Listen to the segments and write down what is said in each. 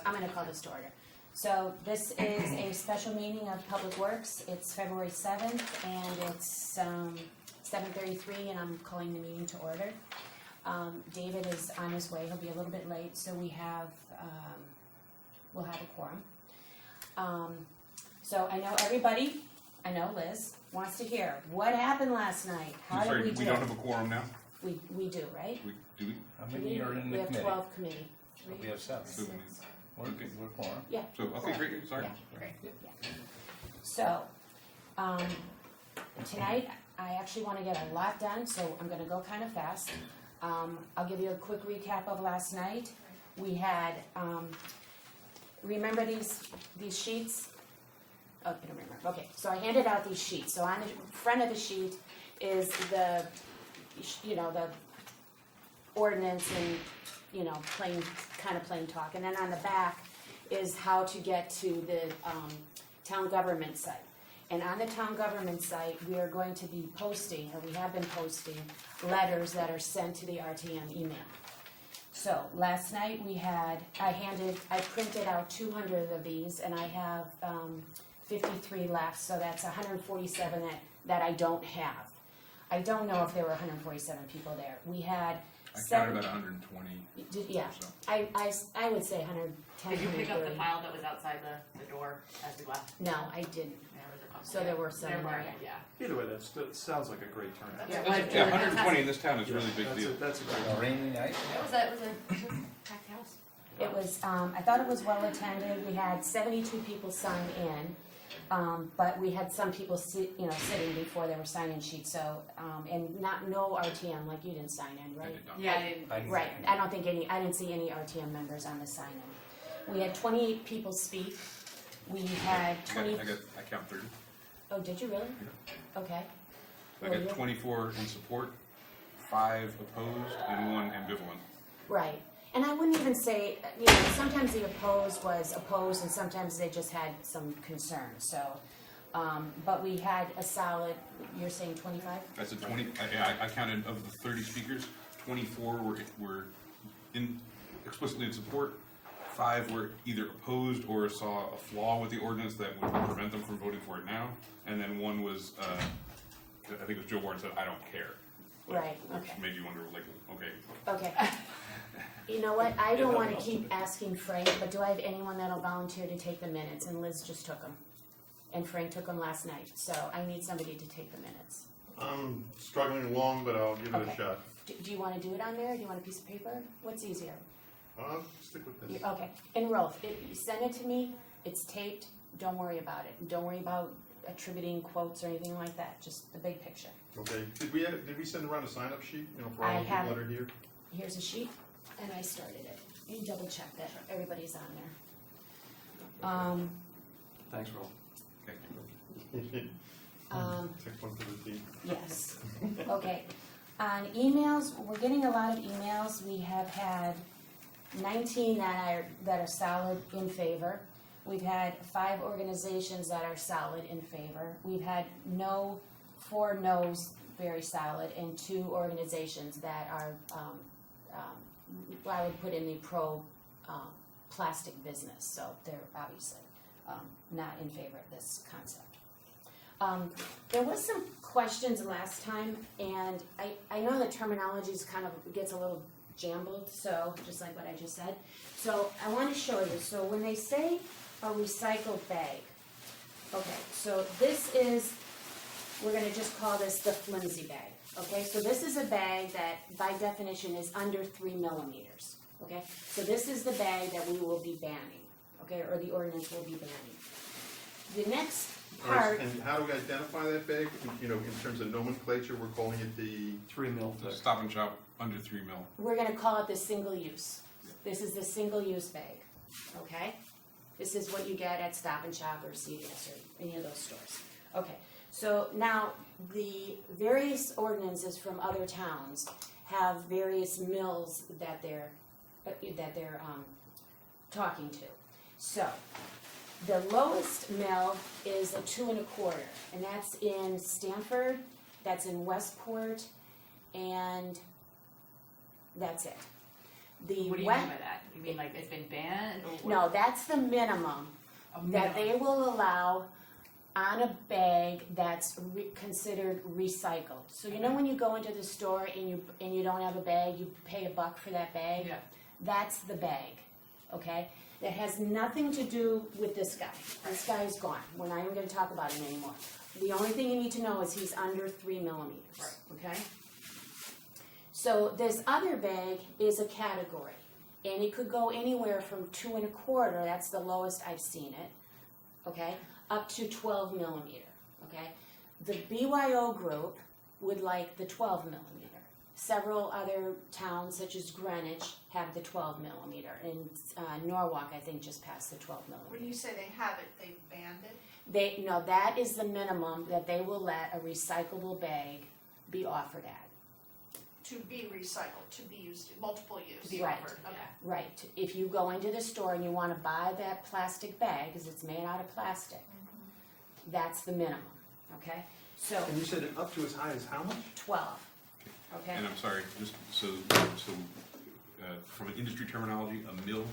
I'm going to call this to order. So this is a special meeting of Public Works. It's February 7th, and it's 7:33, and I'm calling the meeting to order. David is on his way. He'll be a little bit late, so we'll have a quorum. So I know everybody, I know Liz, wants to hear what happened last night. How did we do? We don't have a quorum now? We do, right? Do we? How many are in We the have committee? 12 committee. We have 7. So, We're quorum. Yeah. so okay, great, sorry. Yeah, great. Yeah. So, tonight, I actually want to get a lot done, so I'm going to go kind of fast. I'll give you a quick recap of last night. We had, remember these sheets? Oh, you don't remember. Okay, so I handed out these sheets. So on the front of the sheet is the ordinance and, plain talk. And then on the back is how to get to the town government site. And on the town government site, we are going to be posting, or we have been posting, letters that are sent to the RTM email. So last night I printed out 200 of these, and I have 53 left, so that's 147 that I don't have. I don't know if there were 147 people there. We had I counted about 120. Yeah, or so. I would say 110. Did you pick up the 130. file that was outside the door as we left? No, I didn't. There was a couple. So there were some There in were, there. yeah. Either way, that sounds like a great turnout. Yeah. Yeah, 120 in this town is a really big deal. That's a great A rainy night? It was a packed house. It was, I thought it was well attended. We had 72 people sign in, but we had some people sitting before they were signing sheets. So, and no RTM, like you didn't sign in, I right? did not. Yeah, I didn't. Right. I didn't see any RTM members on the sign in. We had 28 people speak. We had 20. I count 30. Oh, did you really? Okay. I got 24 in support, 5 opposed, and 1 ambivalent. Right. And I wouldn't even say, sometimes the opposed was opposed and sometimes they just had some concerns. So, but we had a solid, you're saying 25? That's a 20. I counted of the 30 speakers, 24 were explicitly in support. 5 were either opposed or saw a flaw with the ordinance that would prevent them from voting for it now. And then 1 was, I think it was Joe Warren said, "I don't care." Right, Which okay. made you wonder, like, okay. Okay. You know what, I don't want to keep asking Frank, but do I have anyone that'll volunteer to take the minutes? And Liz just took them. And Frank took them last night, so I need somebody to take the minutes. I'm struggling along, but I'll give it Okay. a shot. Do you want to do it on there? Do you want a piece of paper? What's easier? I'll stick with this. Okay, and Rolf, you send it to me, it's taped, don't worry about it. Don't worry about attributing quotes or anything like that, just the big picture. Okay. Did we send around a sign-up sheet, for I all the have people that it. are here? Here's a sheet, and I started it. You double check that everybody's on there. Thanks, Roll. Okay. Take one for the team. Yes, okay. On emails, we're getting a lot of emails. We have had 19 that are solid in favor. We've had 5 organizations that are solid in favor. We've had 4 no's, very solid, and 2 organizations that are, I would put in the pro plastic business, so they're obviously not in favor of this concept. There was some questions last time, and I know the terminology gets a little jumbled, so just like what I just said. So I want to show you. So when they say a recycled bag, okay, so this is, we're going to just call this the flimsy bag. Okay, so this is a bag that by definition is under 3 millimeters. Okay, so this is the bag that we will be banning. Okay, or the ordinance will be banning. The next All right, part. and how do we identify that bag? In terms of nomenclature, we're calling it the, 3 mil The thick. Stop and Shop under 3 mil. We're going to call it the single use. This is the single use bag, okay? This is what you get at Stop and Shop or CVS or any of those stores. Okay, so now the various ordinances from other towns have various mills that they're talking to. So the lowest mill is a 2 1/4, and that's in Stanford, that's in Westport, and that's it. The What do you wet, mean by that? You mean like it's been banned or what? no, that's the minimum A that minimum. they will allow on a bag that's considered recycled. So you know when you go into the store and you don't have a bag, you pay $1 for that bag? Yeah. That's the bag, okay? That has nothing to do with this guy. This guy is gone. We're not even gonna talk about him anymore. The only thing you need to know is he's under 3 millimeters, Right. okay? So this other bag is a category, and it could go anywhere from 2 1/4, that's the lowest I've seen it, okay, up to 12 millimeter, okay? The BYO group would like the 12 millimeter. Several other towns, such as Greenwich, have the 12 millimeter, and Norwalk, I think, just passed the 12 millimeter. When you say they have it, they banned it? No, that is the minimum that they will let a recyclable bag be offered at. To be recycled, to be used, multiple use? To be Right. offered, Okay. yeah. Right, if you go into the store and you wanna buy that plastic bag, cause it's made out of plastic, that's the minimum, okay? So, And you said it up to as high as how much? 12, okay? And I'm sorry, just from an industry terminology, a mil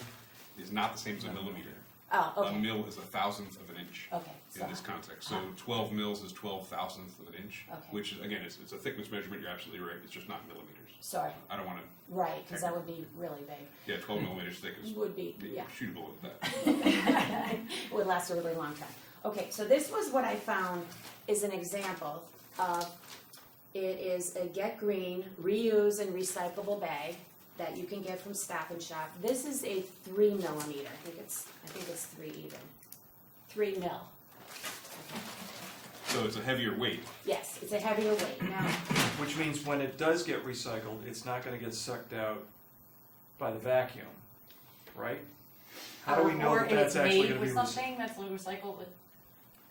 is not the same as a millimeter. Oh, A okay, mil is 1,000th of an inch okay, so, in this context. So 12 mils is 12,000th of an inch, Okay. which is, again, it's a thickness measurement, you're absolutely right, it's just not millimeters. sorry, I don't wanna, right, cause that would be really big. yeah, 12 millimeters thick is Would be, yeah. shootable with that. Would last a really long time. Okay, so this was what I found is an example of, it is a Get Green reuse and recyclable bag that you can get from Stop and Shop. This is a 3 millimeter, I think it's 3 even, 3 mil. So it's a heavier weight. Yes, it's a heavier weight. Now, Which means when it does get recycled, it's not gonna get sucked out by the vacuum, right? How do we know Or that if that's it's actually made gonna be with recycled? something that's recycled with,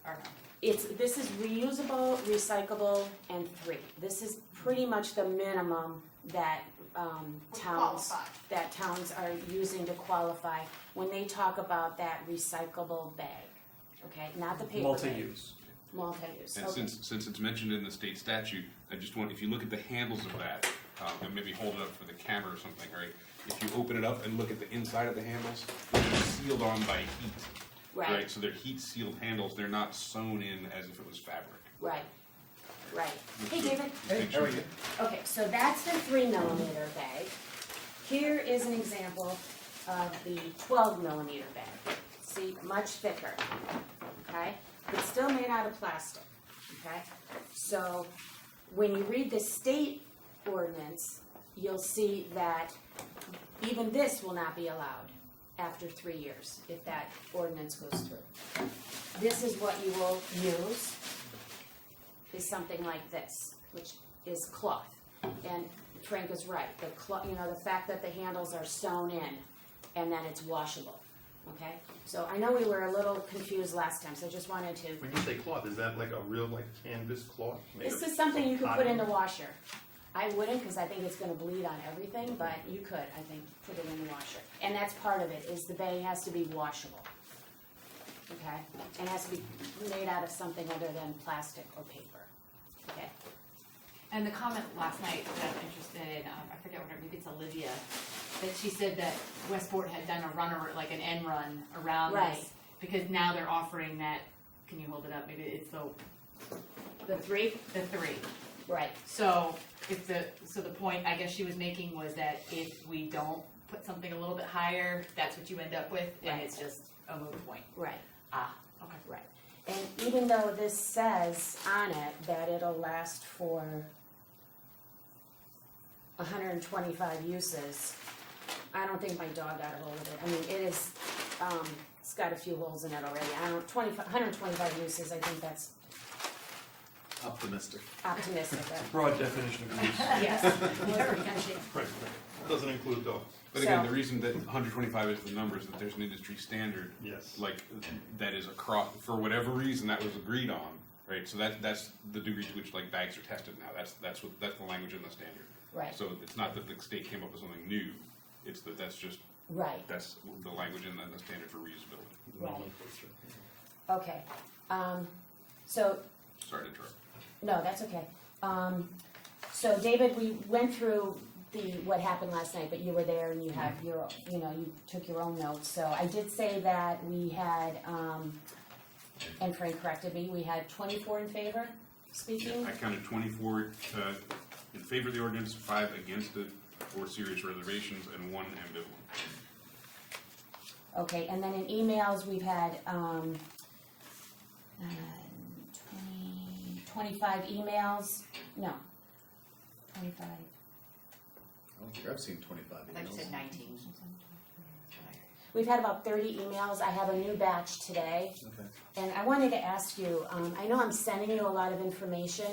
or no? this is reusable, recyclable, and 3. This is pretty much the minimum that Would towns qualify. that towns are using to qualify when they talk about that recyclable bag, okay? Not the paper bag. Multi-use. Multi-use, And okay. since it's mentioned in the state statute, I just want, if you look at the handles of that, and maybe hold it up for the camera or something, right? If you open it up and look at the inside of the handles, they're sealed on by heat, Right, So they're heat sealed handles, they're not sewn in as if it was fabric. right. Hey, David. Hey, how are you? Okay, so that's the 3 millimeter bag. Here is an example of the 12 millimeter bag. See, much thicker, okay? It's still made out of plastic, okay? So when you read the state ordinance, you'll see that even this will not be allowed after 3 years if that ordinance goes through. This is what you will use, is something like this, which is cloth. And Frank is right, the cloth, the fact that the handles are sewn in and then it's washable, okay? So I know we were a little confused last time, so I just wanted to, When you say cloth, is that like a real like canvas cloth? made this of is something you could put in the cotton? washer. I wouldn't, because I think it's gonna bleed on everything, but you could, I think, put it in the washer. And that's part of it, is the bag has to be washable. Okay? And it has to be made out of something other than plastic or paper. Okay? And the comment last night that I'm interested in, I forget what her, maybe it's Olivia, that she said that Westport had done a run, like an end run around Right. this. Because now they're offering that, can you hold it up, maybe it's The 3? the 3. Right. So if the point I guess she was making was that if we don't put something a little bit higher, that's what you end up with, and Right. it's just a moot point. Right. Ah, okay. Right. And even though this says on it that it'll last for 125 uses, I don't think my dog got a hold of it. I mean, it is, it's got a few holes in it already. 125 uses, I think that's Optimistic. optimistic. Broad definition of use. Yes. Right. Doesn't include dogs. But again, So- the reason that 125 is the number is that there's an industry standard, Yes. like, that is across, for whatever reason, that was agreed on, right? So that's the degree to which, like, bags are tested now, that's the language in the standard. Right, So it's not that the state came up with something new, it's that that's the language in the standard for reusability. Right. Nomenclature. okay. So, Sorry to interrupt. no, that's okay. So David, we went through what happened last night, but you were there and you have your, you took your own notes. So I did say that we had, and Frank corrected me, we had 24 in favor speaking. I counted 24 in favor of the ordinance, 5 against it, 4 serious reservations, and 1 ambivalent. Okay, and then in emails, we've had 25 emails, no, 25. I don't think I've seen 25 I thought you emails. said 19. We've had about 30 emails. I have a new batch today. Okay. And I wanted to ask you, I know I'm sending you a lot of information,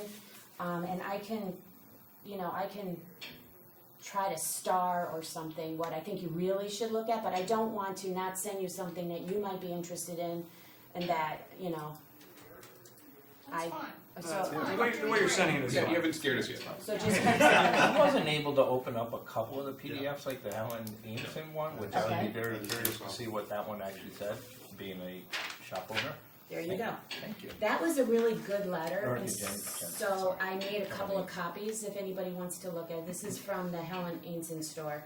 and I can try to star or something what I think you really should look at, but I don't want to not send you something that you might be interested in, and that, That's fine. so, The way you're sending it is Yeah, you fine. haven't scared us yet. so just keep sending it. I wasn't able to open up a couple of the PDFs, like the Helen Aimson one, which I would Okay. be very curious to see what that one actually said, being a shop owner. There you go. Thank you. That was a really good letter, Or and the Jen- so I made a couple of copies if anybody wants to look at it. This is from the Helen Ainson store,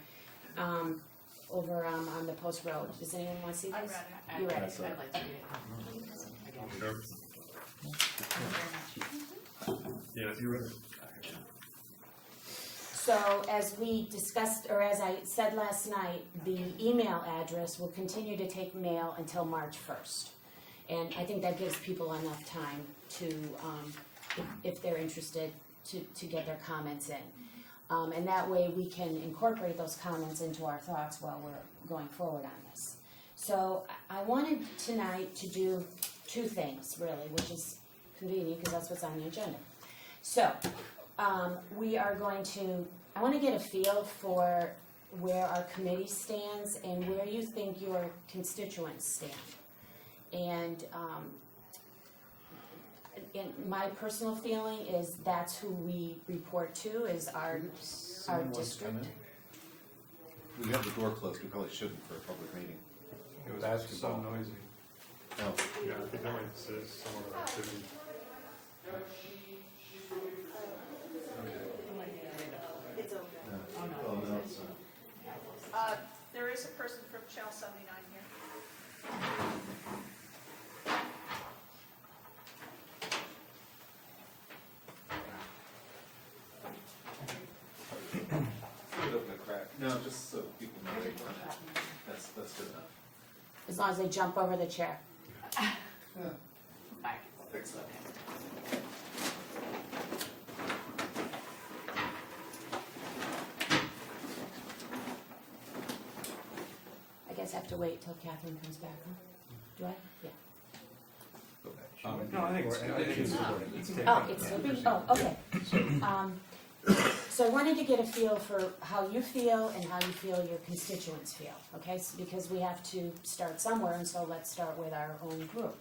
over on the Post Road. Does anyone want to see this? I read it. You read it? I'd like to read it. Again. Thank you very much. Yeah, if you read it. So as we discussed, or as I said last night, the email address will continue to take mail until March 1st. And I think that gives people enough time to, if they're interested, to get their comments in. And that way we can incorporate those comments into our thoughts while we're going forward on this. So I wanted tonight to do 2 things really, which is convenient because that's what's on the agenda. So we are going to, I want to get a feel for where our committee stands and where you think your constituents stand. And my personal feeling is that's who we report to, is our Someone wants to come district. in? We have the door closed, we probably shouldn't for a public meeting. It was Basketball. so noisy. Oh, Yeah, I think that might say some of our activity. It's open. no. Oh, no. Well, no, it's not. There is a person from Channel 79 here. Put it up in a crack. No, just so people know they want it. That's good enough. As long as they jump over the chair. Yeah, Bye. I'll fix that. I guess I have to wait till Catherine comes back, huh? Do I? Yeah. No, I think it's taken. Oh, it's sleeping? Oh, okay. So I wanted to get a feel for how you feel and how you feel your constituents feel, okay? Because we have to start somewhere, and so let's start with our own group.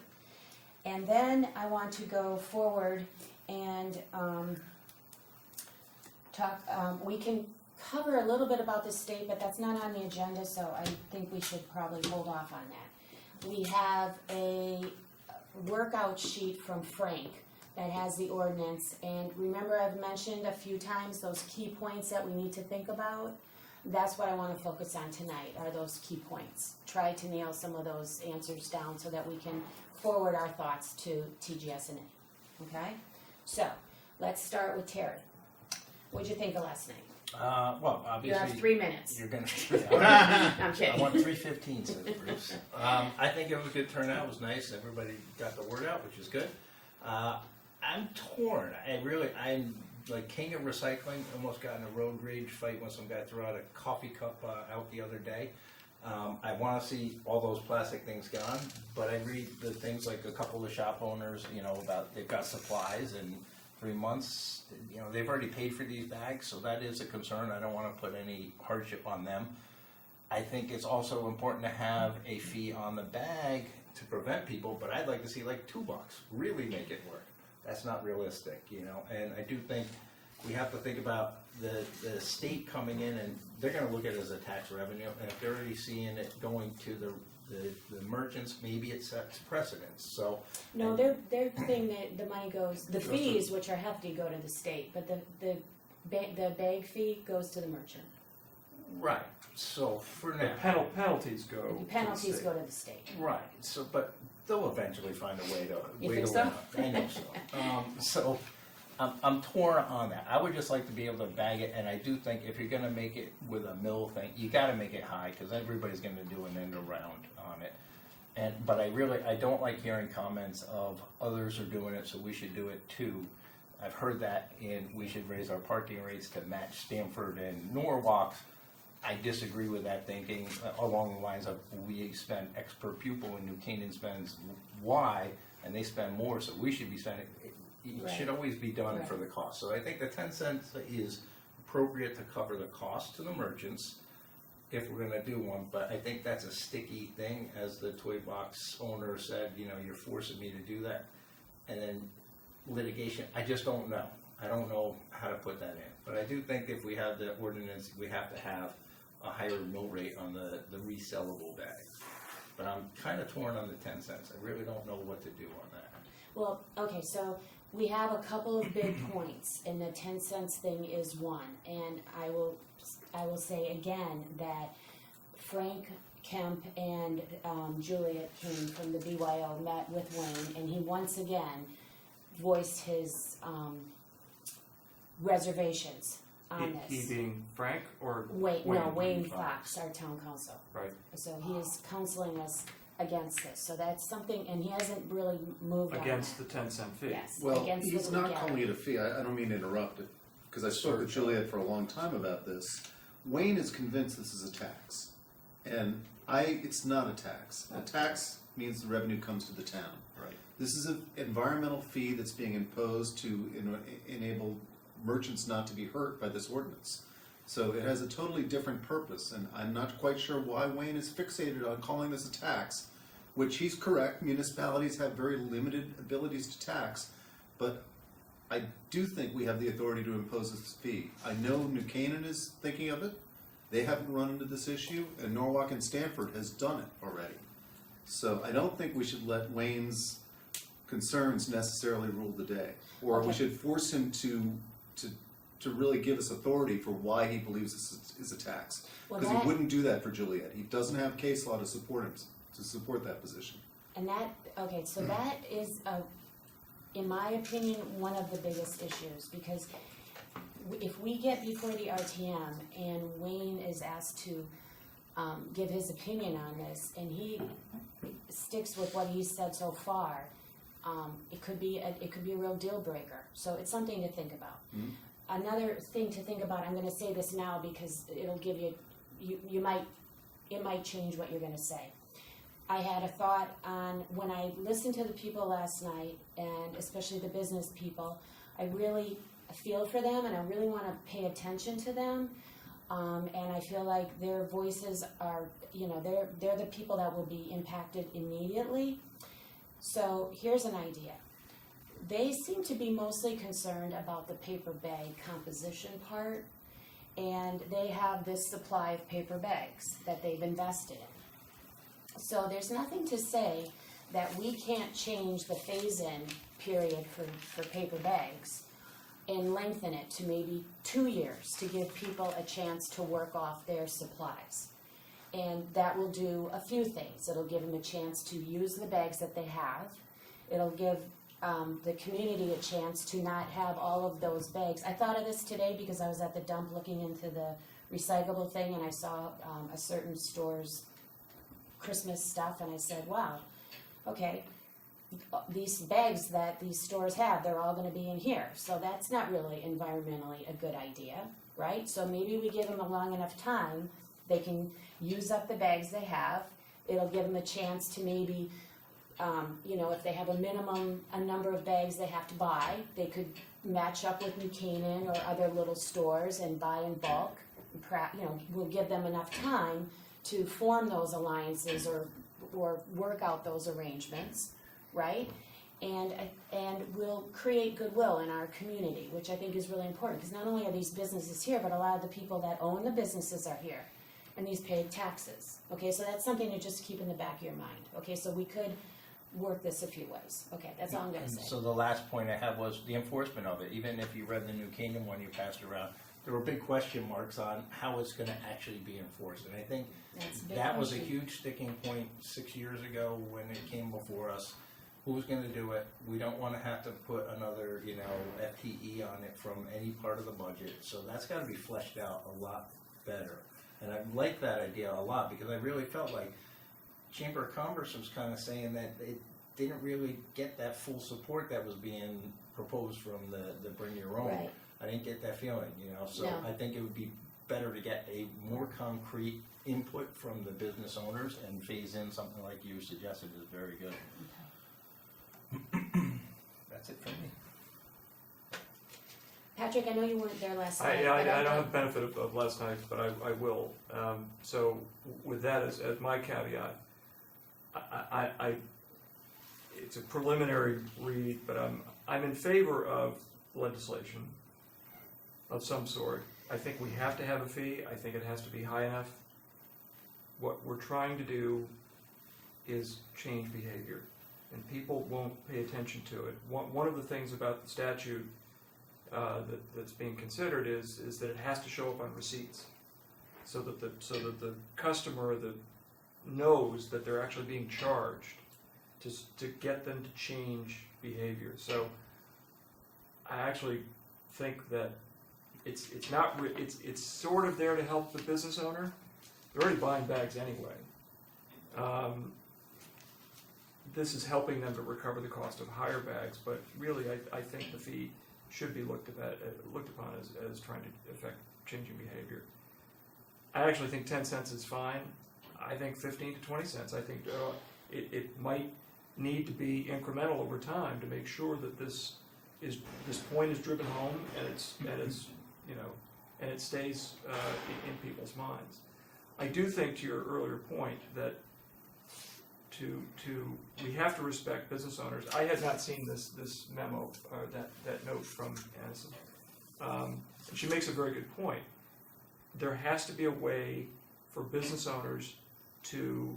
And then I want to go forward and talk, we can cover a little bit about the state, but that's not on the agenda, so I think we should probably hold off on that. We have a workout sheet from Frank that has the ordinance, and remember I've mentioned a few times those key points that we need to think about? That's what I want to focus on tonight, are those key points. Try to nail some of those answers down so that we can forward our thoughts to TGS&A, okay? So, let's start with Terry. What'd you think of last night? Well, You obviously. have 3 minutes. You're gonna. I'm I kidding. want 3:15, says Bruce. I think it was a good turnout. It was nice. Everybody got the word out, which is good. I'm torn. I'm like king of recycling. Almost got in a road rage fight when some guy threw out a coffee cup out the other day. I want to see all those plastic things gone, but I read the things like a couple of shop owners, about they've got supplies and 3 months, they've already paid for these bags, so that is a concern. I don't want to put any hardship on them. I think it's also important to have a fee on the bag to prevent people, but I'd like to see like $2, really make it work. That's not realistic, and I do think we have to think about the state coming in, and they're gonna look at it as a tax revenue, and if they're already seeing it going to the merchants, maybe it sets precedence, so. No, they're saying that the money goes, the fees, which are hefty, go to the state, but the the bag fee goes to the merchant. Right, so for The now. penalties go to The the penalties state. go to the state. Right, so, but they'll eventually find a way to. You way think to so? win. I know so. I'm torn on that. I would just like to be able to bag it, and I do think if you're gonna make it with a mill thing, you gotta make it high, cause everybody's gonna do an end around on it. But I don't like hearing comments of others are doing it, so we should do it too. I've heard that, and we should raise our parking rates to match Stamford and Norwalk. I disagree with that thinking along the lines of we spend X per pupil and New Canaan spends Y, and they spend more, so we should be spending. It should always be done Right. for the cost. So I think the 10 cents is appropriate to cover the cost to the merchants if we're gonna do one, but I think that's a sticky thing, as the toy box owner said, you're forcing me to do that. And then litigation, I just don't know. I don't know how to put that in. But I do think if we have the ordinance, we have to have a higher mill rate on the resellable bags. But I'm kinda torn on the 10 cents. I really don't know what to do on that. Well, okay, so we have a couple of big points, and the 10 cents thing is one. And I will say again that Frank Kemp and Juliet King from the BYO met with Wayne, and he once again voiced his reservations on He this. being Frank or Wayne Fox, our town council. Right. So he is counseling us against this, so that's something, and he hasn't really moved on Against that. the 10-cent fee. Yes, Well, against the he's not legality. calling it a fee, I don't mean to interrupt it, because I spoke with Juliet for a long time about this. Wayne is convinced this is a tax, and it's not a tax. A tax means the revenue comes to the town. Right. This is an environmental fee that's being imposed to enable merchants not to be hurt by this ordinance. So it has a totally different purpose, and I'm not quite sure why Wayne is fixated on calling this a tax, which he's correct, municipalities have very limited abilities to tax, but I do think we have the authority to impose this fee. I know New Canaan is thinking of it, they haven't run into this issue, and Norwalk and Stanford has done it already. So I don't think we should let Wayne's concerns necessarily rule the day, or we Okay. should force him to really give us authority for why he believes this is a tax. Well, Because he that- wouldn't do that for Juliet. He doesn't have case law to support him, to support that position. And that, okay, so that is, in my opinion, one of the biggest issues, because if we get before the RTM and Wayne is asked to give his opinion on this, and he sticks with what he's said so far, it could be a real deal breaker. So it's something to think about. Mhm. Another thing to think about, I'm gonna say this now because it'll give you, it might change what you're gonna say. I had a thought on, when I listened to the people last night, and especially the business people, I really feel for them and I really wanna pay attention to them. And I feel like their voices are, they're the people that will be impacted immediately. So here's an idea. They seem to be mostly concerned about the paper bag composition part, and they have this supply of paper bags that they've invested in. So there's nothing to say that we can't change the phase-in period for paper bags and lengthen it to maybe 2 years to give people a chance to work off their supplies. And that will do a few things. It'll give them a chance to use the bags that they have. It'll give the community a chance to not have all of those bags. I thought of this today because I was at the dump looking into the recyclable thing, and I saw a certain store's Christmas stuff, and I said, wow, okay, these bags that these stores have, they're all gonna be in here. So that's not really environmentally a good idea, right? So maybe we give them a long enough time, they can use up the bags they have. It'll give them a chance to maybe, if they have a number of bags they have to buy, they could match up with New Canaan or other little stores and buy in bulk. We'll give them enough time to form those alliances or work out those arrangements, right? And we'll create goodwill in our community, which I think is really important, because not only are these businesses here, but a lot of the people that own the businesses are here, and these pay taxes. Okay, so that's something to just keep in the back of your mind. Okay, so we could work this a few ways. Okay, that's all I'm gonna And say. so the last point I had was the enforcement of it. Even if you read the New Kingdom one you passed around, there were big question marks on how it's gonna actually be enforced. And I think That's a big that was a question. huge sticking point 6 years ago when it came before us. Who's gonna do it? We don't wanna have to put another, FTE on it from any part of the budget. So that's gotta be fleshed out a lot better. And I like that idea a lot because I really felt like Chamber of Commerce was kind of saying that it didn't really get that full support that was being proposed from the Bring Your Own. Right. I didn't get that feeling, so No. I think it would be better to get a more concrete input from the business owners and phase in something like you suggested is very good. That's it for me. Patrick, I know you weren't there last I night. don't but have the benefit of last night, but I will. So with that as my caveat, it's a preliminary read, but I'm in favor of legislation of some sort. I think we have to have a fee. I think it has to be high enough. What we're trying to do is change behavior, and people won't pay attention to it. One of the things about the statute that's being considered is that it has to show up on receipts, so that the customer knows that they're actually being charged to get them to change behavior. So I actually think that it's sort of there to help the business owner. They're already buying bags anyway. This is helping them to recover the cost of higher bags, but really I think the fee should be looked upon as trying to affect changing behavior. I actually think 10 cents is fine. I think 15 to 20 cents. I think it might need to be incremental over time to make sure that this point is driven home and it stays in people's minds. I do think, to your earlier point, that we have to respect business owners. I had not seen this memo, that note from Addison. She makes a very good point. There has to be a way for business owners to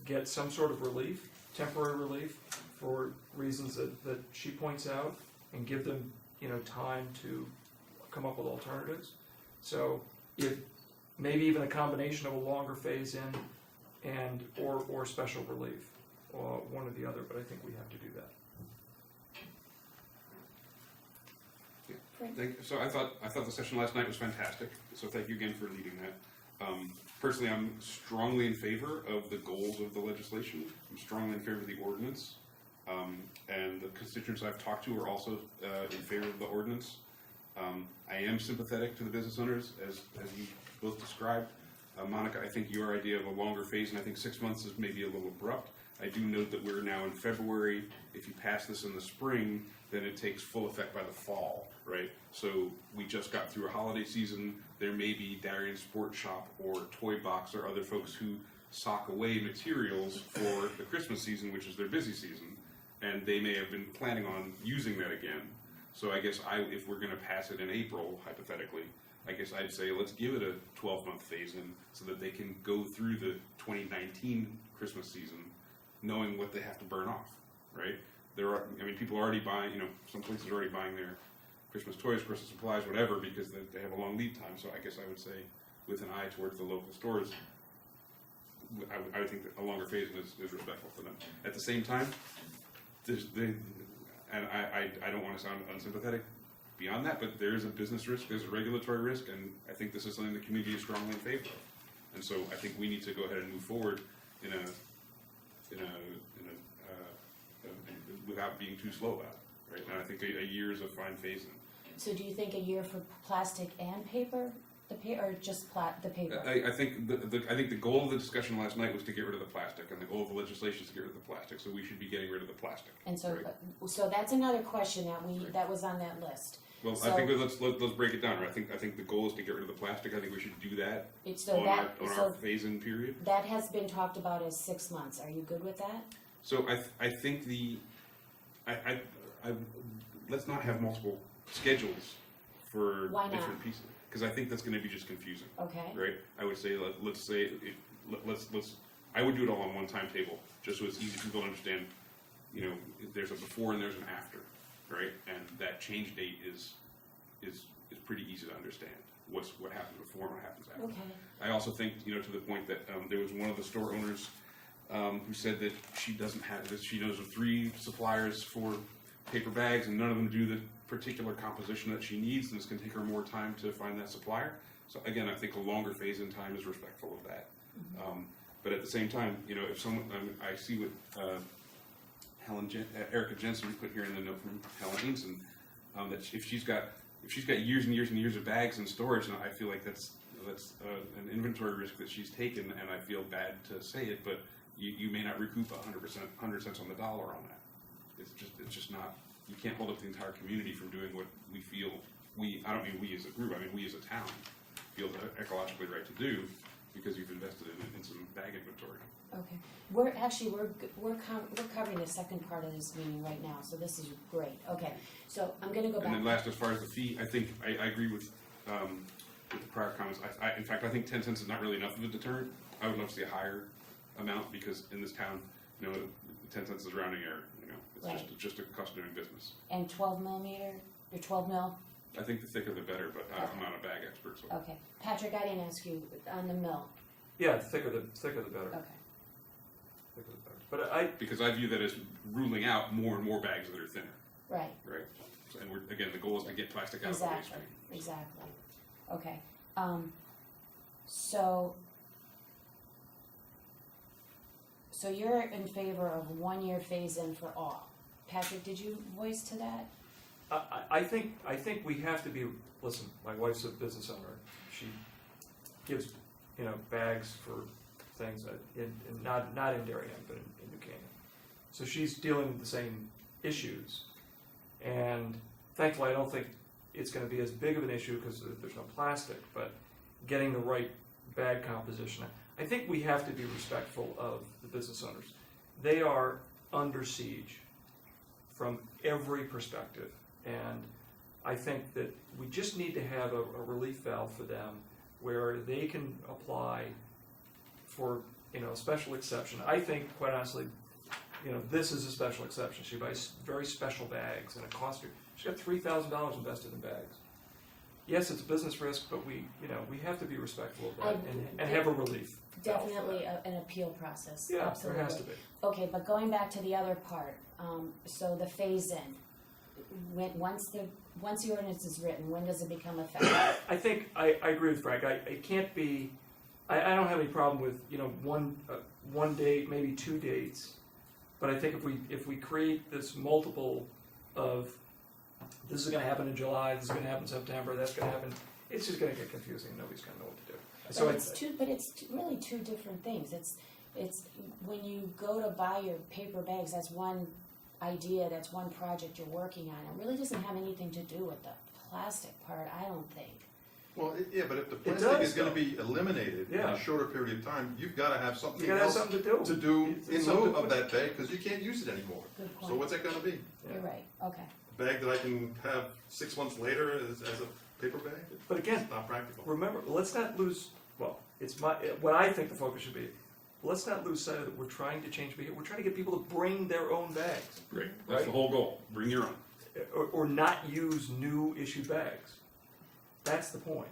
get some sort of relief, temporary relief, for reasons that she points out, and give them time to come up with alternatives. So if maybe even a combination of a longer phase in or special relief, or one or the other, but I think we have to do that. So I thought the session last night was fantastic, so thank you again for leading that. Personally, I'm strongly in favor of the goals of the legislation. I'm strongly in favor of the ordinance. And the constituents I've talked to are also in favor of the ordinance. I am sympathetic to the business owners, as you both described. Monica, I think your idea of a longer phase, and I think 6 months is maybe a little abrupt. I do note that we're now in February. If you pass this in the spring, then it takes full effect by the fall, right? So we just got through a holiday season. There may be Darien Sports Shop or Toy Box or other folks who sock away materials for the Christmas season, which is their busy season, and they may have been planning on using that again. So I guess if we're going to pass it in April, hypothetically, I guess I'd say let's give it a 12-month phase-in so that they can go through the 2019 Christmas season knowing what they have to burn off, right? People are already buying, some places are already buying their Christmas toys, Christmas supplies, whatever, because they have a long lead time. So I guess I would say, with an eye towards the local stores, I would think that a longer phase-in is respectful for them. At the same time, and I don't want to sound unsympathetic beyond that, but there is a business risk, there's a regulatory risk, and I think this is something the community is strongly in favor of. And so I think we need to go ahead and move forward without being too slow about it, right? And I think a year is a fine phase-in. So do you think a year for plastic and paper, or just the paper? I think the goal of the discussion last night was to get rid of the plastic, and the goal of the legislation is to get rid of the plastic. So we should be getting rid of the plastic. And so, right? so that's another question that was on that list. Well, So- I think let's break it down. Right? I think the goal is to get rid of the plastic. I think we should do that So on our phase-in period. that has been talked about as 6 months. Are you good with that? So I think let's not have multiple schedules for Why not? different pieces, because I think that's going to be just confusing. Okay. Right? I would say I would do it all on one timetable, just so it's easy for people to understand you know, there's a before and there's an after, right? And that change date is pretty easy to understand. What happens before and what happens after. Okay. I also think, you know, to the point that there was one of the store owners who said that she doesn't have this. She knows of 3 suppliers for paper bags, and none of them do the particular composition that she needs, and it's going to take her more time to find that supplier. So again, I think a longer phase-in time is respectful of that. But at the same time, you know, if someone, I see what Erica Jensen put here in the note from Helen Ainson, that if she's got years and years and years of bags in storage, and I feel like that's an inventory risk that she's taken, and I feel bad to say it, but you may not recoup 100 cents on the dollar on that. It's just not. You can't hold up the entire community from doing what we feel. I don't mean we as a group. I mean we as a town feel ecologically right to do, because you've invested in some bag inventory. Okay. We're covering the second part of this meeting right now, so this is great. Okay. So I'm going to go back. And then last, as far as the fee, I think I agree with the prior comments. In fact, I think 10 cents is not really enough of a deterrent. I would love to see a higher amount, because in this town, you know, 10 cents is rounding error. You know, it's Right. just a cost of doing business. And 12 millimeter, or 12 mil? I think the thicker the better, but I'm not a bag expert, so. Okay. Patrick, I didn't ask you on the mil. Yeah, thicker the better. Okay. Thicker the better. But Because I view that as ruling out more and more bags that are thinner, Right. right? So, and again, the goal is to get plastic out of the waste Exactly. stream. Exactly. Okay. So you're in favor of 1 year phase in for all. Patrick, did you voice to that? I think we have to be, listen, my wife's a business owner. She gives, you know, bags for things not in Darien, but in New Canaan. So she's dealing with the same issues. And thankfully, I don't think it's going to be as big of an issue because there's no plastic, but getting the right bag composition. I think we have to be respectful of the business owners. They are under siege from every perspective. And I think that we just need to have a relief valve for them where they can apply for, you know, a special exception. I think, quite honestly, you know, this is a special exception. She buys very special bags, and it costs her. She's got $3,000 invested in bags. Yes, it's a business risk, but we have to be respectful of that and have a relief. Definitely an appeal process. Yeah, Absolutely. there has to be. Okay, but going back to the other part, so the phase in, once the ordinance is written, when does it become effective? I think I agree with Frank. It can't be. I don't have any problem with, you know, one date, maybe 2 dates, but I think if we create this multiple of this is going to happen in July, this is going to happen in September, that's going to happen, it's just going to get confusing. Nobody's going to know what to do. So It's really two different things. It's when you go to buy your paper bags, that's one idea, that's one project you're working on. It really doesn't have anything to do with the plastic part, I don't think. Well, yeah, but if the does, plastic is gonna though. be eliminated in Yeah. a shorter period of time, you've gotta have something you got to have else something to do. to do It's in something lieu to of put- that bag, because you can't use it anymore. Good So point. what's that gonna be? You're right, okay. A bag that I can have 6 months later as a paper bag? But again, It's not practical. remember, let's not lose. Well, what I think the focus should be. Let's not lose sight of that. We're trying to change behavior. We're trying to get people to bring their own bags, Great. That's Right. the whole goal. Bring your own. or not use new issued bags. That's the point.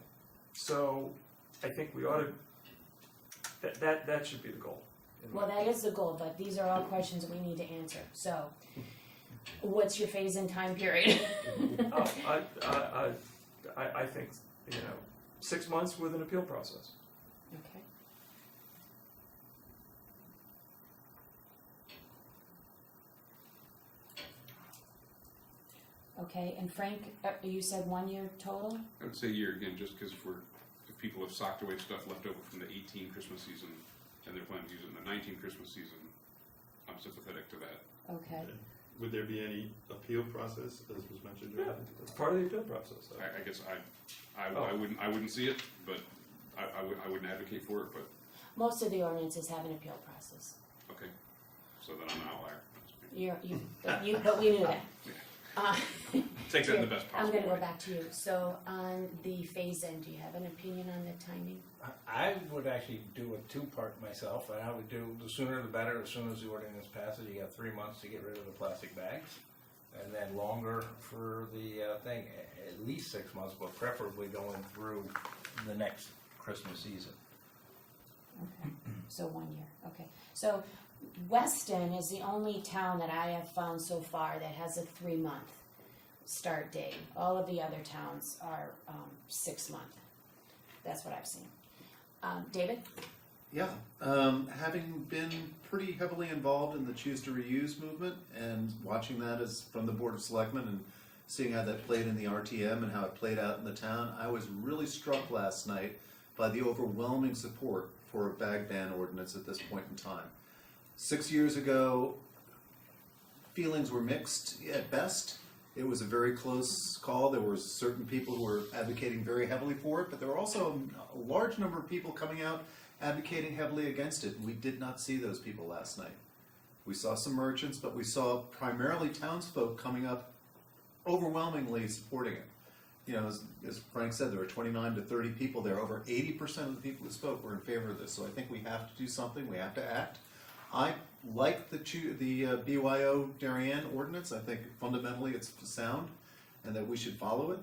So, I think we ought to. That should be the goal. in my Well, that is the goal, but these are all questions we need to answer. So, what's your phase-in time period? Oh, I think, you know, 6 months with an appeal process. Okay. Okay, and Frank, you said 1 year total? I would say a year again, just because if people have socked away stuff left over from the 18 Christmas season and they're planning to use it in the 19 Christmas season, I'm sympathetic to that. Okay. Would there be any appeal process, as was mentioned? Yeah, it's part of the appeal process. I guess Oh. I wouldn't see it, but I wouldn't advocate for it, but Most of the ordinances have an appeal process. okay. So then I'm an outlier. That's me. But we knew that. take that in the best I'm possible gonna go way. back to you. So on the phase-in, do you have an opinion on the timing? I would actually do a two-part myself, and I would do the sooner the better. As soon as the ordinance passes, you got 3 months to get rid of the plastic bags, and then longer for the thing, at least 6 months, but preferably going through the next Christmas season. Okay, so 1 year, okay. So Weston is the only town that I have found so far that has a 3-month start date. All of the other towns are 6 month. That's what I've seen. David? Yeah, having been pretty heavily involved in the Choose to Reuse movement and watching that as from the Board of Selectmen and seeing how that played in the RTM and how it played out in the town, I was really struck last night by the overwhelming support for a bag ban ordinance at this point in time. 6 years ago, feelings were mixed at best. It was a very close call. There were certain people who were advocating very heavily for it, but there were also a large number of people coming out advocating heavily against it. We did not see those people last night. We saw some merchants, but we saw primarily townsfolk coming up overwhelmingly supporting it. You know, as Frank said, there were 29 to 30 people there. Over 80% of the people who spoke were in favor of this. So I think we have to do something. We have to act. I like the BYO Darien ordinance. I think fundamentally it's sound and that we should follow it.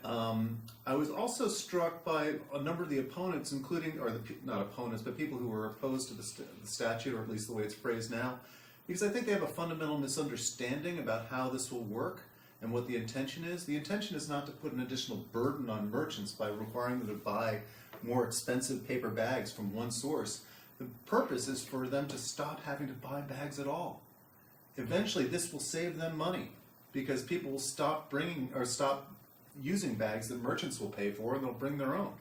I was also struck by a number of the opponents, including, or not opponents, but people who were opposed to the statute, or at least the way it's phrased now, because I think they have a fundamental misunderstanding about how this will work and what the intention is. The intention is not to put an additional burden on merchants by requiring them to buy more expensive paper bags from one source. The purpose is for them to stop having to buy bags at all. Eventually, this will save them money because people will stop using bags that merchants will pay for, and they'll bring their own.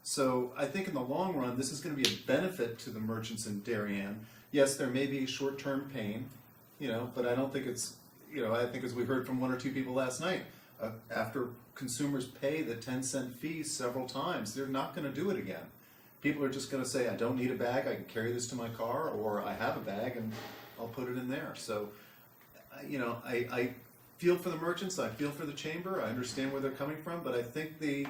So I think in the long run, this is going to be a benefit to the merchants in Darien. Yes, there may be short-term pain, but I don't think it's, I think as we heard from 1 or 2 people last night, after consumers pay the 10-cent fee several times, they're not going to do it again. People are just going to say, I don't need a bag, I can carry this to my car, or I have a bag and I'll put it in there. So, I feel for the merchants, I feel for the chamber, I understand where they're coming from, but I think they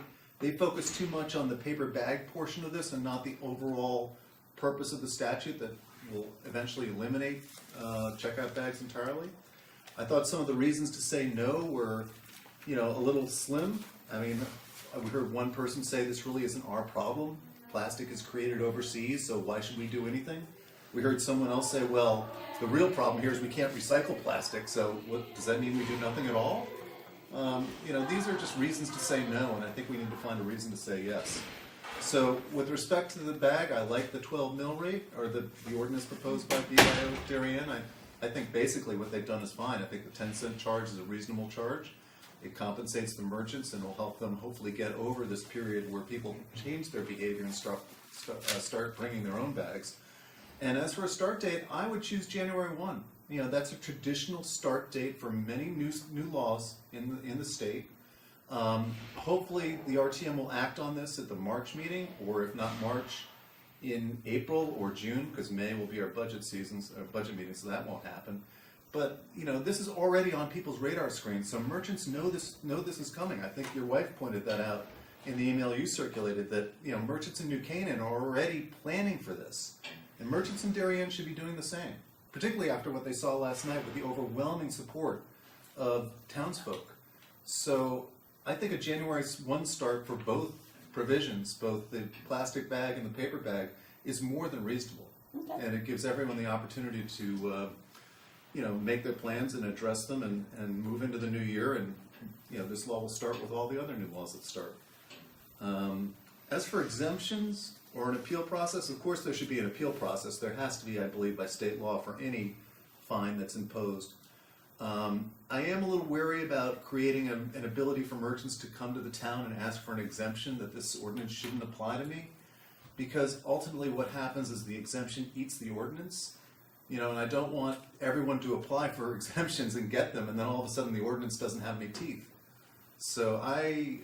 focus too much on the paper bag portion of this and not the overall purpose of the statute that will eventually eliminate checkout bags entirely. I thought some of the reasons to say no were, a little slim. I mean, we heard one person say this really isn't our problem. Plastic is created overseas, so why should we do anything? We heard someone else say, well, the real problem here is we can't recycle plastic, so what, does that mean we do nothing at all? These are just reasons to say no, and I think we need to find a reason to say yes. So with respect to the bag, I like the 12 mil rate, or the ordinance proposed by BYO Darien. I think basically what they've done is fine. I think the 10-cent charge is a reasonable charge. It compensates the merchants and will help them hopefully get over this period where people change their behavior and start bringing their own bags. And as for a start date, I would choose January 1. That's a traditional start date for many new laws in the state. Hopefully the RTM will act on this at the March meeting, or if not March, in April or June, because May will be our budget meeting, so that won't happen. But this is already on people's radar screens, so merchants know this is coming. I think your wife pointed that out in the email you circulated, that merchants in New Canaan are already planning for this, and merchants in Darien should be doing the same, particularly after what they saw last night with the overwhelming support of townsfolk. So I think a January 1 start for both provisions, both the plastic bag and the paper bag, is more than reasonable, and it gives everyone the opportunity to make their plans and address them and move into the new year, and this law will start with all the other new laws that start. As for exemptions or an appeal process, of course there should be an appeal process. There has to be, I believe, by state law for any fine that's imposed. I am a little wary about creating an ability for merchants to come to the town and ask for an exemption, that this ordinance shouldn't apply to me, because ultimately what happens is the exemption eats the ordinance. And I don't want everyone to apply for exemptions and get them, and then all of a sudden the ordinance doesn't have any teeth. So I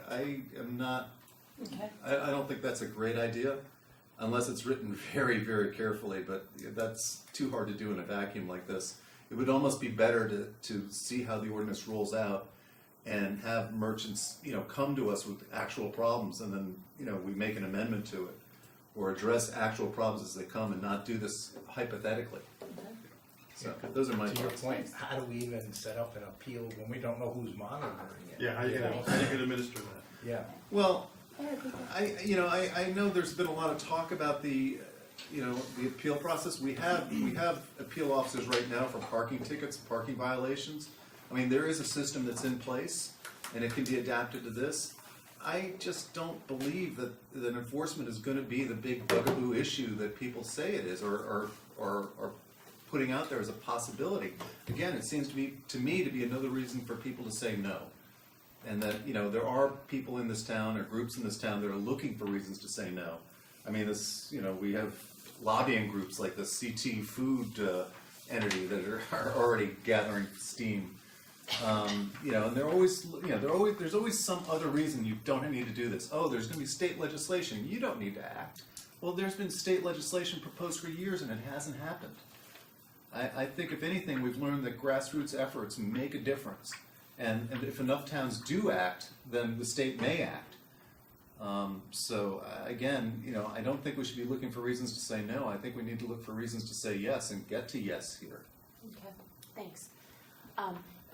am not, I don't think that's a great idea, unless it's written very, very carefully, but that's too hard to do in a vacuum like this. It would almost be better to see how the ordinance rolls out and have merchants, come to us with actual problems, and then, we make an amendment to it, or address actual problems as they come, and not do this hypothetically. So, those are my To your thoughts. point, how do we even set up an appeal when we don't know who's monitoring it? Yeah, how you can administer that? Yeah. Well, I know there's been a lot of talk about the appeal process. We have appeal officers right now for parking tickets, parking violations. I mean, there is a system that's in place, and it can be adapted to this. I just don't believe that enforcement is gonna be the big bugaboo issue that people say it is, or putting out there as a possibility. Again, it seems to me to be another reason for people to say no. And that, there are people in this town, or groups in this town, that are looking for reasons to say no. I mean, we have lobbying groups like the CT Food entity that are already gathering steam. And there's always some other reason you don't need to do this. Oh, there's gonna be state legislation, you don't need to act. Well, there's been state legislation proposed for years and it hasn't happened. I think if anything, we've learned that grassroots efforts make a difference. And if enough towns do act, then the state may act. Again, I don't think we should be looking for reasons to say no. I think we need to look for reasons to say yes and get to yes here. Okay, thanks.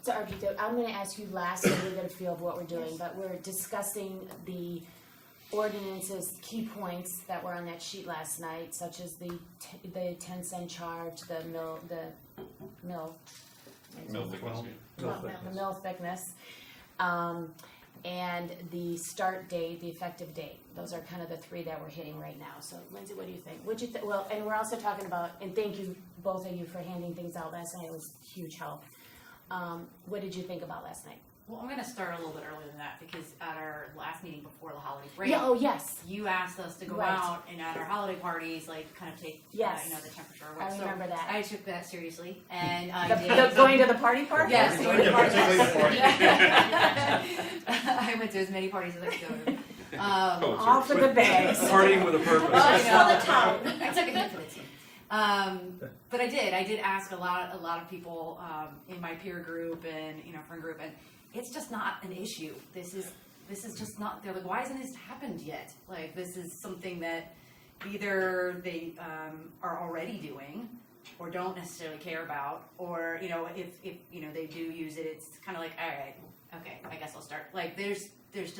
So RJ, I'm gonna ask you last, so we get a feel of what we're doing, but we're discussing the ordinances, key points that were on that sheet last night, such as the 10-cent charge, the mill thickness, and the start date, the effective date. Those are kind of the three that we're hitting right now. So Lindsay, what do you think? Well, and we're also talking about, and thank you, both of you, for handing things out last night. It was huge help. What did you think about last night? Well, I'm gonna start a little bit earlier than that, because at our last meeting before the holiday break, Yeah, oh yes, you asked us to go Right. out and at our holiday parties, like, kind of take, Yes. the temperature. I So remember that. I took that seriously, and I The did. going to the party part? Yes, going to Yeah, particularly parties. I went to as many parties as I could go to. All for the bags. Partying with a purpose. Just I for the town. I took a hit for the team. But I did ask a lot of people in my peer group and friend group, and it's just not an issue. This is just not. They're like, why hasn't this happened yet? Like, this is something that either they are already doing or don't necessarily care about, or if they do use it, it's kind of like, all right, okay, I guess I'll start. Like, this is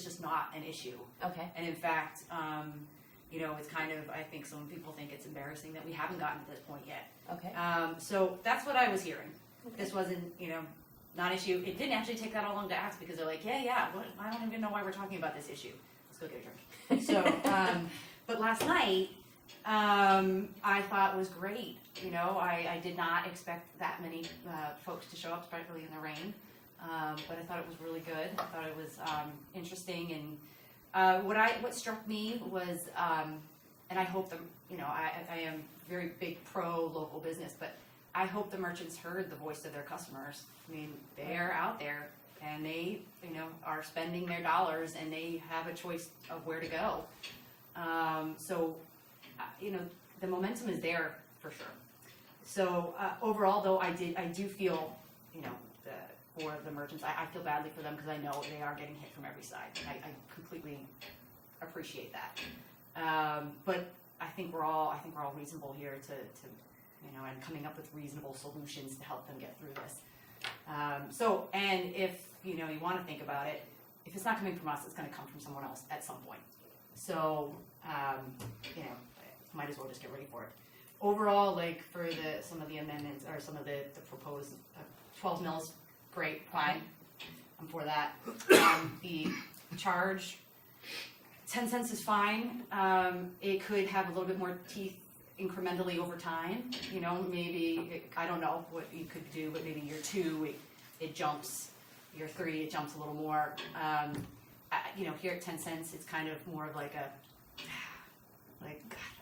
just not an issue. Okay. And in fact, it's kind of, I think some people think it's embarrassing that we haven't gotten to this point yet. Okay. So that's what I was hearing. This wasn't, not an issue. It didn't actually take that long to ask, because they're like, yeah, I don't even know why we're talking about this issue. Let's go get a drink. So, but last night, I thought was great. I did not expect that many folks to show up, especially in the rain. But I thought it was really good. I thought it was interesting, and what struck me was, and I hope I am very big pro local business, but I hope the merchants heard the voice of their customers. I mean, they're out there and they, are spending their dollars and they have a choice of where to go. The momentum is there for sure. So overall, though, I do feel, for the merchants, I feel badly for them, because I know they are getting hit from every side. I completely appreciate that. But I think we're all reasonable here to and coming up with reasonable solutions to help them get through this. And if you want to think about it, if it's not coming from us, it's going to come from someone else at some point. So might as well just get ready for it. Overall, like, for some of the amendments, or some of the proposed 12 mils, great, fine, I'm for that. The charge, 10 cents is fine. It could have a little bit more teeth incrementally over time. Maybe, I don't know what you could do, but maybe year 2, it jumps. Year 3, it jumps a little more. Here at 10 cents, it's kind of more of like God, I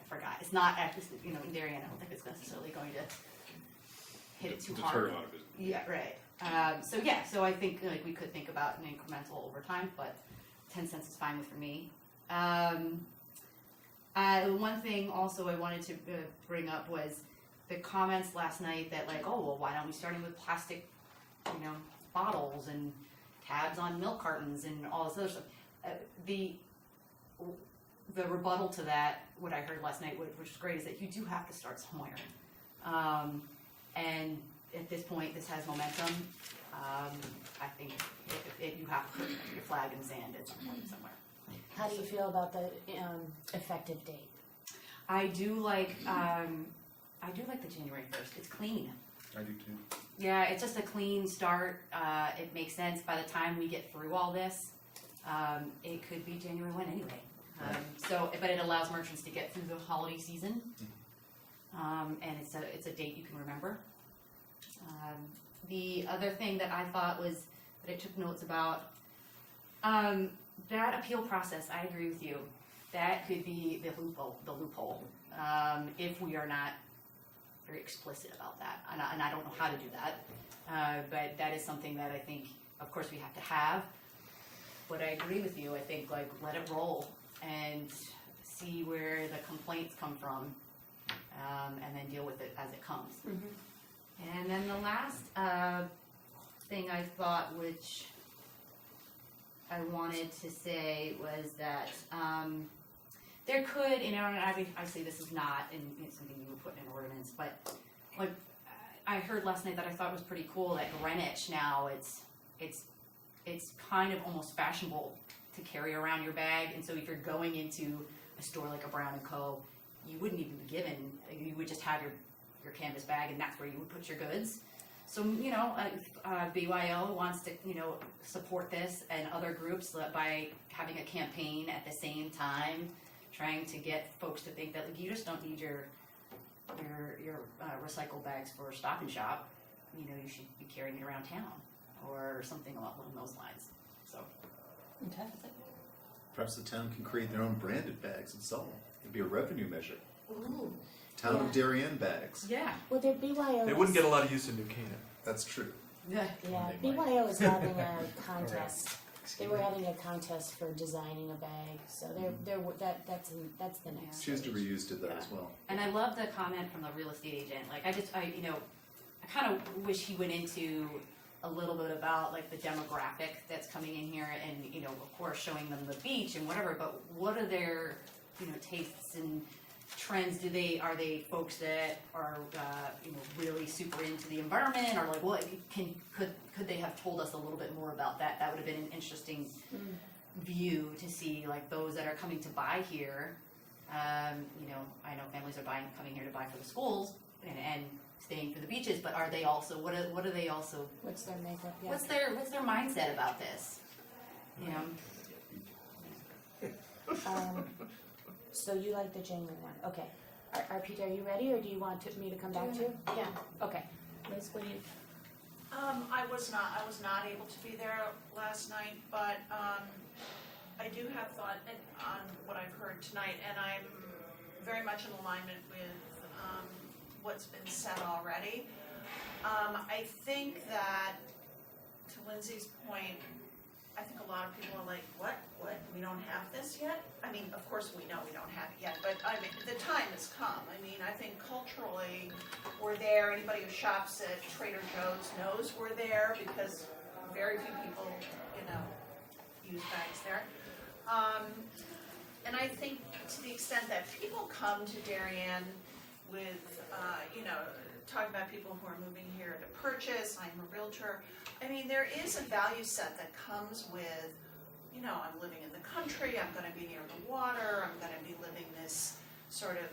forgot. It's not, in Darien, I don't think it's necessarily going to hit it too hard. Deter a lot of business. Yeah, right. So I think we could think about an incremental over time, but 10 cents is fine for me. One thing also I wanted to bring up was the comments last night that, like, oh, well, why don't we start with plastic, bottles, and tabs on milk cartons and all this other stuff. The rebuttal to that, what I heard last night, which is great, is that you do have to start somewhere. And at this point, this has momentum. I think you have to put your flag in the sand at some point somewhere. How do you feel about the effective date? I do like the January 1st. It's clean. I do too. Yeah, it's just a clean start. It makes sense by the time we get through all this. It could be January 1 anyway. But it allows merchants to get through the holiday season. And it's a date you can remember. The other thing that I thought was, that I took notes about, that appeal process, I agree with you. That could be the loophole, if we are not very explicit about that. And I don't know how to do that. But that is something that I think, of course, we have to have. But I agree with you. I think, like, let it roll and see where the complaints come from, and then deal with it as it comes. Mm-hmm. And then the last thing I thought, which I wanted to say, was that there could, and obviously this is not something you would put in an ordinance, but like I heard last night that I thought was pretty cool that Greenwich now it's kind of almost fashionable to carry around your bag, and so if you're going into a store like a Brown & Co., you wouldn't even be given, you would just have your canvas bag, and that's where you would put your goods. So, BYO wants to, support this, and other groups by having a campaign at the same time, trying to get folks to think that you just don't need your recycle bags for Stop and Shop. You should be carrying it around town, or something along those lines. So, Okay. Perhaps the town can create their own branded bags and sell them. It'd be a revenue measure. Ooh. Town of Yeah. Darien bags. yeah. Well, their BYO. They wouldn't get a lot of use in New Canaan. That's true. Yeah. Yeah, They might. BYO is having a contest. They were having a contest for designing a bag, so that's the next. Choose to stage. Reuse did that as well. And I love the comment from the real estate agent. Like, I kind of wish he went into a little bit about like the demographic that's coming in here, and of course showing them the beach and whatever. But what are their tastes and trends? Are they folks that are really super into the environment, or like what could they have told us a little bit more about that? That would have been an interesting view to see, like those that are coming to buy here. I know families are coming here to buy for the schools and staying for the beaches, but are they also what are they also? What's their makeup? Yeah. What's their mindset about this? So you like the January one? Okay. Peter, are you ready, or do you want me to come back to you? Yeah. Okay. Liz, what do you? I was not able to be there last night, but I do have thought on what I've heard tonight, and I'm very much in alignment with what's been said already. I think that, to Lindsay's point, I think a lot of people are like, what, we don't have this yet? I mean, of course we know we don't have it yet, but I mean, the time has come. I mean, I think culturally we're there. Anybody who shops at Trader Joe's knows we're there, because very few people, use bags there. And I think to the extent that people come to Darien with, talking about people who are moving here to purchase, I'm a realtor. I mean, there is a value set that comes with, I'm living in the country, I'm gonna be near the water, I'm gonna be living this sort of,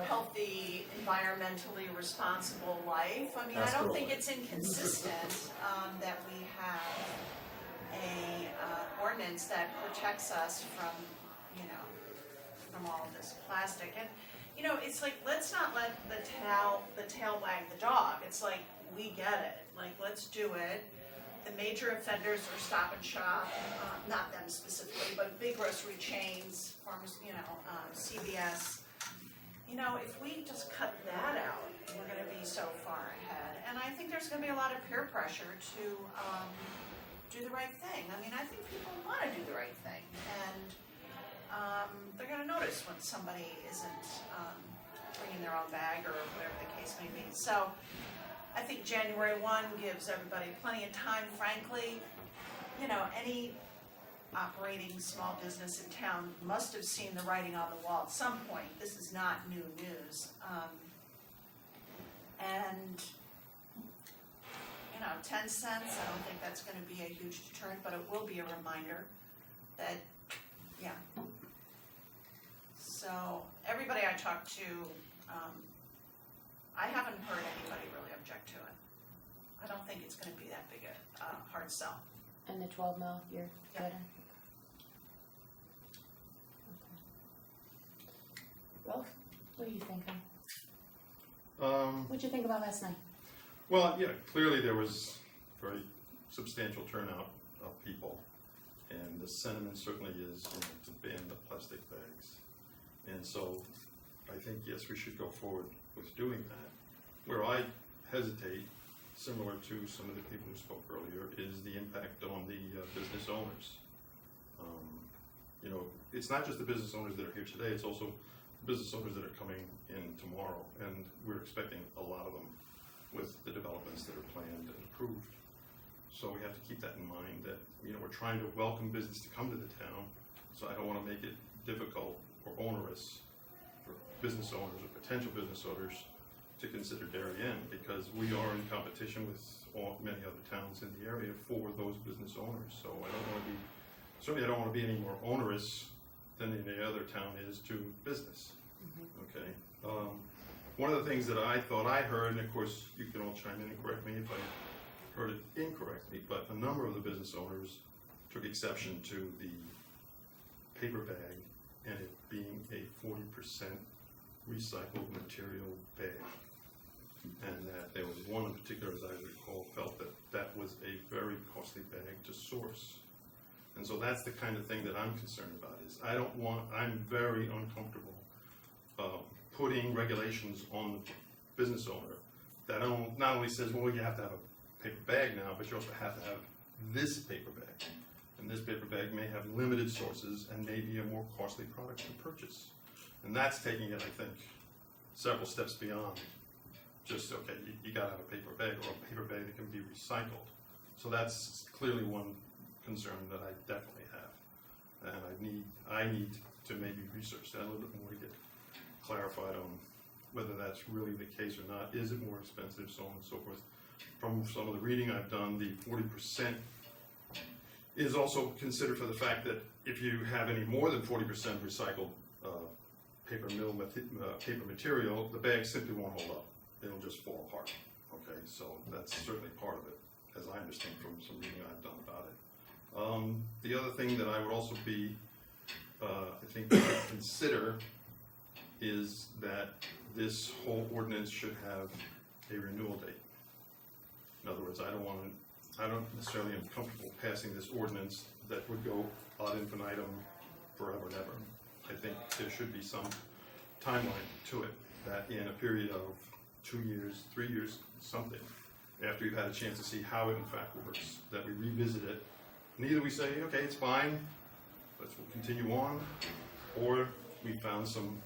healthy, environmentally responsible life. I mean, I don't think it's inconsistent that we have a ordinance that protects us from all of this plastic. And it's like, let's not let the tail wag the dog. It's like, we get it. Like, let's do it. The major offenders are Stop and Shop, not them specifically, but big grocery chains, farmers, CVS. If we just cut that out, we're going to be so far ahead. And I think there's going to be a lot of peer pressure to do the right thing. I mean, I think people want to do the right thing, and they're going to notice when somebody isn't bringing their own bag or whatever the case may be. So I think January 1 gives everybody plenty of time, frankly. You know, any operating small business in town must have seen the writing on the wall at some point. This is not new news. And, you know, 10 cents, I don't think that's gonna be a huge deterrent, but it will be a reminder that, yeah. So, everybody I talked to, I haven't heard anybody really object to it. I don't think it's gonna be that big a hard sell. And the 12 mil, you're Yeah. good on? Rolf, what are you thinking? What'd you think about last night? Well, yeah, clearly there was very substantial turnout of people, and the sentiment certainly is, you know, to ban the plastic bags. And so, I think, yes, we should go forward with doing that. Where I hesitate, similar to some of the people who spoke earlier, is the impact on the business owners. You know, it's not just the business owners that are here today, it's also business owners that are coming in tomorrow, and we're expecting a lot of them with the developments that are planned and approved. So we have to keep that in mind, that, you know, we're trying to welcome business to come to the town, so I don't want to make it difficult or onerous for business owners or potential business owners to consider Darien, because we are in competition with many other towns in the area for those business owners. So I don't want to be, certainly I don't want to be any more onerous than any other town is to business. Okay. One of the things that I thought I heard, and of course you can all chime in and correct me if I heard it incorrectly, but a number of the business owners took exception to the paper bag and it being a 40% recycled material bag. And that there was one in particular, as I recall, felt that that was a very costly bag to source. And so that's the kind of thing that I'm concerned about, is I'm very uncomfortable putting regulations on the business owner that not only says, well, you have to have a paper bag now, but you also have to have this paper bag. And this paper bag may have limited sources and may be a more costly product to purchase. And that's taking it, I think, several steps beyond just, okay, you gotta have a paper bag, or a paper bag that can be recycled. So that's clearly one concern that I definitely have. And I need to maybe research that a little bit more to get clarified on whether that's really the case or not. Is it more expensive, so on and so forth. From some of the reading I've done, the 40% is also considered for the fact that if you have any more than 40% recycled paper material, the bag simply won't hold up. It'll just fall apart. Okay, so that's certainly part of it, as I understand from some reading I've done about it. The other thing that I would also be, I think, consider is that this whole ordinance should have a renewal date. In other words, I don't necessarily am comfortable passing this ordinance that would go ad infinitum forever and ever. I think there should be some timeline to it, that in a period of 2 years, 3 years, something, after you've had a chance to see how it in fact works, that we revisit it. And either we say, okay, it's fine, we'll continue on, or we found some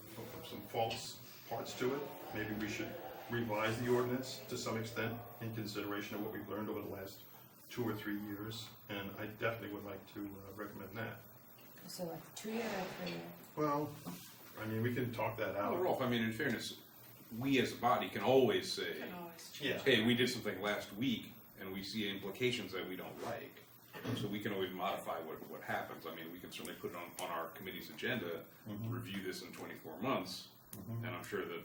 false parts to it. Maybe we should revise the ordinance to some extent in consideration of what we've learned over the last 2 or 3 years, and I definitely would like to recommend that. So like 2 year or 3 year? Well, I mean, we can talk that out. Well, Rolf, I mean, in fairness, we as a body can always say, Can always change. Yeah. hey, we did something last week and we see implications that we don't like. So we can always modify what happens. I mean, we can certainly put it on our committee's agenda, review this in 24 months, and I'm sure that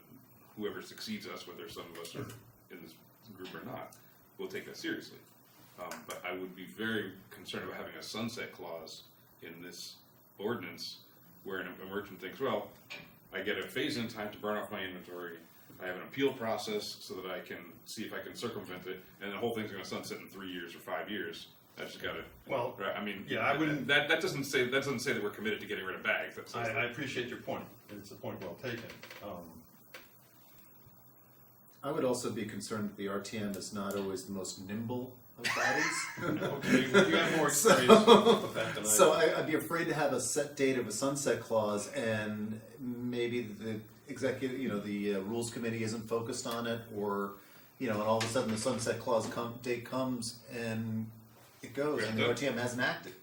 whoever succeeds us, whether some of us are in this group or not, will take that seriously. But I would be very concerned about having a sunset clause in this ordinance where a merchant thinks, well, I get a phase-in time to burn off my inventory, I have an appeal process so that I can see if I can circumvent it, and the whole thing's gonna sunset in 3 years or 5 years. I just gotta, Well, right, I mean, yeah, I wouldn't- that doesn't say that we're committed to getting rid of bags. That says I that. appreciate your point, and it's a point well taken. I would also be concerned that the RTM is not always the most nimble of bodies. Okay, well, you have more experience with that than I do. So I'd be afraid to have a set date of a sunset clause, and maybe the executive, the rules committee isn't focused on it, or and all of a sudden the sunset clause date comes and it goes, and the RTM hasn't acted.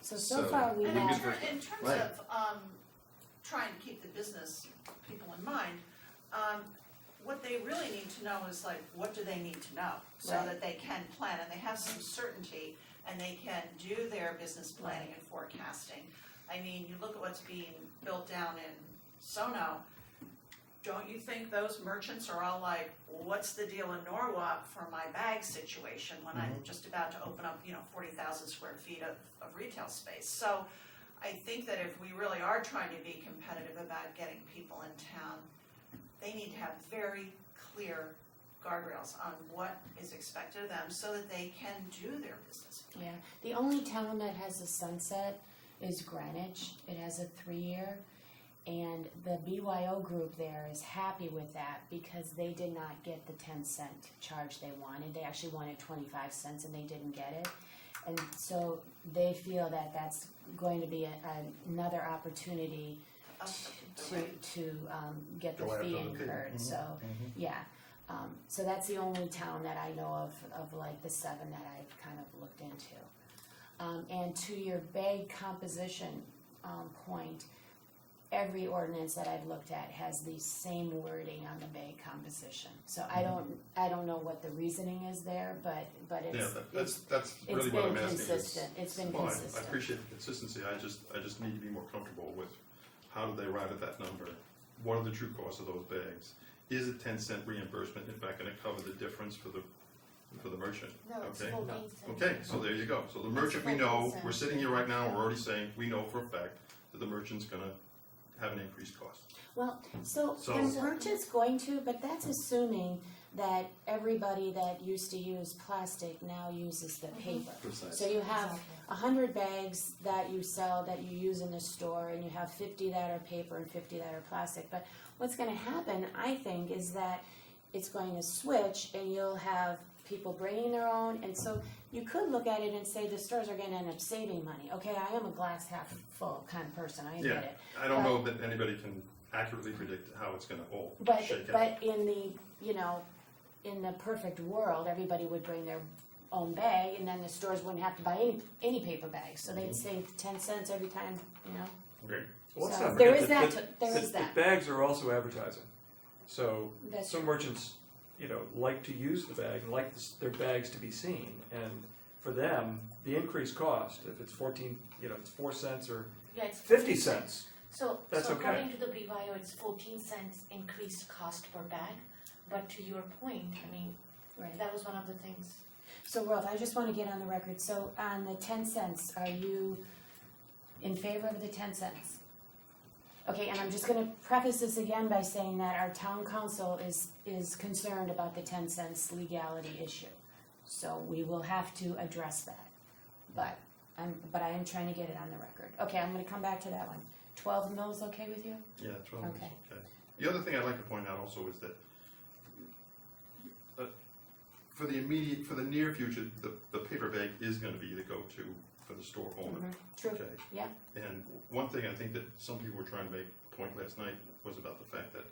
So So- far we And have, in terms Right. of, trying to keep the business people in mind, what they really need to know is like, what do they need to know? So Right. that they can plan and they have some certainty and they can do their business planning and forecasting. I mean, you look at what's being built down in Sono, don't you think those merchants are all like, what's the deal in Norwalk for my bag situation when I'm just about to open up, 40,000 square feet of retail space? So I think that if we really are trying to be competitive about getting people in town, they need to have very clear guardrails on what is expected of them so that they can do their business. yeah, the only town that has a sunset is Greenwich. It has a 3-year. And the BYO group there is happy with that because they did not get the 10-cent charge they wanted. They actually wanted 25 cents and they didn't get it. And so they feel that that's going to be another opportunity to get the Go after fee the fee. incurred. So, yeah. So that's the only town that I know of like the 7 that I've kind of looked into. And to your bag composition point, every ordinance that I've looked at has the same wording on the bag composition. So I don't know what the reasoning is there, but Yeah, it's that's really it's what I'm been asking. is- consistent. It's been Fine, consistent. I appreciate the consistency, I just need to be more comfortable with how do they arrive at that number? What are the true costs of those bags? Is a 10-cent reimbursement in fact gonna cover the difference for the merchant? No, it's Okay. 14 cents. Okay, so there you go. So the merchant, we know, we're sitting here right now, we're already saying, we know for a fact that the merchant's gonna have an increased cost. Well, so So- the merchant's going to, but that's assuming that everybody that used to use plastic now uses the paper. Precisely. So you have Exactly. 100 bags that you sell, that you use in the store, and you have 50 that are paper and 50 that are plastic. But what's gonna happen, I think, is that it's going to switch and you'll have people bringing their own, and so you could look at it and say the stores are gonna end up saving money. Okay, I am a glass half full kind of person, I get Yeah, it. I don't know that anybody can accurately predict how it's gonna all But, shake out. but in the, in the perfect world, everybody would bring their own bag, and then the stores wouldn't have to buy any paper bags, so they'd save 10 cents every time, Great. Well, let's So not there forget is there is that. bags are also advertising. So That's some merchants, like to use the bag, and like their bags to be seen. And for them, the increased cost, if it's 14, it's 4 cents or Yeah, it's 50 cents, So, That's so okay. according to the BYO, it's 14 cents increased cost per bag. But to your point, I mean, Right. that was one of the things. So Rolf, I just wanna get on the record, so on the 10 cents, are you in favor of the 10 cents? Okay, and I'm just gonna preface this again by saying that our town council is concerned about the 10 cents legality issue. So we will have to address that, but I am trying to get it on the record. Okay, I'm gonna come back to that one. 12 mils okay with you? Yeah, 12 is Okay. okay. The other thing I'd like to point out also is that for the near future, the paper bag is gonna be the go-to for the store owner. True, Okay. yeah. And one thing I think that some people were trying to make a point last night was about the fact that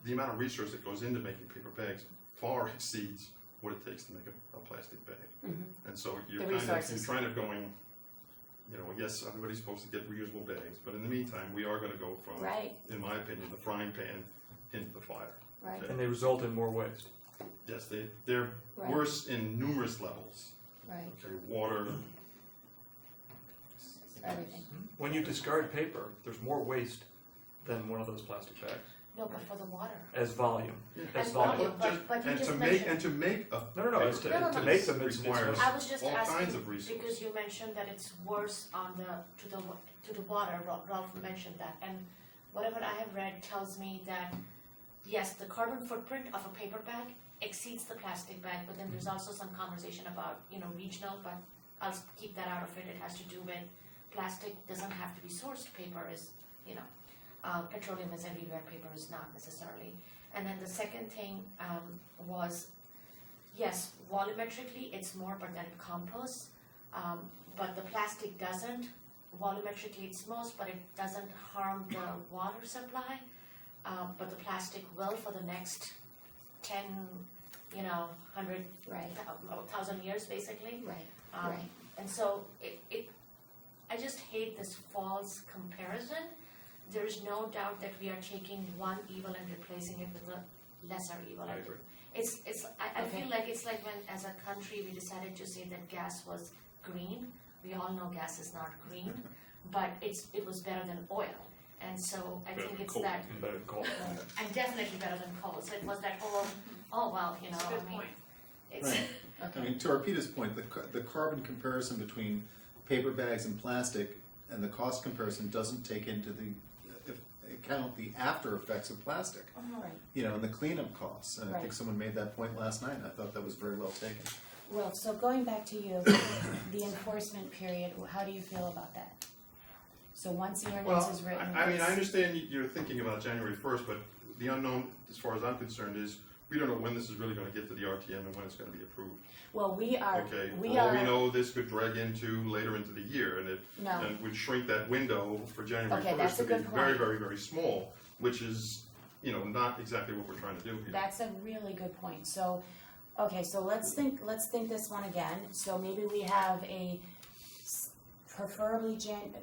the amount of resource that goes into making paper bags far exceeds what it takes to make a plastic bag. And so you're The kind resources. of going, yes, everybody's supposed to get reusable bags, but in the meantime, we are gonna go from, Right, in my opinion, the frying pan into the fire. right, and they result in more waste. Yes, they're Right. worse in numerous levels. right, Okay, water, everything. When you discard paper, there's more waste than one of those plastic bags No, but for the water. as volume. And As volume, volume. but you and just to mentioned. make a No, paper as to, No, no, to no. make them, it's requires I was just all kinds asking, of resources. because you mentioned that it's worse to the water, Ralph mentioned that, and whatever I have read tells me that, yes, the carbon footprint of a paper bag exceeds the plastic bag, but then there's also some conversation about, regional, but I'll keep that out of it. It has to do with plastic doesn't have to be sourced, paper is, petroleum is everywhere, paper is not necessarily. And then the second thing was, yes, volumetrically it's more, but then it composts, but the plastic doesn't. Volumetrically it's most, but it doesn't harm the water supply, but the plastic will for the next 10 you know, 100, Right. 1,000 years basically. Right, Um, right. And so I just hate this false comparison. There is no doubt that we are taking one evil and replacing it with a lesser evil. I agree. I Okay. feel like it's like when, as a country, we decided to say that gas was green. We all know gas is not green, but it was better than oil. And so I Better think than it's coal. that, Better than coal. and definitely better than coal. So it was that whole, oh, well, you know, That's a good I mean, point. it's, Right. Okay. I mean, to Arpita's point, the carbon comparison between paper bags and plastic and the cost comparison doesn't take into the account the after effects of plastic, Right. you know, and the cleanup costs. And I think Right. someone made that point last night, and I thought that was very well taken. Well, so going back to you, the enforcement period, how do you feel about that? So once the ordinance Well, is written. I mean, I it's- understand you're thinking about January 1st, but the unknown, as far as I'm concerned, is we don't know when this is really gonna get to the RTM and when it's gonna be approved. Well, we are, Okay, we for all we are, know, this could drag into later into the year, and it no, and would shrink that window for January Okay, that's first a to be good very, point. very, very small, which is, you know, not exactly what we're trying to do here. that's a really good point. So, okay, so let's think this one again. So maybe we have preferably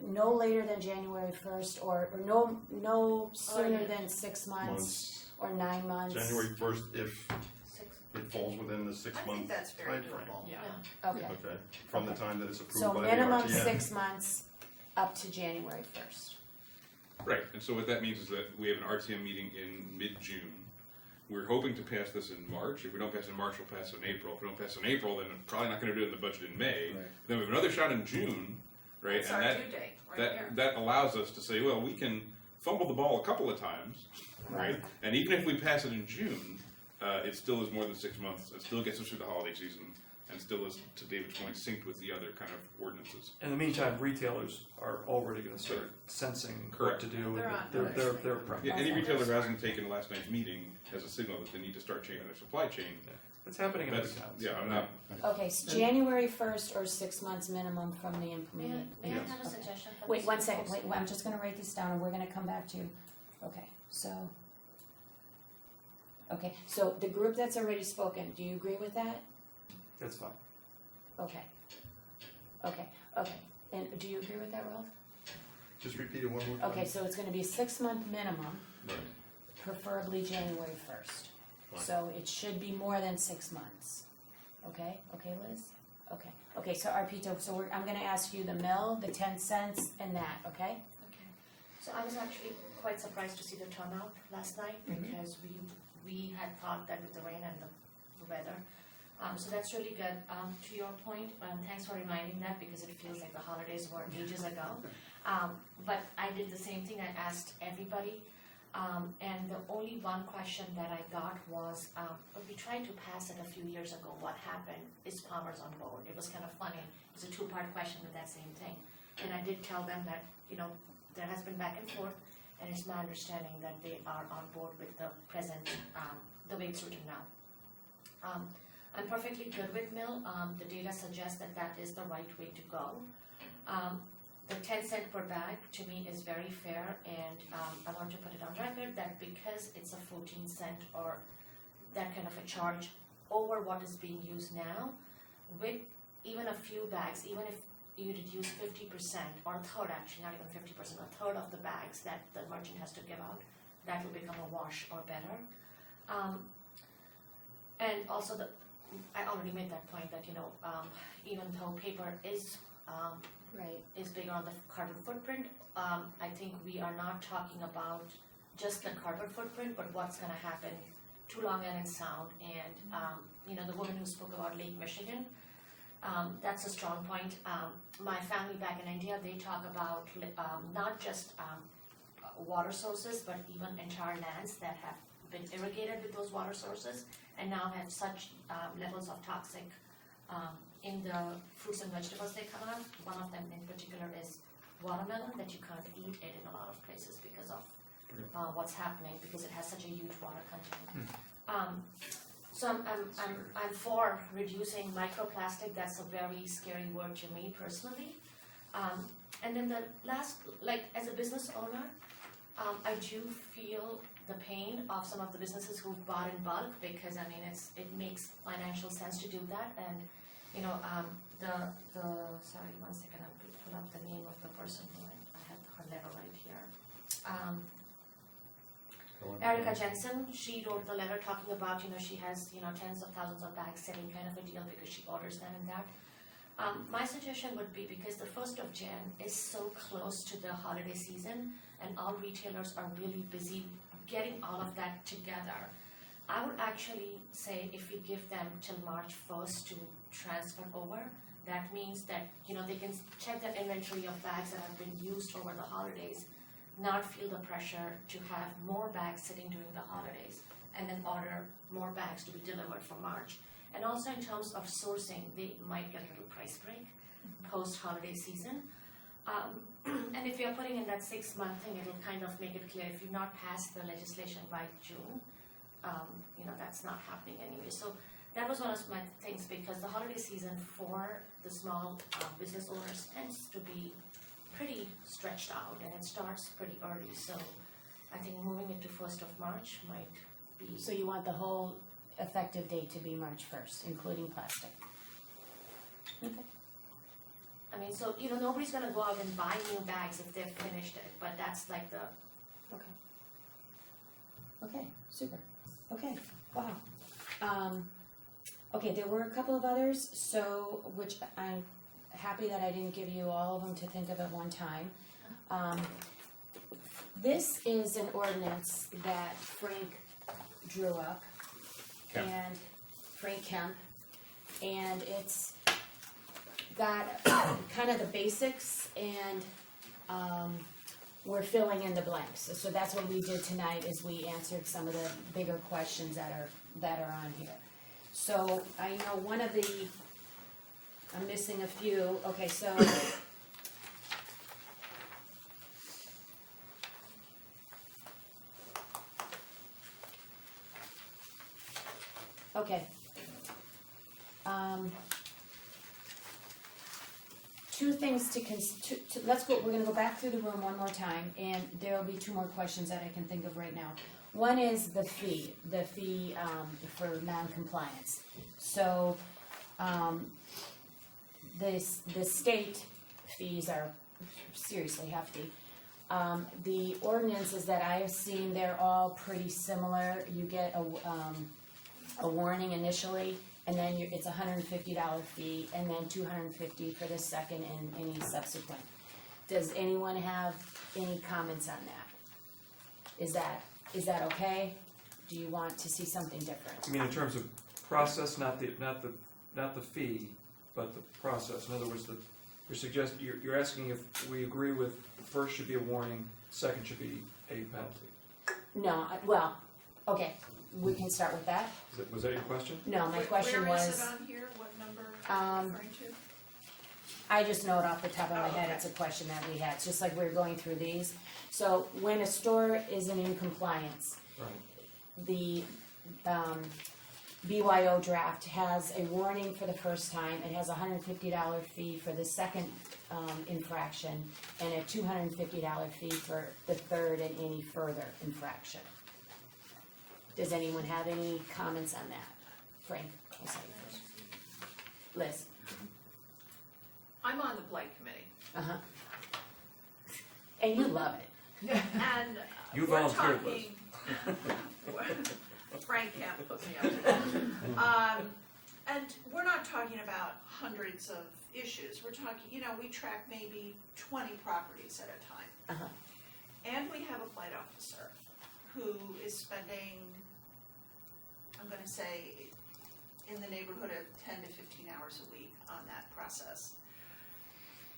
no later than January 1st or no sooner than 6 months or 9 months. January 1st, if 6, it falls within the I think 6-month that's very timeframe. doable. yeah. Okay, Okay, from the time that it's approved so by the minimum RTM. 6 months up to January 1st. Right, and so what that means is that we have an RTM meeting in mid-June. We're hoping to pass this in March. If we don't pass it in March, we'll pass it in April. If we don't pass it in April, then we're probably not gonna do it in the budget in May. Right. Then we have another shot in June, right? That's And our that, due date, right there. that allows us to say, well, we can fumble the ball a couple of times, right? And even if we pass it in June, it still is more than 6 months. It still gets us through the holiday season, and still is, to David's point, synced with the other kind of ordinances. In the meantime, retailers are already gonna start sensing what Correct. to do. They're on They're it. prepping. Yeah, any Okay. retailer who hasn't taken last night's meeting as a signal that they need to start changing their supply chain. It's happening in other That's, towns. yeah, I'm not, Okay, so January 1st or 6 months minimum from the May I, implement. may I Yes. have a suggestion for Wait, this one second, proposal? wait, I'm just gonna write this down and we're gonna come back to you. Okay, so. Okay, so the group that's already spoken, do you agree with that? That's fine. Okay. Okay, okay, and do you agree with that, Rolf? Just repeat it one more time. Okay, so it's gonna be a 6-month minimum, Right. preferably January 1st. Fine. So it should be more than 6 months. Okay, okay, Liz? Okay, okay, so Arpito, so I'm gonna ask you the mill, the 10 cents, and that, okay? Okay, so I was actually quite surprised to see the turnout last night because we had thought that with the rain and the weather. So that's really good. To your point, thanks for reminding that because it feels like the holidays were ages ago. But I did the same thing, I asked everybody. And the only one question that I got was, we tried to pass it a few years ago, what happened? Is Palmer's on board? It was kind of funny, it was a 2-part question with that same thing. And I did tell them that, you know, there has been back and forth, and it's my understanding that they are on board with the present, the way it's written now. I'm perfectly good with mill, the data suggests that that is the right way to go. The 10 cent per bag to me is very fair, and I want to put it on record that because it's a 14 cent or that kind of a charge over what is being used now, with even a few bags, even if you reduce 50% or a third, actually not even 50%, a third of the bags that the merchant has to give out, that will become a wash or better. And also I already made that point that, you know, even though paper is Right. is bigger on the carbon footprint. I think we are not talking about just the carbon footprint, but what's gonna happen to Long Island Sound and, you know, the woman who spoke about Lake Michigan. That's a strong point. My family back in India, they talk about not just water sources, but even entire lands that have been irrigated with those water sources and now have such levels of toxic in the fruits and vegetables they come out. One of them in particular is watermelon, that you can't eat it in a lot of places because of what's happening, because it has such a huge water content. So I'm for reducing microplastic. That's a very scary word to me personally. And then the last, like as a business owner, I do feel the pain of some of the businesses who've bought in bulk, because I mean, it makes financial sense to do that, and, you know, sorry, one second, I'll pull up the name of the person who I have her letter right here. Erica Jensen, she wrote the letter talking about, you know, she has, you know, tens of thousands of bags sitting, kind of a deal, because she orders them and that. My suggestion would be, because the 1st of Jan is so close to the holiday season and all retailers are really busy getting all of that together, I would actually say if we give them till March 1st to transfer over, that means that, you know, they can check that inventory of bags that have been used over the holidays, not feel the pressure to have more bags sitting during the holidays, and then order more bags to be delivered for March. And also in terms of sourcing, they might get a little price break post-holiday season. And if you're putting in that 6-month thing, it'll kind of make it clear, if you've not passed the legislation by June, you know, that's not happening anyway. So that was one of my things, because the holiday season for the small business owners tends to be pretty stretched out, and it starts pretty early. So I think moving it to 1st of March might be. So you want the whole effective date to be March 1st, including plastic? Okay. I mean, so, you know, nobody's gonna go out and buy new bags if they've finished it, but that's like the. Okay. Okay, super. Okay, wow. Okay, there were a couple of others, so, which I'm happy that I didn't give you all of them to think of at one time. This is an ordinance that Frank drew up, Kemp. and Frank Kemp, and it's got kind of the basics, and we're filling in the blanks. So that's what we did tonight, is we answered some of the bigger questions that are on here. So I know one of the, I'm missing a few. Okay, so okay. Two things let's go, we're gonna go back through the room one more time, and there'll be 2 more questions that I can think of right now. One is the fee for non-compliance. So, the state fees are seriously hefty. The ordinances that I have seen, they're all pretty similar. You get a warning initially, and then it's a $150 fee, and then $250 for the second and any subsequent. Does anyone have any comments on that? Is that okay? Do you want to see something different? I mean, in terms of process, not the fee, but the process. In other words, you're asking if we agree with first should be a warning, second should be a penalty. No, well, okay, we can start with that. Was that your question? No, my question Where is was, it on here? What number are you referring to? I just know it off the top of my Oh, head, okay. it's a question that we had, it's just like we were going through these. So when a store isn't in compliance, Right. the BYO draft has a warning for the first time, it has a $150 fee for the second infraction, and a $250 fee for the third and any further infraction. Does anyone have any comments on that? Frank, I'll say you first. Liz? I'm on the blight committee, Uh-huh. And you love it. and You we're volunteered, Liz. talking. Frank Camp put me up to that. And we're not talking about hundreds of issues. We're talking, you know, we track maybe 20 properties at a time. Uh-huh. And we have a blight officer who is spending, I'm gonna say, in the neighborhood of 10 to 15 hours a week on that process.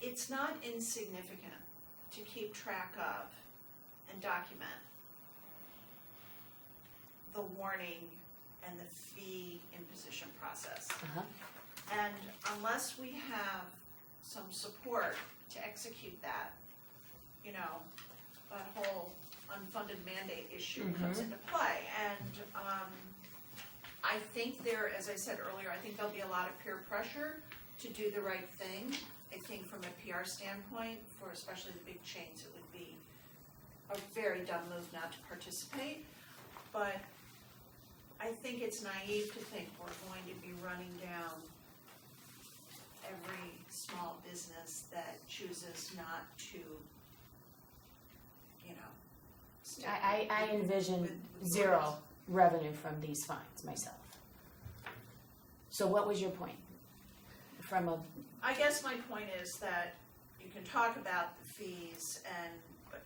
It's not insignificant to keep track of and document the warning and the fee imposition process. Uh-huh. And unless we have some support to execute that, you know, that whole unfunded mandate issue comes into play. And I think there, as I said earlier, I think there'll be a lot of peer pressure to do the right thing. I think from a PR standpoint, for especially the big chains, it would be a very dumb move not to participate. but I think it's naive to think we're going to be running down every small business that chooses not to, you know. stick I with- envision with zero ordinance. revenue from these fines myself. So what was your point? From a, I guess my point is that you can talk about the fees and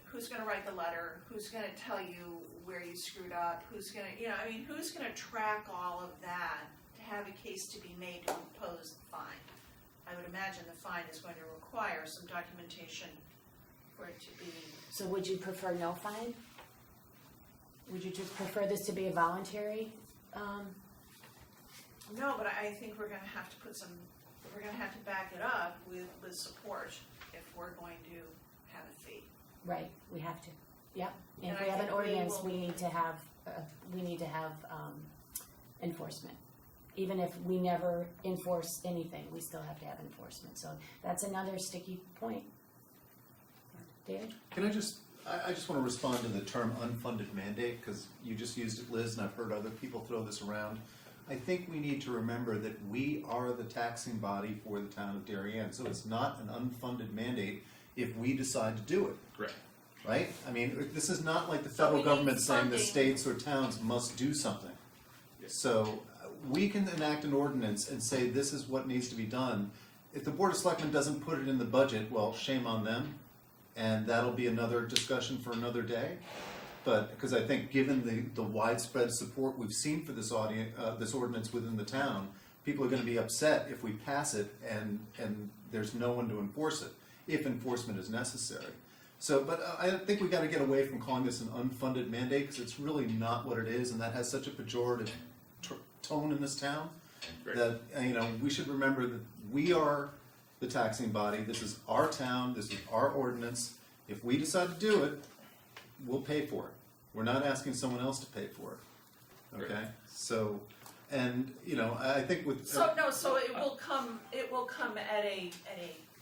who's gonna write the letter, who's gonna tell you where you screwed up, who's gonna, you know, I mean, who's gonna track all of that to have a case to be made to impose the fine? I would imagine the fine is going to require some documentation for it to be. so would you prefer no fine? Would you just prefer this to be a voluntary? No, but I think we're gonna have to we're gonna have to back it up with support if we're going to have a fee. Right, we have to, yep. And if And we I have an think we ordinance, will- we need to have, enforcement. Even if we never enforce anything, we still have to have enforcement, so that's another sticky point. David? Can I just want to respond to the term unfunded mandate, because you just used it, Liz, and I've heard other people throw this around. I think we need to remember that we are the taxing body for the town of Darien, so it's not an unfunded mandate if we decide to do it, Correct. right? I mean, this is not like the So we federal need government saying the funding. states or towns must do something. Yes. So we can enact an ordinance and say this is what needs to be done. If the Board of Selectmen doesn't put it in the budget, well, shame on them, and that'll be another discussion for another day. But, because I think given the widespread support we've seen for this this ordinance within the town, people are gonna be upset if we pass it and there's no one to enforce it, if enforcement is necessary. So, but I think we gotta get away from calling this an unfunded mandate, because it's really not what it is, and that has such a pejorative tone in this town, Right. that, you know, we should remember that we are the taxing body, this is our town, this is our ordinance. If we decide to do it, we'll pay for it. We're not asking someone else to pay for it, okay? So, and, you know, I think with. So it will come at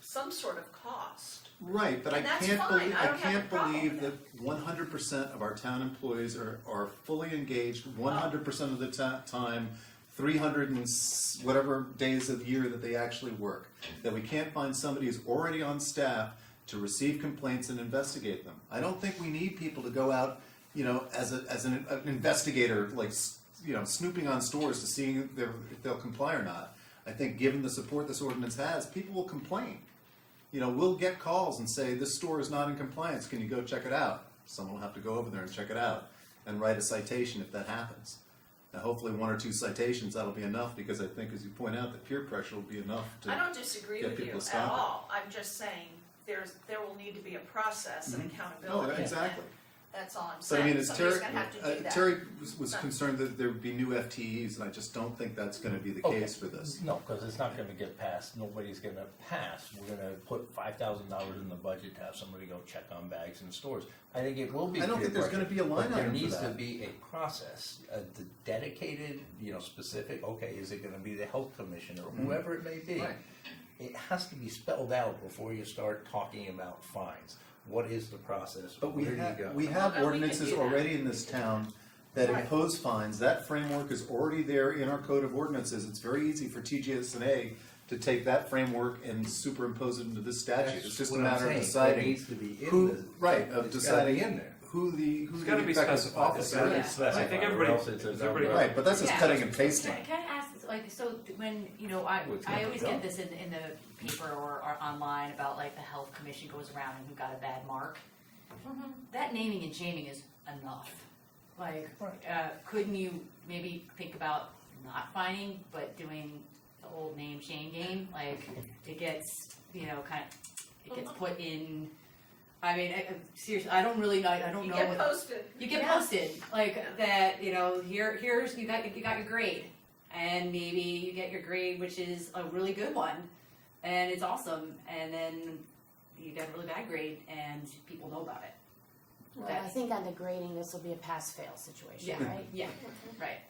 some sort of cost. Right, but I And that's can't fine. believe, I I don't have a can't problem believe with that 100% of our town employees are fully engaged 100% of the time, 300 and whatever days of the year that they actually work. That we can't find somebody who's already on staff to receive complaints and investigate them. I don't think we need people to go out, you know, as an investigator, like, you know, snooping on stores to see if they'll comply or not. I think given the support this ordinance has, people will complain. You know, we'll get calls and say, this store is not in compliance, can you go check it out? Someone will have to go over there and check it out and write a citation if that happens. Now, hopefully 1 or 2 citations, that'll be enough, because I think, as you point out, that peer pressure will be enough I to, don't disagree get with you people to at stop it. all. I'm just saying there will need to be a process and oh, accountability. exactly. That's all I'm But I mean, saying. as Somebody's Terry, gonna have to do that. Terry was concerned that there would be new FTEs, and I just don't think that's gonna be the Okay. case for this. No, because it's not gonna get passed, nobody's gonna pass, we're gonna put $5,000 in the budget to have somebody go check on bags in stores. I think it will be. I don't peer think there's pressure, gonna be a line but item for there needs to that. be a process, the dedicated, you know, specific, okay, is it gonna be the health commission or whoever it may be? Right. It has to be spelled out before you start talking about fines. What is the process? But we Where do you have, go? we have Well, and we can ordinances do that. already in this town that Right. impose fines. That framework is already there in our code of ordinances. It's very easy for TGSA to take that framework and superimpose it into this statute. It's That's just a what I'm matter of saying. deciding It needs to be in who, the. right, of it's gotta be deciding in there. who's It's the gotta be effective specified. officer. Gotta be Yeah. specified, I think or everybody- else it's a everybody- no-go. Right, but that's just Yeah. cutting and pasting. Can I ask, like, so when, you know, I Well, it's not always done. get this in the paper or online about like the health commission goes around and who got a bad mark. That naming and shaming is enough. Like, couldn't you maybe think about not fining, but doing the old name shame game? Like, it gets, you know, it gets put in, I mean, seriously, I don't really know, I don't You know. get what- posted. You get Yeah. posted, like that, you know, here's, you got your grade. And maybe you get your grade, which is a really good one, and it's awesome, and then you get a really bad grade, and people know about it. Well, I think on the grading, this will be a pass-fail situation, Yeah. right? Yeah, right.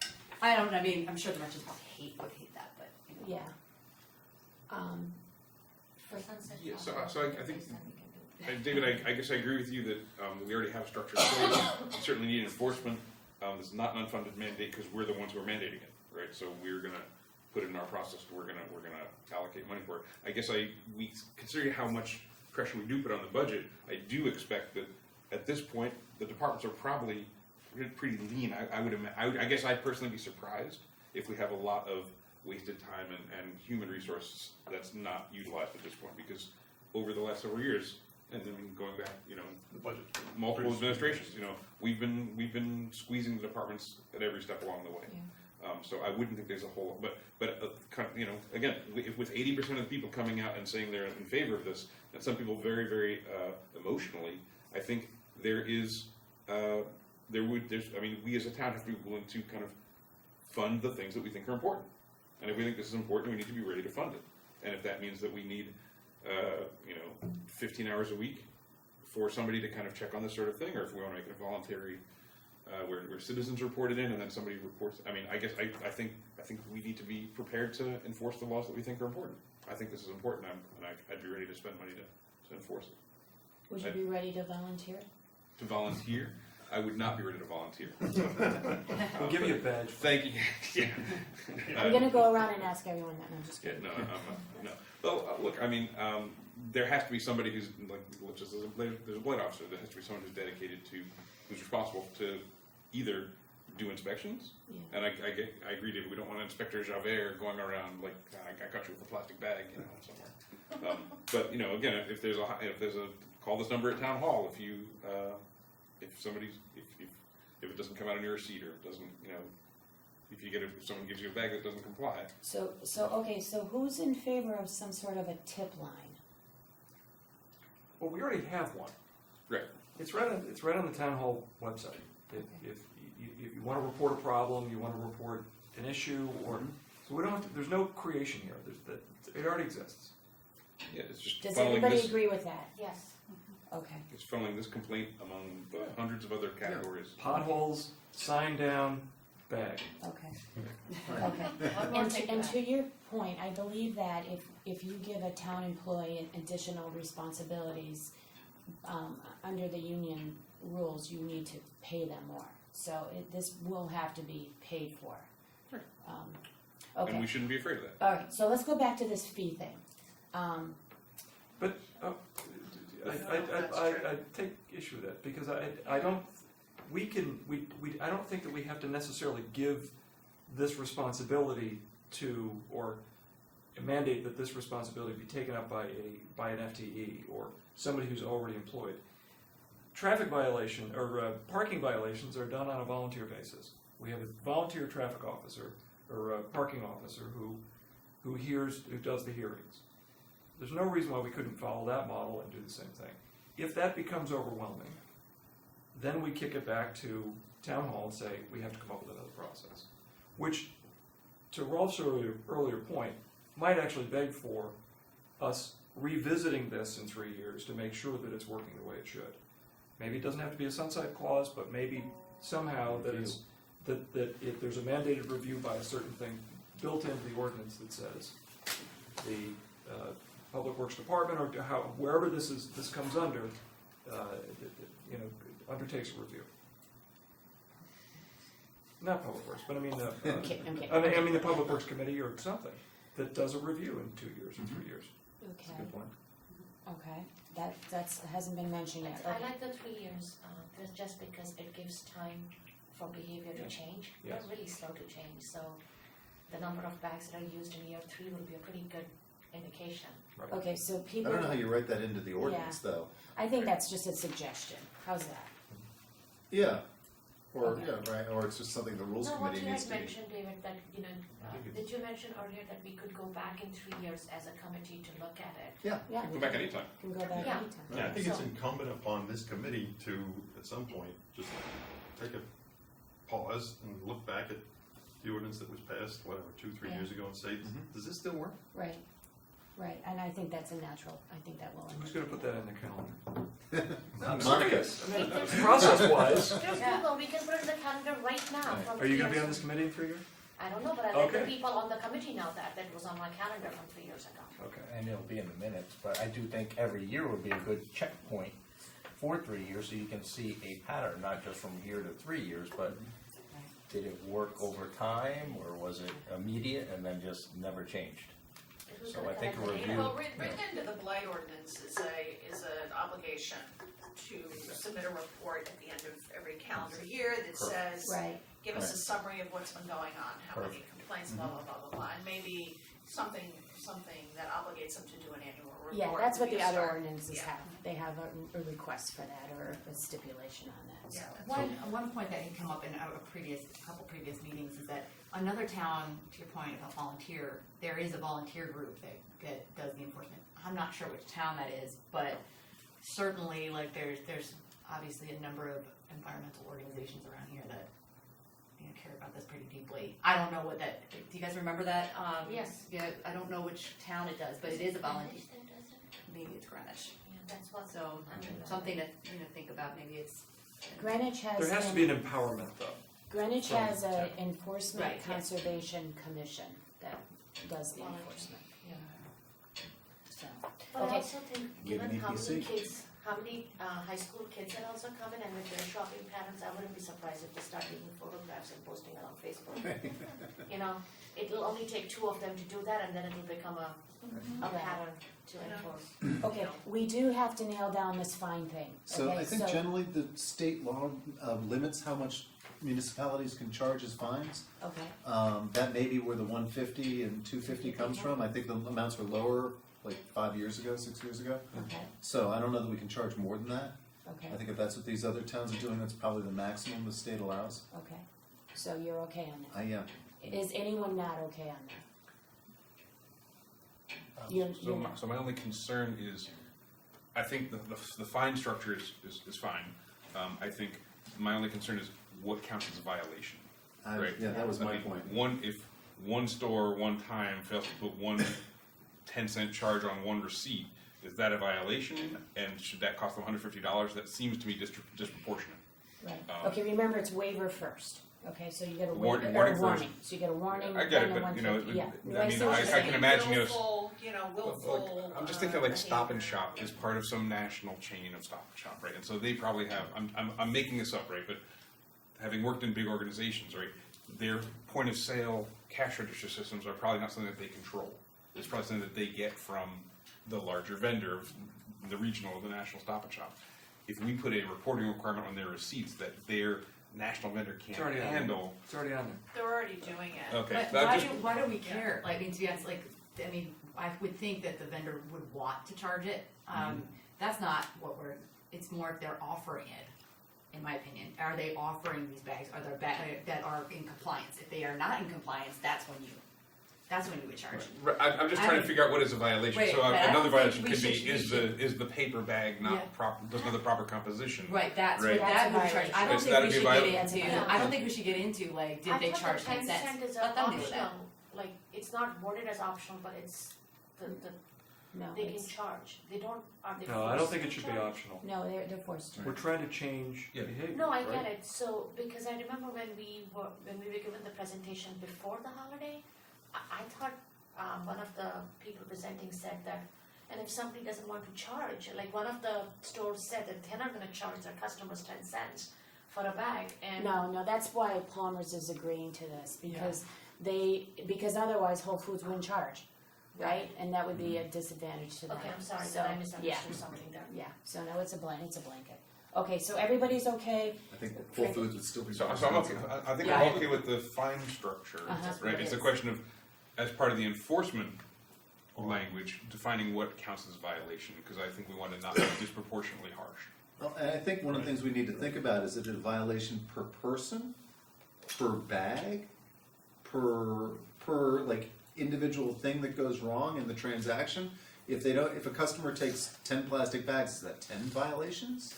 I mean, I'm sure the merchants probably would hate that, but, you know. Yeah. For sunset. Yeah, so law, I think, next time we can do. David, I guess I agree with you that we already have structure in place. We certainly need enforcement. This is not an unfunded mandate because we're the ones who are mandating it, right? So we're gonna put it in our process, we're gonna allocate money for it. I guess we considering how much pressure we do put on the budget, I do expect that at this point, the departments are probably pretty lean. I guess I'd personally be surprised if we have a lot of wasted time and human resources that's not utilized at this point, because over the last several years, and I mean, going back, you know, The budget. multiple administrations, you know, we've been squeezing the departments at every step along the way. So I wouldn't think there's a whole, but kind of, you know, again, with 80% of the people coming out and saying they're in favor of this, and some people very, very emotionally, I think there's, I mean, we as a town have to be willing to kind of fund the things that we think are important. And if we think this is important, we need to be ready to fund it. And if that means that we need, 15 hours a week for somebody to kind of check on this sort of thing, or if we want to make it a voluntary, where citizens report it in and then somebody reports, I mean, I guess I think we need to be prepared to enforce the laws that we think are important. I think this is important, and I'd be ready to spend money to enforce it. Would you be ready to volunteer? To volunteer? I would not be ready to volunteer. We'll give you a badge. Thank you. Yeah. I'm gonna go around and ask everyone that, no, I'm just Yeah, kidding. no. Well, look, I mean, there has to be somebody who's like, there's a blight officer. There has to be someone who's dedicated to, who's responsible to either do inspections. Yeah. And I agree, David. We don't want Inspector Javert going around like, I got you with a plastic bag, you know, somewhere. But you know, again, if there's a call this number at town hall if you if it doesn't come out of your receipt, or it doesn't, you know, if someone gives you a bag that doesn't comply. So who's in favor of some sort of a tip line? Well, we already have one. Right. It's right on the town hall website. If you want to report a problem, you want to report an issue, or so we don't have to, there's no creation here. It already exists. Yeah, it's just Does funneling everybody this. agree with that? Yes. Okay. It's funneling this complaint among the hundreds of other categories. Potholes, sign down, bag. Okay. Okay. One more thing And to to your point, I believe that if you give a town employee additional responsibilities, under the union rules, you need to pay them more. So this will have to be paid for. Right. Okay. And we shouldn't be afraid of that. All right, so let's go back to this fee thing. But I take issue with that, because I don't think that we have to necessarily give this responsibility to, or mandate that this responsibility be taken up by an FTE or somebody who's already employed. Traffic violation or parking violations are done on a volunteer basis. We have a volunteer traffic officer or a parking officer who does the hearings. There's no reason why we couldn't follow that model and do the same thing. If that becomes overwhelming, then we kick it back to town hall and say we have to come up with another process, which, to Rolf's earlier point, might actually beg for us revisiting this in 3 years to make sure that it's working the way it should. Maybe it doesn't have to be a sunset clause, but maybe somehow that there's a mandated review by a certain thing built into the ordinance that says the Public Works Department, or wherever this comes under, undertakes a review. Not Public Works, but I mean Okay. I mean the Public Works Committee or something that does a review in 2 years or 3 years. That's a Okay. good point. Okay. That hasn't been mentioned yet. I Okay. like the 3 years, just because it gives time for behavior to change. Yes. They're really slow to change, so the number of bags that are used in year 3 will be a pretty good indication. Right. Okay. So I people. don't know how you write that into the ordinance, though. I think that's just a suggestion. How's that? Yeah, or, Okay. yeah, right, or it's just something the rules No, what committee you needs had to be. mentioned, David, that, did you mention earlier that we could go back in 3 years as a committee to look at it? Yeah. Go back anytime. Can go back Yeah. anytime. Yeah, I think it's So- incumbent upon this committee to, at some point, just take a pause and look back at the ordinance that was passed, whatever, 2-3 Yeah. years ago, and say, does this still work? Right. Right. And I think that's a natural. I think that will. Who's going to put that in the calendar? Monica. Process-wise, There's Yeah. Google, we can put it in the calendar right now from are you 3 going to be on years. this committee in 3 years? I don't know, but I let the Okay. people on the committee know that was on my calendar from 3 years ago. Okay. And it'll be in the minutes, but I do think every year would be a good checkpoint for 3 years, so you can see a pattern, not just from year to 3 years, but did it work over time, or was it immediate and then just never changed? So I think a review. Well, written into the blight ordinance is an obligation to submit a report at the end of every calendar year that says, Right. give us a summary of what's been going on, how many Perfect. complaints, blah, blah, blah, blah, blah, and maybe something that obligates them to do an annual report. Yeah, that's what would be the a other start. ordinances Yeah. have. They have a request for that or a stipulation on that, so. Yeah. One point that had come up in a couple previous meetings is that another town, to your point about volunteer, there is a volunteer group that does the enforcement. I'm not sure which town that is, but certainly, like, there's obviously a number of environmental organizations around here that, you know, care about this pretty deeply. I don't know what that, do you guys remember that? Yes. Yeah, I don't know which town it does, but it is a volunteer, Greenwich that does it? maybe it's Greenwich. Yeah, that's what. So, something to, you know, think about, maybe it's. Greenwich has. There has to be an empowerment though. Greenwich From has an tech. enforcement Right, yeah. conservation commission that does the enforcement. So, But I okay, also think, Give given an how many EPC. kids, how many high school kids are also coming and with their shopping patterns, I wouldn't be surprised if they start taking photographs and posting it on Facebook. You know, it'll only take 2 of them to do that, and then it'll become a pattern to enforce. okay, we do have to nail down this fine thing, So okay, I think generally the state law limits how much municipalities can charge as fines. Okay, That may be where the 150 and 250 comes from. I think the amounts were lower like 5 years ago, 6 years ago. okay, So I don't know that we can charge more than that. okay, I think if that's what these other towns are doing, that's probably the maximum the state allows. okay. So you're okay on that? I am. Is anyone not okay on that? You're not. So my only concern is, I think the fine structure is fine. I think my only concern is what counts as a violation. Right. Yeah, that was I my mean, point. If one store, one time fails to put one 10-cent charge on one receipt, is that a violation? And should that cost them $150? That seems to me disproportionate. Right, Um, okay, remember it's waiver first, okay, so you get a Warning- waiver, warning or first. warning, so you get a warning, I get then it, a but, you know, 150, yeah. I mean, see what I you're can saying. imagine, you know, Willful, I'm just thinking like Stop and behavior. Shop is part of some national chain of Stop and Shop, right? And so they probably have, I'm making this up, right? But having worked in big organizations, right, their point of sale cash register systems are probably not something that they control. It's probably something that they get from the larger vendor, the regional or the national Stop and Shop. If we put a reporting requirement on their receipts that their national vendor It's can't already on there. handle, It's already on there. They're already doing it. okay, But that just, why do we care? Like, I mean, to be honest, like, I mean, I would think that the vendor would want to charge it. That's not what it's more if they're offering it, in my opinion. Are they offering these bags? Are there bags that are in compliance? If they are not in compliance, that's when you would charge. I'm just trying to figure out what is a violation. Wait, So but I another don't violation think could we be, should- is the paper bag Yeah. not proper, doesn't have the proper composition? Right, that's Right. what, that would That's a charge. I violation. don't So think that'd we be a should violation. get into, I don't think we should get into, like, did they charge 10 I cents? thought the 10 cent is Let them deal with that. optional, like, it's not worded as optional, but it's, No, they can it's, charge, they don't, are they No, I don't forced think to it should be charge? optional. no, they're forced to. We're trying to change Yeah. behavior, No, I right? get it, so, because I remember when we were given the presentation before the holiday, I thought, one of the people presenting said that, and if somebody doesn't want to charge, like one of the stores said that they're not gonna charge their customers 10 cents for a bag, and. No, that's why Palmer's is agreeing to this, because because otherwise Whole Foods wouldn't charge, right? And that would be a disadvantage to them. Okay, I'm sorry, So, then I yeah. misunderstood something there. Yeah, so no, it's a blanket. Okay, so everybody's okay? I think Whole Foods would still be. So I'm okay, I think Yeah. I'm okay with the fine structure, Uh-huh. right? It's a question of, as part of the enforcement language, defining what counts as violation, because I think we want to not be disproportionately harsh. Well, and I think one of the things we need to think about is it a violation per person, per bag, per like individual thing that goes wrong in the transaction? If a customer takes 10 plastic bags, is that 10 violations?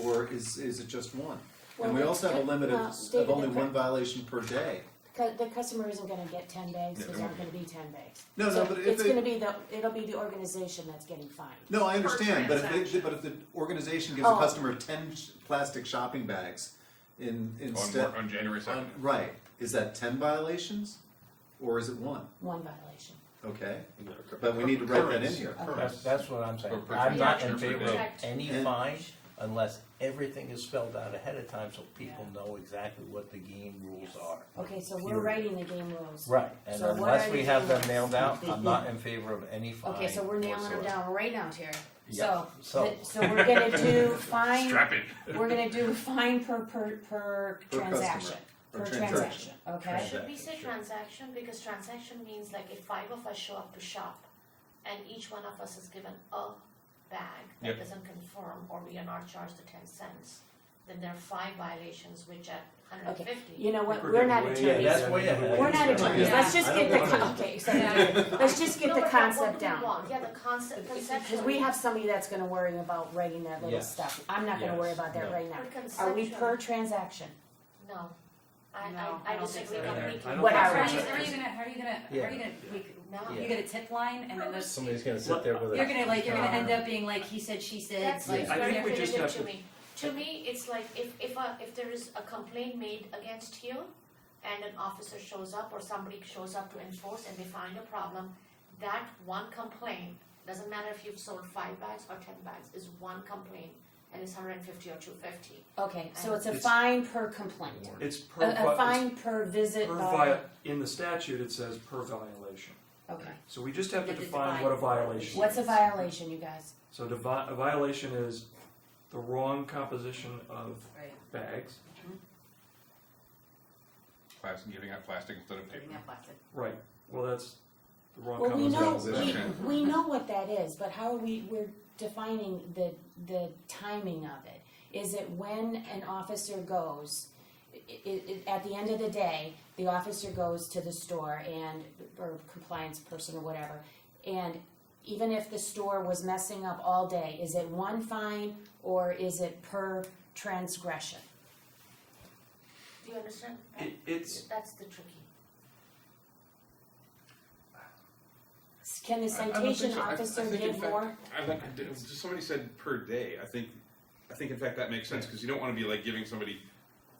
Or is it just one? And we Well, also have a limit well, of David, only the one violation per day. The customer isn't gonna get 10 bags, Yeah, because there aren't gonna be 10 bags. No, So but if it's they- gonna be it'll be the organization that's getting fined. No, I understand, but transaction. if the organization gives a Oh. customer 10 plastic shopping bags instead. On January 2nd. Right, is that 10 violations? Or is it one? One violation. Okay, but we need to write that in here. That's what I'm saying. Or per I'm not transaction in per favor of day. any And- fine unless everything is spelled out ahead of time so people know exactly what the game rules are. Okay, so we're Period. writing the game rules. Right, and So what unless are we the have them rules? nailed out, I'm not in favor of any fine. Okay, so we're nailing them whatsoever. down right now, Terry. Yeah, so- So we're gonna do fine, Strap in. we're gonna do fine per transaction. customer. Per Or transaction, okay? Should we say transaction, because transaction means like if 5 of us show up to shop and each one of us is given a bag that Yep. doesn't conform or we are not charged the 10 cents, then there are 5 violations which at 150. You know what, We're we're not getting way attorneys. Yeah, that's way ahead. We're not attorneys, Yeah. let's just I don't get the, wanna- okay, so, Yeah. let's just get No, the but concept what do we down. want? Yeah, the concept, conceptually. Cause we have somebody that's gonna worry about writing that little Yes. stuff, I'm not gonna Yes. worry about that No. right now. But Are we per conceptually- transaction? No. No, I I don't think disagree so either. completely. I don't What think are so. How are we? you, how are you gonna, how are you gonna, how Yeah. are you gonna, No. Yeah. you get a tip line and then there's, Somebody's gonna sit there with a. you're gonna like, you're gonna end up being like, he said, she said, That's like, I very think we just definitive have to to- me. To me, it's like if there is a complaint made against you and an officer shows up or somebody shows up to enforce and they find a problem, that one complaint, doesn't matter if you've sold 5 bags or 10 bags, is one complaint and it's 150 or 250. Okay, so it's a It's- fine per complaint, It's per, a fine per visit per by, in the statute, it says per violation. okay. So we just have to You have to define define what a violation is. What's a violation, you guys? So a violation is the wrong composition of right, bags, Plastic, giving out plastic instead of paper. putting out plastic. right, well, that's the wrong Well, we composition. know, composition. we know what that is, but how are we're defining the timing of it? Is it when an officer goes, at the end of the day, the officer goes to the store and, or compliance person or whatever, and even if the store was messing up all day, is it one fine or is it per transgression? Do you understand? It's, That's the tricky. Can the I don't think citation so. I officer think in give fact- more? I like, somebody said per day, I think in fact that makes sense, cause you don't wanna be like giving somebody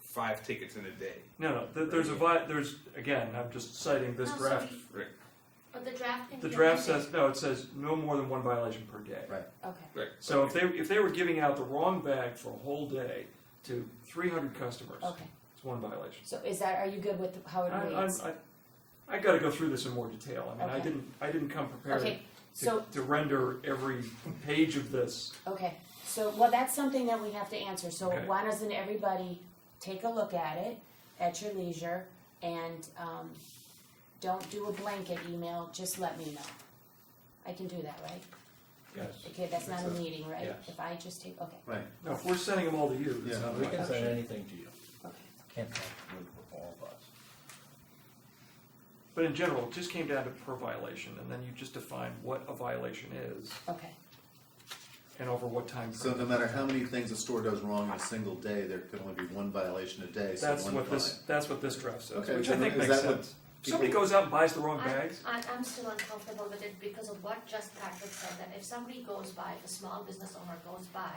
5 tickets in a day. no, there's there's, again, I'm just citing this No, draft. sorry. Right. But the draft can The be draft amended. says, no, it says no more than 1 violation per day. Right. Okay, So if they were giving out the wrong bag for a whole day to 300 customers, okay. it's 1 violation. So are you good with how it reads? I gotta go through this in more detail. I mean, Okay. I didn't come prepared Okay, so, to render every page of this. okay, so, well, that's something that we have to answer, so Okay. why doesn't everybody take a look at it at your leisure, and, don't do a blanket email, just let me know. I can do that, right? Yes. Okay, that's not a meeting, right? Yes. If I just take, okay, Right. No, if we're sending them all to you, it's Yeah. not We right. can send anything to you. okay. Can't talk with all of us. But in general, it just came down to per violation, and then you just define what a violation is Okay, and over what time So frame. no matter how many things a store does wrong in a single day, there can only be 1 violation a day, so That's 1 what fine. that's what this draft says, Okay, which I then think is makes that what sense. If somebody goes out and buys the wrong bags, I'm still uncomfortable with it because of what just Patrick said, that if somebody goes by, if a small business owner goes by,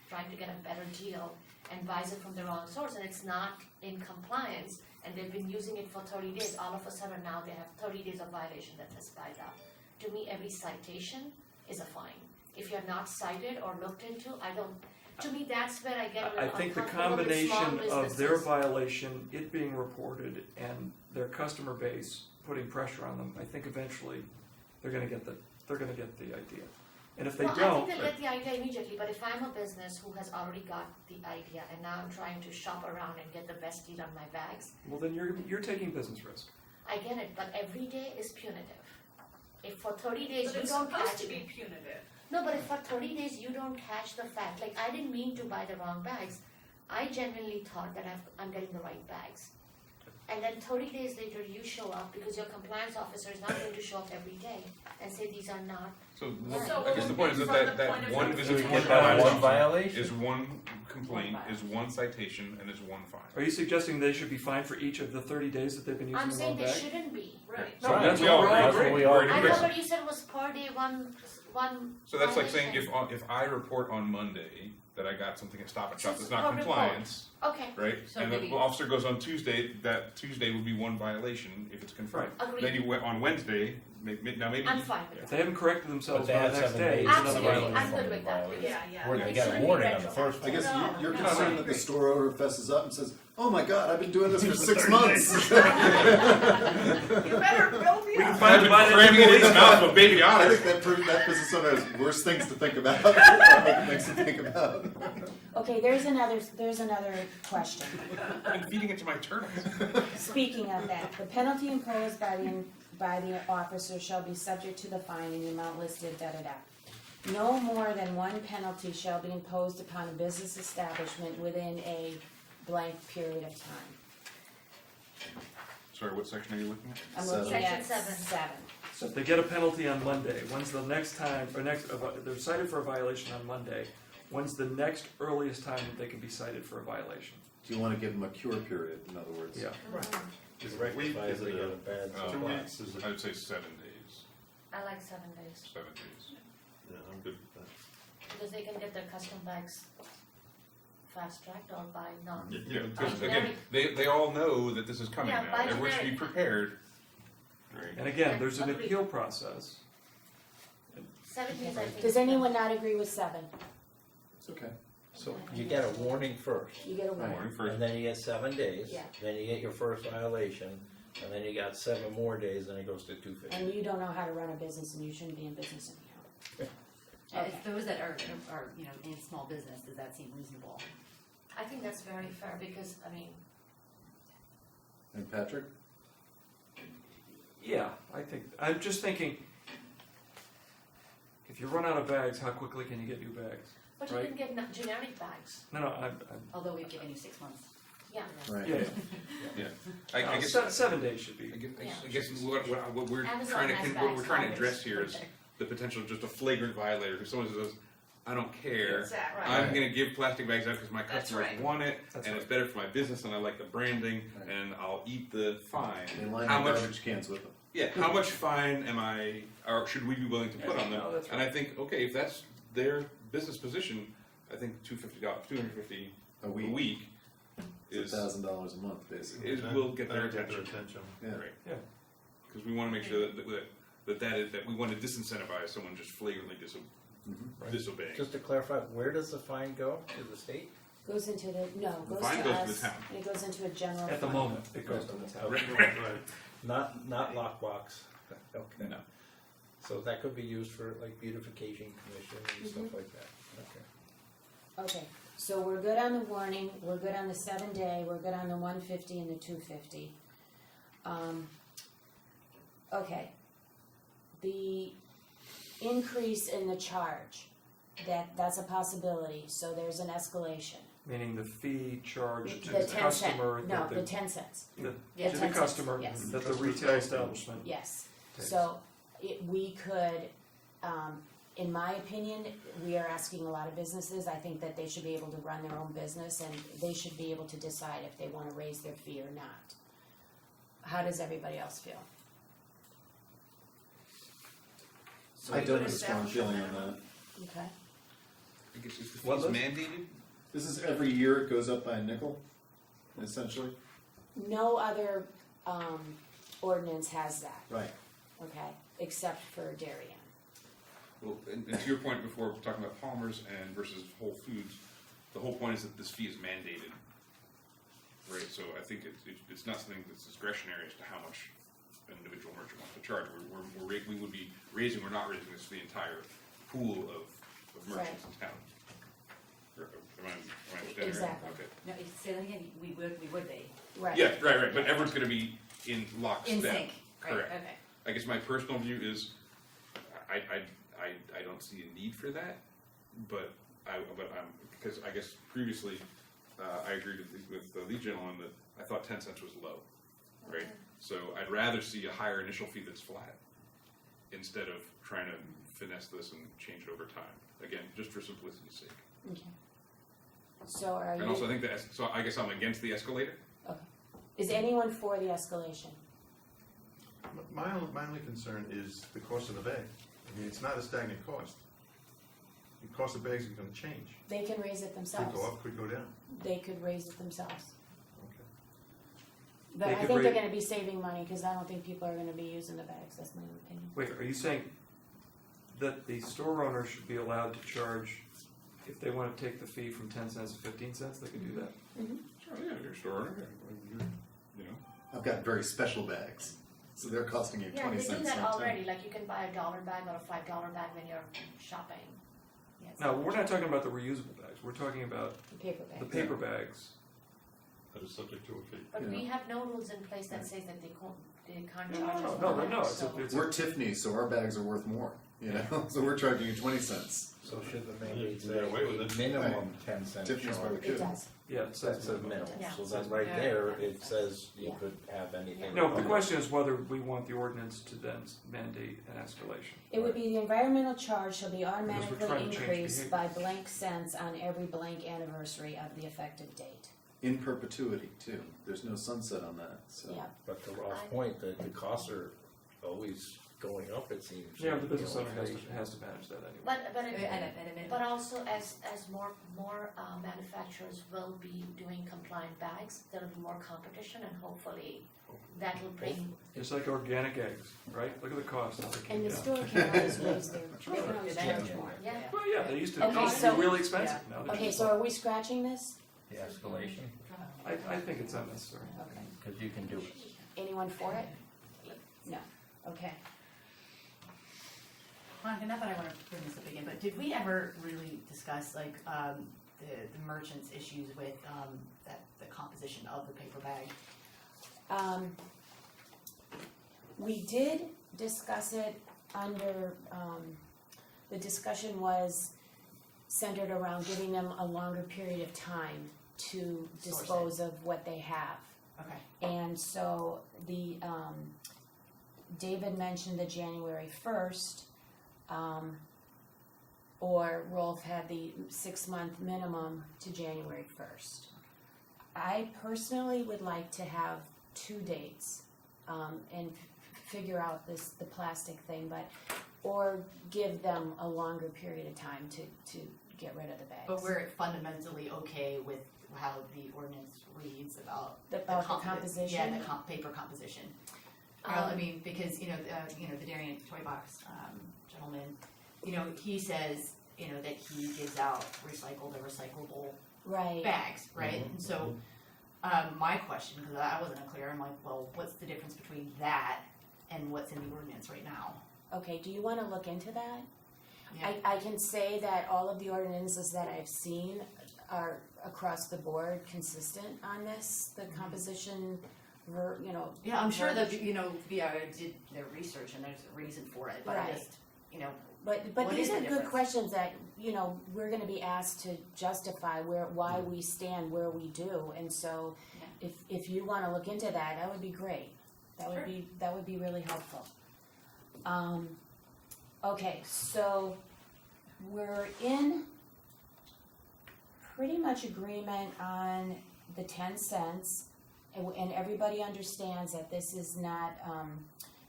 trying to get a better deal and buys it from the wrong source and it's not in compliance, and they've been using it for 30 days, all of a sudden now they have 30 days of violation that has piled up. To me, every citation is a fine. If you're not cited or looked into, to me, that's where I get a I little think the uncomfortable with small combination of their businesses. violation, it being reported, and their customer base putting pressure on them, I think eventually they're gonna get the idea. And if they Well, I don't, think they'll get the idea immediately, but if I'm a business who has already got the idea and now I'm trying to shop around and get the best deal on my bags, well, then you're taking business risk. I get it, but every day is punitive. If for 30 days But you it's don't supposed catch to be it, punitive. no, but if for 30 days you don't catch the fact, like I didn't mean to buy the wrong bags, I genuinely thought that I'm getting the right bags. And then 30 days later you show up because your compliance officer is not going to show up every day and say these are not. So, So I guess the point is from that the point of one view- visit So to we one get that one violation violation? is 1 complaint, One is 1 citation, and is 1 fine. Are you suggesting they should be fined for each of the 30 days that they've been using I'm the saying wrong they bag? shouldn't be. Right. No, Right. that's We what all we're all That's what agreeing. we all I agree. know, but you said it was per day, one. So that's like saying violation. if I report on Monday that I got something at Stop and So Shop it's that's not a report. compliance, Okay, right? So And maybe- the officer goes on Tuesday, that Tuesday would be 1 violation if it's confirmed. agreed. Then you went on Wednesday, now maybe. I'm fine with If that. they haven't corrected themselves But by they the had next 7 day, days. it's another Absolutely. violation. I'm good with that. Violation. Yeah. Where they It got a shouldn't be warning on the retroactive. first I guess one. you're No. concerned that the store owner fesses up and says, "Oh my God, I've been doing this for 6 months." You better build me up. I've been cramming it in the mouth of a baby I otter. think that business owner has worse things to think about, or things to think about. Okay, there's another question. I'm feeding it to my turtles. Speaking of that, the penalty imposed by the officer shall be subject to the fine in the amount listed, da-da-da. No more than one penalty shall be imposed upon a business establishment within a blank period of time. Sorry, what section are you looking at? I'm Seven. looking at Section 7. So if they get a penalty on Monday, when's the next time, or they're cited for a violation on Monday, when's the next earliest time that they can be cited for a violation? Do you want to give them a cure period, in other words? Yeah. Is it a week, Rectify is if they it get a a bad Oh. 2 spot. weeks, is it? I would say 7 days. I like 7 days, 7 days. Yeah, I'm good with that. because they can get their custom bags fast-tracked or by non. Yeah, By because again, generic. they all know that this is coming Yeah, now. by Everyone should be generic. prepared. Right. And again, there's an Agreed. appeal process. 7 days, I think. Does anyone not agree with 7? It's okay. So you get a warning first, You get a warning. Morning first. and then you get 7 days, Yeah. then you get your first violation, and then you got 7 more days, and it goes to 250. And you don't know how to run a business and you shouldn't be in business anyhow. And Okay. if those that are, you know, in small business, does that seem reasonable? I think that's very fair, because, I mean, And Patrick? Yeah, I'm just thinking, if you run out of bags, how quickly can you get new bags? but you Right. can get generic bags, No, I'm Although we've given you 6 months. yeah. Right. yeah, I no, guess, 7 days should be. I guess what we're Amazon trying to has what we're bags trying to always. address here is the potential of just a flagrant violator. If someone says, "I don't care," Exactly, I'm right. gonna give plastic bags out because my That's customers right. want it, That's and it's better for my business, and I like the branding, Right. and I'll eat the fine. They line How the much? garbage cans with them. Yeah, how much fine am I, or should we be willing to put on them? No, that's And I think, okay, if that's their business position, I think $250 A a week. week It's is, $1,000 a month, basically. will get their That'll attention. Yeah. Right. Yeah. Because we wanna make sure that we wanna disincentivize someone just flagrantly Mhm. Right. disobeying. Just to clarify, where does the fine go? To the state? Goes into the, no, The goes fine to goes to the us, town. and it goes into a general fund. At the moment, it goes to the town. Right. Not lockbox? Okay. No. So that could be used for like beautification commission and Mm-hmm. stuff like that, okay. Okay, so we're good on the warning, we're good on the 7 day, we're good on the 150 and the 250. Okay, the increase in the charge, that's a possibility, so there's an escalation. Meaning the fee charged to The the 10 cent, customer, no, that the 10 cents, Yeah, to 10 the cents, customer, yes. that the retail establishment yes. takes. So, we could, in my opinion, we are asking a lot of businesses, I think that they should be able to run their own business and they should be able to decide if they wanna raise their fee or not. How does everybody else feel? So I we don't would have a strong establish feeling an on that. amount. Okay. I guess is the What fees was- mandated? This is every year it goes up by a nickel, essentially? No other, ordinance has that, Right. okay, except for Darien. Well, and to your point before, we're talking about Palmer's and versus Whole Foods, the whole point is that this fee is mandated. Right, so I think it's not something that's discretionary as to how much an individual merchant wants to charge. We would be raising, we're not raising this for the entire pool of merchants in town. Am I understanding right? Exactly. Okay. No, say that again, we would be, Right. Yeah, right, but everyone's gonna be in lockstep. in sync, right, Correct. okay. I guess my personal view is, I don't see a need for that, but because I guess previously, I agreed with the lead gentleman that I thought 10 cents was low, right? So I'd rather see a higher initial fee that's flat, instead of trying to finesse this and change it over time. Again, just for simplicity's sake. Okay. So are And also I you, think so I guess I'm against the escalator. is anyone for the escalation? My only concern is the cost of the bag. I mean, it's not a stagnant cost. The cost of bags is gonna change. They can raise it Could themselves. go up, could go down. They could raise it themselves. Okay. But They I could think they're rate- gonna be saving money, cause I don't think people are gonna be using the bags, that's my own opinion. Wait, are you saying that the store owner should be allowed to charge, if they wanna take the fee from 10 cents to 15 cents, they can do that? Sure, yeah, your store, you know. I've got very special bags, so they're costing you Yeah, 20 they do cents, that not 10. already, like you can buy a $1 bag or a $5 bag when you're shopping. Yeah, it's No, not- we're not talking about the reusable bags, we're talking about The paper the bags. paper bags. That is subject to a fee. But we Yeah. have no rules in place that says that they can't No, charge us no, for no, that, no, it's so. a, it's We're Tiffany, so our bags are worth more, you know, so we're charging you 20 cents. So should the You mandate can stay away with be it. a minimum 10 cent Tiffany's charge? barbecue. It does. yeah, it says That's a minimum. minimum, Yeah. so then right Yeah. there, it says you Yeah. could have anything. No, the under- question is whether we want the ordinance to then mandate an escalation. It would be the environmental charge shall be trying automatically to change increased by behavior. blank cents on every blank anniversary of the effective date. In perpetuity, too. There's no sunset on that, so. Yeah, But to Rob's point, the costs are always going up, it seems. Yeah, the business You know, owner has to, inflation. has to manage that anyway. But, At a minimum. but also as more manufacturers will be doing compliant bags, there will be more competition and hopefully that will bring, It's like organic eggs, right? Look at the cost. How they came and the down. store can always raise their, they can always charge more. yeah. Well, yeah, they used to, Okay, they used to so- be really expensive, now they're Okay, just, so are we scratching this? The escalation, I think it's unnecessary. Okay. because you can do it. Anyone for it? No, okay. Monica, not that I wanna bring this up again, but did we ever really discuss like, the merchants' issues with, the composition of the paper bag? We did discuss it under, the discussion was centered around giving them a longer period of time to Source it. dispose of what they have. Okay, And so the, David mentioned the January 1st, or Rolf had the 6-month minimum to January 1st. I personally would like to have 2 dates, and figure out the plastic thing, or give them a longer period of time to get rid of the bags. but we're fundamentally okay with how the ordinance reads about. About the comp- composition? Yeah, the paper composition. I mean, because, the Darien Toy Box, gentleman, he says, that he gives out recycled or recyclable Right. bags, right? Mhm. And so, my question, because I wasn't clear, I'm like, well, what's the difference between that and what's in the ordinance right now? Okay, do you wanna look into that? Yeah. I can say that all of the ordinances that I've seen are across the board consistent on this, the composition, Yeah, I'm sure that, verbiage. BIO did their research and there's a reason for it, but I Right. just, But What these is the are good difference? questions that, we're gonna be asked to justify why we stand where we do, and so if you wanna look into that would be great. That Sure. would be really helpful. Okay, so we're in pretty much agreement on the 10 cents, and everybody understands that this is not,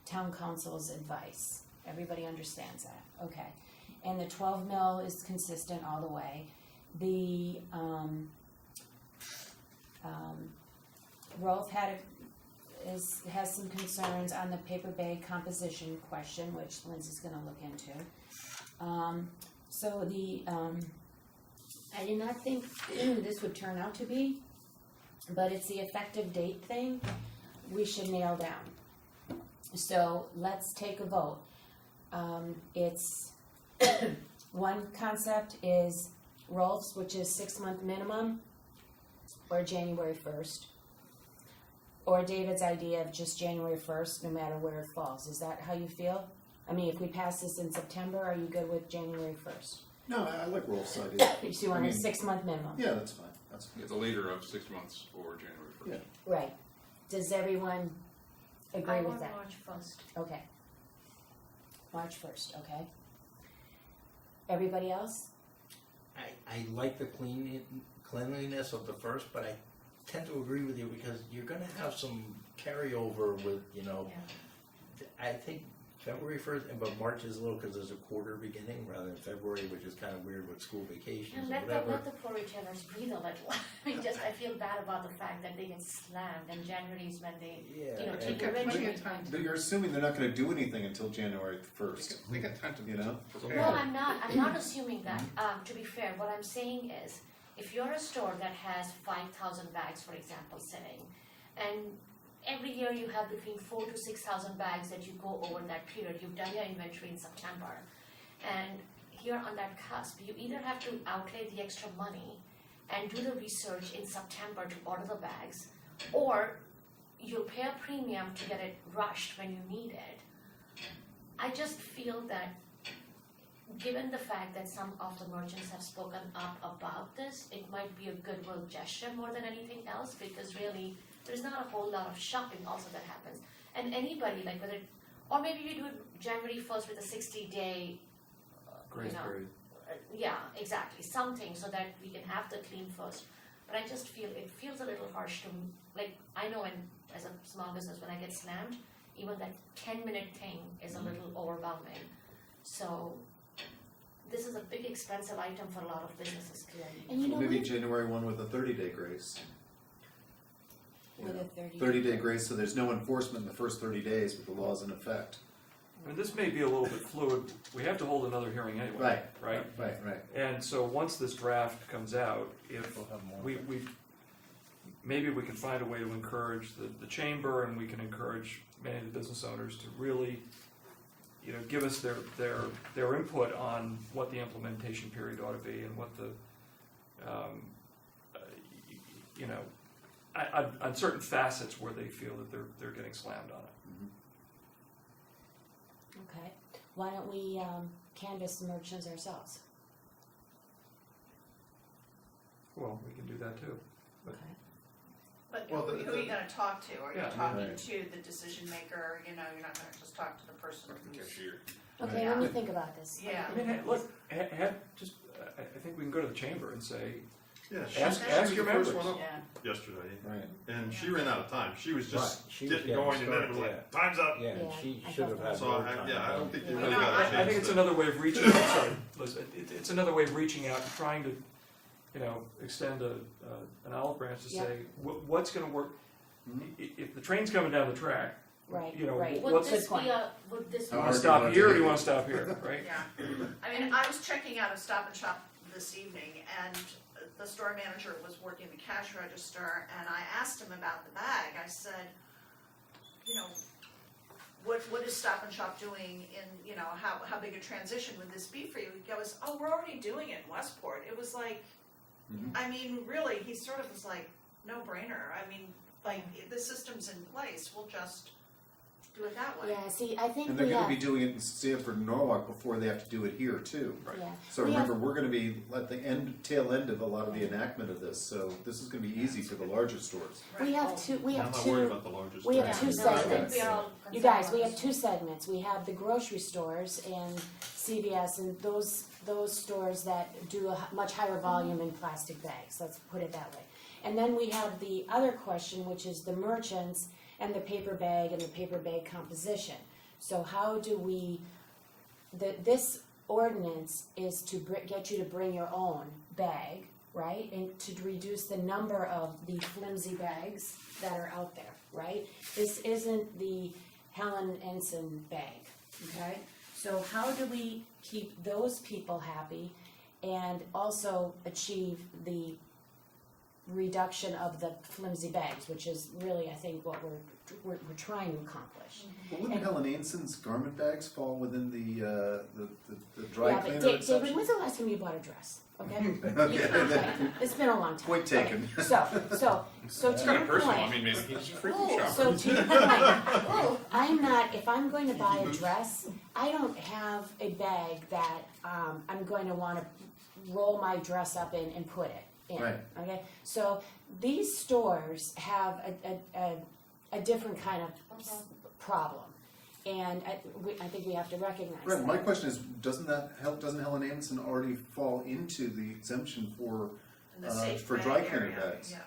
town council's advice. Everybody understands that, okay. And the 12 mil is consistent all the way. The, Rolf has some concerns on the paper bag composition question, which Lindsay's gonna look into. So the, I did not think this would turn out to be, but it's the effective date thing we should nail down. So let's take a vote. It's, one concept is Rolf's, which is 6-month minimum, or January 1st. Or David's idea of just January 1st, no matter where it falls. Is that how you feel? I mean, if we pass this in September, are you good with January 1st? No, I like Rolf's idea. So you want a 6-month minimum? Yeah, that's fine, that's fine. Yeah, the later of 6 months or January 1st. Yeah. Right. Does everyone agree I with want that? March 1st. Okay. March 1st, okay. Everybody else? I like the cleanliness of the first, but I tend to agree with you because you're gonna have some carryover with, I think February first, but March is a little, because there's a quarter beginning rather than February, which is kind of weird with school vacations And and let whatever. the poor retailers breathe a little. I feel bad about the fact that they get slammed, and January is when they, Yeah, take and- inventory. But you're assuming they're not gonna do anything until January first, They got time to you know? prepare. No, I'm not assuming that. To be fair, what I'm saying is, if you're a store that has 5,000 bags, for example, sitting, and every year you have between 4,000 to 6,000 bags that you go over that period, you've done your inventory in September, and here on that cusp, you either have to outlay the extra money and do the research in September to order the bags, or you'll pay a premium to get it rushed when you need it. I just feel that given the fact that some of the merchants have spoken up about this, it might be a goodwill gesture more than anything else, because really, there's not a whole lot of shopping also that happens. And anybody, like whether, or maybe we do it January 1st with a 60-day, Grace period. yeah, exactly, something so that we can have the clean first. But I just feel, it feels a little harsh to, like, I know as a small business, when I get slammed, even that 10-minute thing is a little overwhelming. So, this is a big expensive item for a lot of businesses clearly. And you know, Maybe we, January 1 with a 30-day grace. with a 30-day grace, so there's no enforcement in the first 30 days, but the law's in effect. And this may be a little bit fluid. We have to hold another hearing anyway. Right? Right. And so once this draft comes out, if We'll have more. we maybe we can find a way to encourage the chamber, and we can encourage many of the business owners to really, give us their input on what the implementation period ought to be, and what the, on certain facets where they feel that they're getting slammed on it. okay, why don't we canvass the merchants ourselves? Well, we can do that too. Okay. But Well, who are you gonna talk to? Are you Yeah, talking right. to the decision maker, you're not gonna just talk to the person The who's. cashier. Okay, let me think about this. Yeah. I mean, look, I think we can go to the chamber and say, Yeah, Ask- she ask was your the first members. one up Yeah. yesterday, Right. and she ran out of time. She was just Right, she was getting getting going, and then it was started, like, time's up. Yeah, and Yeah, she I should have felt had So, more I time. don't think you Yeah. really No, got a chance I think it's to- another way of reaching, sorry, Liz, it's another way of reaching out and trying to, extend an olive branch to Yep. say, what's gonna work? If the train's coming down the track, Right, you know, right. Would what's, this Good point. be a, would this How you be wanna hard do you stop want it here, to or do you be? wanna stop here, right? Yeah, I mean, I was checking out a Stop and Shop this evening, and the store manager was working the cash register, and I asked him about the bag. I said, what is Stop and Shop doing in, how big a transition would this be for you? He goes, oh, we're already doing it in Westport. It was like, I mean, really, he sort of was like, no brainer. I mean, like, the system's in place, we'll just do it that way. Yeah, see, I think And they're we gonna have, be doing it in Sanford and Norwalk before they have to do it here too. yeah. So We have- remember, we're gonna be at the tail end of a lot of the enactment of this, so this is gonna be easy for the larger stores. We have two, I'm not worried about the largest. we have Yeah, two no, I think segments. we are all You concerned guys, about we this. have two segments. We have the grocery stores and CVS and those stores that do a much higher volume in plastic bags, let's put it that way. And then we have the other question, which is the merchants and the paper bag and the paper bag composition. So how do we, this ordinance is to get you to bring your own bag, right? And to reduce the number of the flimsy bags that are out there, right? This isn't the Helen Ensign bag, okay? So how do we keep those people happy and also achieve the reduction of the flimsy bags, which is really, I think, what we're trying to accomplish. But wouldn't Helen Ainson's garment bags fall within the dry Yeah, cleaner but David, exception? when's the last time you bought a dress? Okay? Okay. Okay, it's been a long time. Point taken. Okay, So to It's kind your of personal, I point, mean, maybe he's a freaky so shopper. to your point, I'm not, if I'm going to buy a dress, I don't have a bag that, I'm going to wanna roll my dress up in and put it in, Right. okay? So these stores have a different kind of problem, and I think we have to recognize Right, that. my question is, doesn't Helen Anderson already fall into the exemption for, In the safe for bag dry cleaner area, bags? yeah.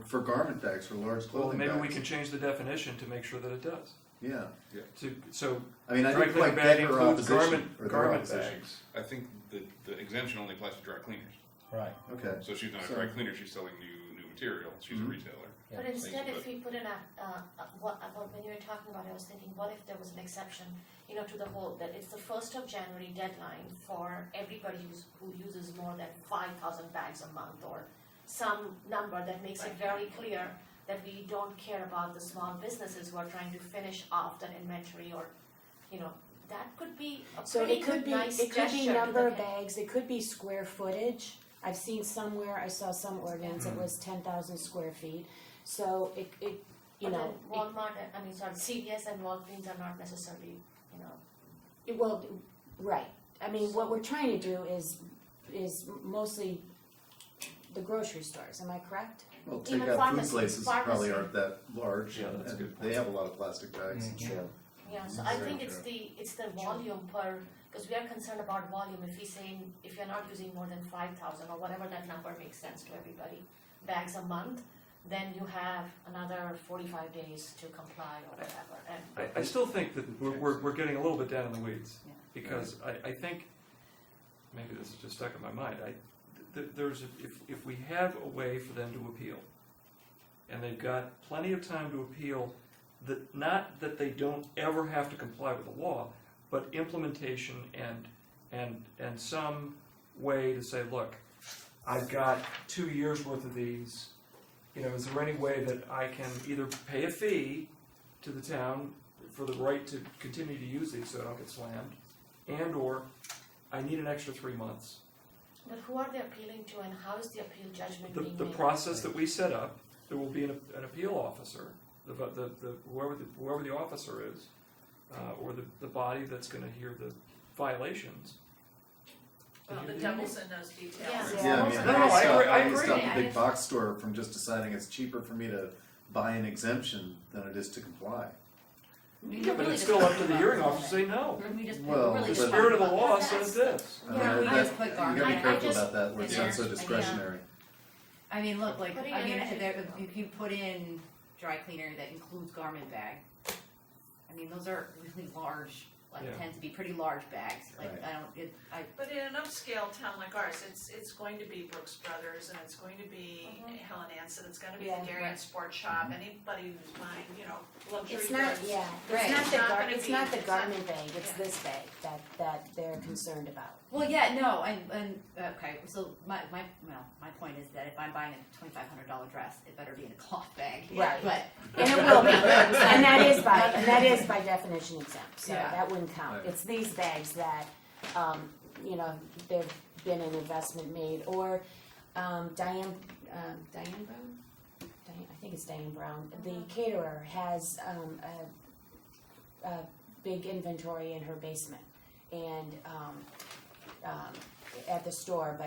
For garment bags, for large Well, clothing maybe bags? we can change the definition to make sure that it does. Yeah, So I mean, I dry didn't cleaner quite bag get her includes opposition, or their garment opposition. bags. I think the exemption only applies to dry cleaners. Right. Okay, So she's not a So- dry cleaner, she's selling new material, she's a Mhm. retailer. But Yeah. instead, But- if we put in when you were talking about it, I was thinking, what if there was an exception, to the whole, that it's the 1st of January deadline for everybody who uses more than 5,000 bags a month, or some number that makes it very clear that we don't care about the small businesses who are trying to finish off that inventory, or, that could be a So pretty it could good, be, nice it could be gesture to number the of bags, it could be square footage. I've seen somewhere, I saw some ordinance, it was 10,000 square feet. So it But then Walmart, CVS and Walgreens are not necessarily, well, right. I mean, what we're trying to do is mostly the grocery stores, am I correct? well, Even take out food pharmacy- places probably pharmacy. aren't that large, Yeah, and that's a good they have a lot of plastic bags. Mhm. yeah, so That's I very think true. it's the volume per, because we are concerned about volume, if you're not using more than 5,000 or whatever that number makes sense to everybody, bags a month, then you have another 45 days to comply or whatever, and. I still think that we're getting a little bit down in the weeds, Yeah. because I think, maybe this is just stuck in my mind, if we have a way for them to appeal, and they've got plenty of time to appeal, that, not that they don't ever have to comply with the law, but implementation and some way to say, look, I've got 2 years worth of these, is there any way that I can either pay a fee to the town for the right to continue to use these so I don't get slammed, and/or I need an extra 3 months. But who are they appealing to, and how is the appeal judgment being The made? process that we set up, there will be an appeal officer, whoever the officer is, or the body that's gonna hear the violations. Well, the devil's in those details. Yeah. Yeah, I mean, No, I I stop, agree. I stop Yeah, the big box store from just deciding it's cheaper for me to buy an exemption than it is to comply. Yeah, but it's still up to the hearing officer to say no. We just, Well, really The just spirit of the talk law about that. says this. I mean, Yeah, we that- just put you garment. gotta be I careful just- about that, where it sounds so Yeah. discretionary. I mean, look, like, Putting I mean, energy- if you put in dry cleaner that includes garment bag, I mean, those are really large, Yeah. tend to be pretty large bags, Right. But in an upscale town like ours, it's going to be Brooks Brothers, and it's going to be Helen Anson, it's gonna be Yeah. the Darien Sports Shop, anybody who's buying, luxury goods. It's not, yeah, Right. it's not the garment bag, it's Yeah. this bag that they're concerned about. well, yeah, no, and, okay, so my point is that if I'm buying a $2,500 dress, it better be in a cloth bag. Right. But, And it will be, and that is by definition exempt, so Yeah. that wouldn't count. Right. It's these bags that, there've been an investment made, or Diane Brown? I think it's Diane Brown. The caterer has a big inventory in her basement, and at the store,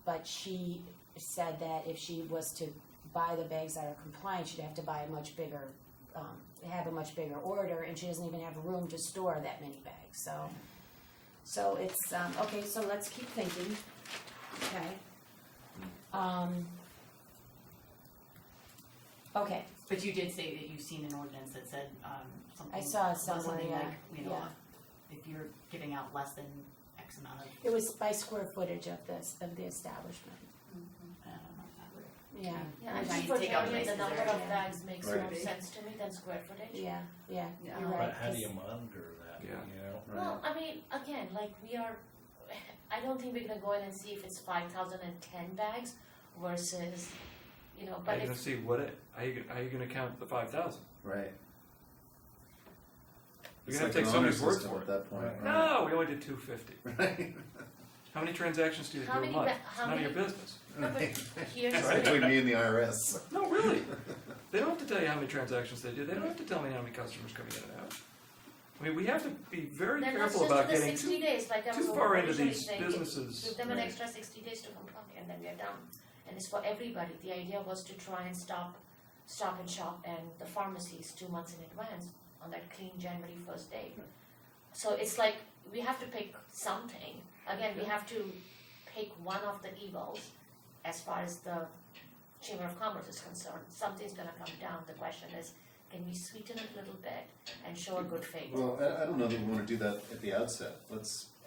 but she said that if she was to buy the bags that are compliant, she'd have to buy a much bigger, have a much bigger order, and she doesn't even have room to store that many bags, so it's, okay, so let's keep thinking, okay. Okay, but you did say that you've seen an ordinance that said, something. I saw somewhere, something yeah, like, yeah. if you're giving out less than X amount of, It was by square footage of the establishment, I don't know if that would. yeah. Yeah, I Trying think to for take out Darien, the places number there, of yeah. bags makes Right. more sense to me than square footage. Yeah, yeah, Yeah. you're But right. how do 'cause- you monitor that, Yeah. Well, I mean, again, like I don't think we're gonna go in and see if it's 5,010 bags versus, How but you gonna if, see how you gonna count the 5,000? Right. You're It's gonna like take an somebody's honor word system for at it. that point, right? No, we only did 250. Right. How many transactions do you do How a many month? ba- It's how none of many- your business. no, but here's It's Right. between me and the IRS. No, really. They don't have to tell you how many transactions they do. They don't have to tell me how many customers coming in and out. I mean, we have to be very then let's careful just do about the getting 60 days, like I was too far into originally these saying, businesses. give them an Right. extra 60 days to comply, and then we're done. And it's for everybody. The idea was to try and stop and shop and the pharmacies 2 months in advance on that clean January 1st day. So it's like we have to pick something. Again, we have to pick one of the evils as far as the Chamber of Commerce is concerned. Something's gonna come down. The question is, can we sweeten it a little bit and show a good faith? Well, I don't know that we wanna do that at the outset.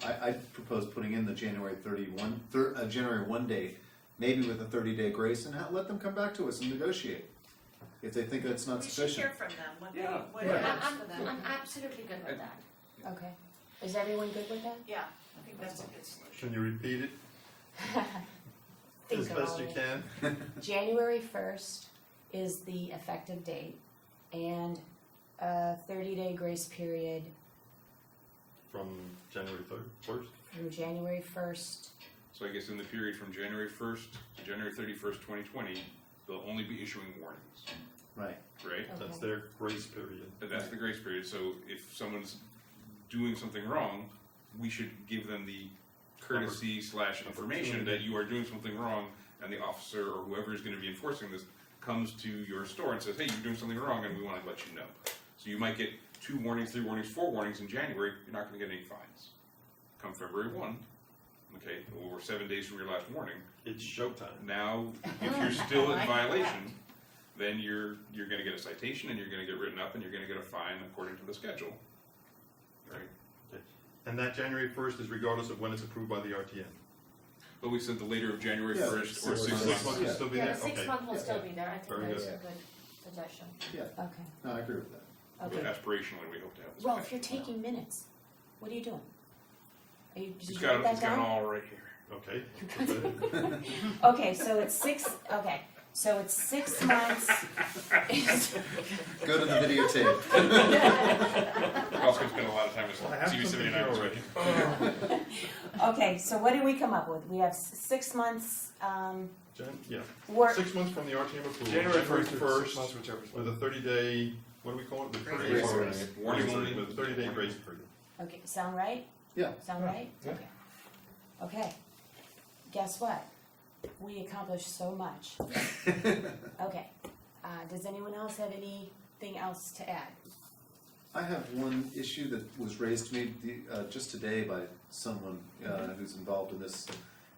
I propose putting in the January 1 date, maybe with a 30-day grace, and let them come back to us and negotiate. If they think that's not We should sufficient. hear from them, what Yeah. what Right. works for them. I'm absolutely good with that. Okay. Is everyone good with that? Yeah, I think that's a good solution. Can you repeat it Think as best you about it. can? January 1st is the effective date, and a 30-day grace period From January 1st? from January 1st. So I guess in the period from January 1st to January 31st, 2020, they'll only be issuing warnings, Right. right? That's Okay. their grace period. And that's the grace period, so if someone's doing something wrong, we should give them the courtesy / information that you are doing something wrong, and the officer or whoever is gonna be enforcing this comes to your store and says, hey, you're doing something wrong, and we wanna let you know. So you might get 2 warnings, 3 warnings, 4 warnings in January, you're not gonna get any fines. Come February 1, okay, or 7 days from your last warning, It's showtime. now, if you're still in violation, then you're gonna get a citation, and you're gonna get written up, and you're gonna get a fine according to the schedule. Right? And that January 1st is regardless of when it's approved by the RTM. But we said the later of January Yeah, 1st or 6 6 months. 6 months will Yeah. still be Yeah, there? the 6 Okay. month will still be there, I think Very that's good. a good suggestion. Okay. No, I agree with that. But Okay. aspirationally, we hope to have this. Well, back. if you're taking minutes, what are you doing? Are you, did He's you got, write that he's got down? all right here. Okay. Okay, so it's 6, okay, so it's 6 months. Go to the videotape. We're also gonna spend a lot of time Well, I with have TV something 79 here already. Okay, so what did we come up with? We have 6 months, Yeah, work, 6 months from the RTM approval. January 1st to 6 1st, months, whichever. with a 30-day, what do we call it? The 30-day Grace warning. period. Warning only. With a 30-day grace period. okay, sound right? Yeah. Sound right? Yeah. Okay. Okay, guess what? We accomplished so much. Okay, does anyone else have anything else to add? I have one issue that was raised to me just today by someone who's involved in this.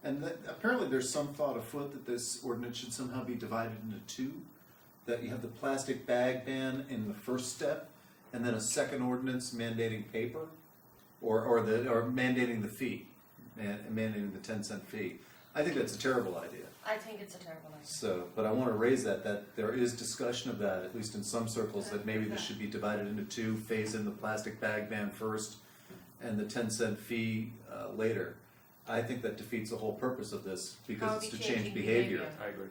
And that apparently there's some thought afoot that this ordinance should somehow be divided into 2. That you have the plastic bag ban in the first step, and then a second ordinance mandating paper, or mandating the fee, mandating the 10-cent fee. I think that's a terrible idea. I think it's a terrible idea. So, but I want to raise that there is discussion of that, at least in some circles, that maybe this should be divided into 2, phase in the plastic bag ban first, and the 10-cent fee later. I think that defeats the whole purpose of this, How because are it's we to change changing behavior. I agree.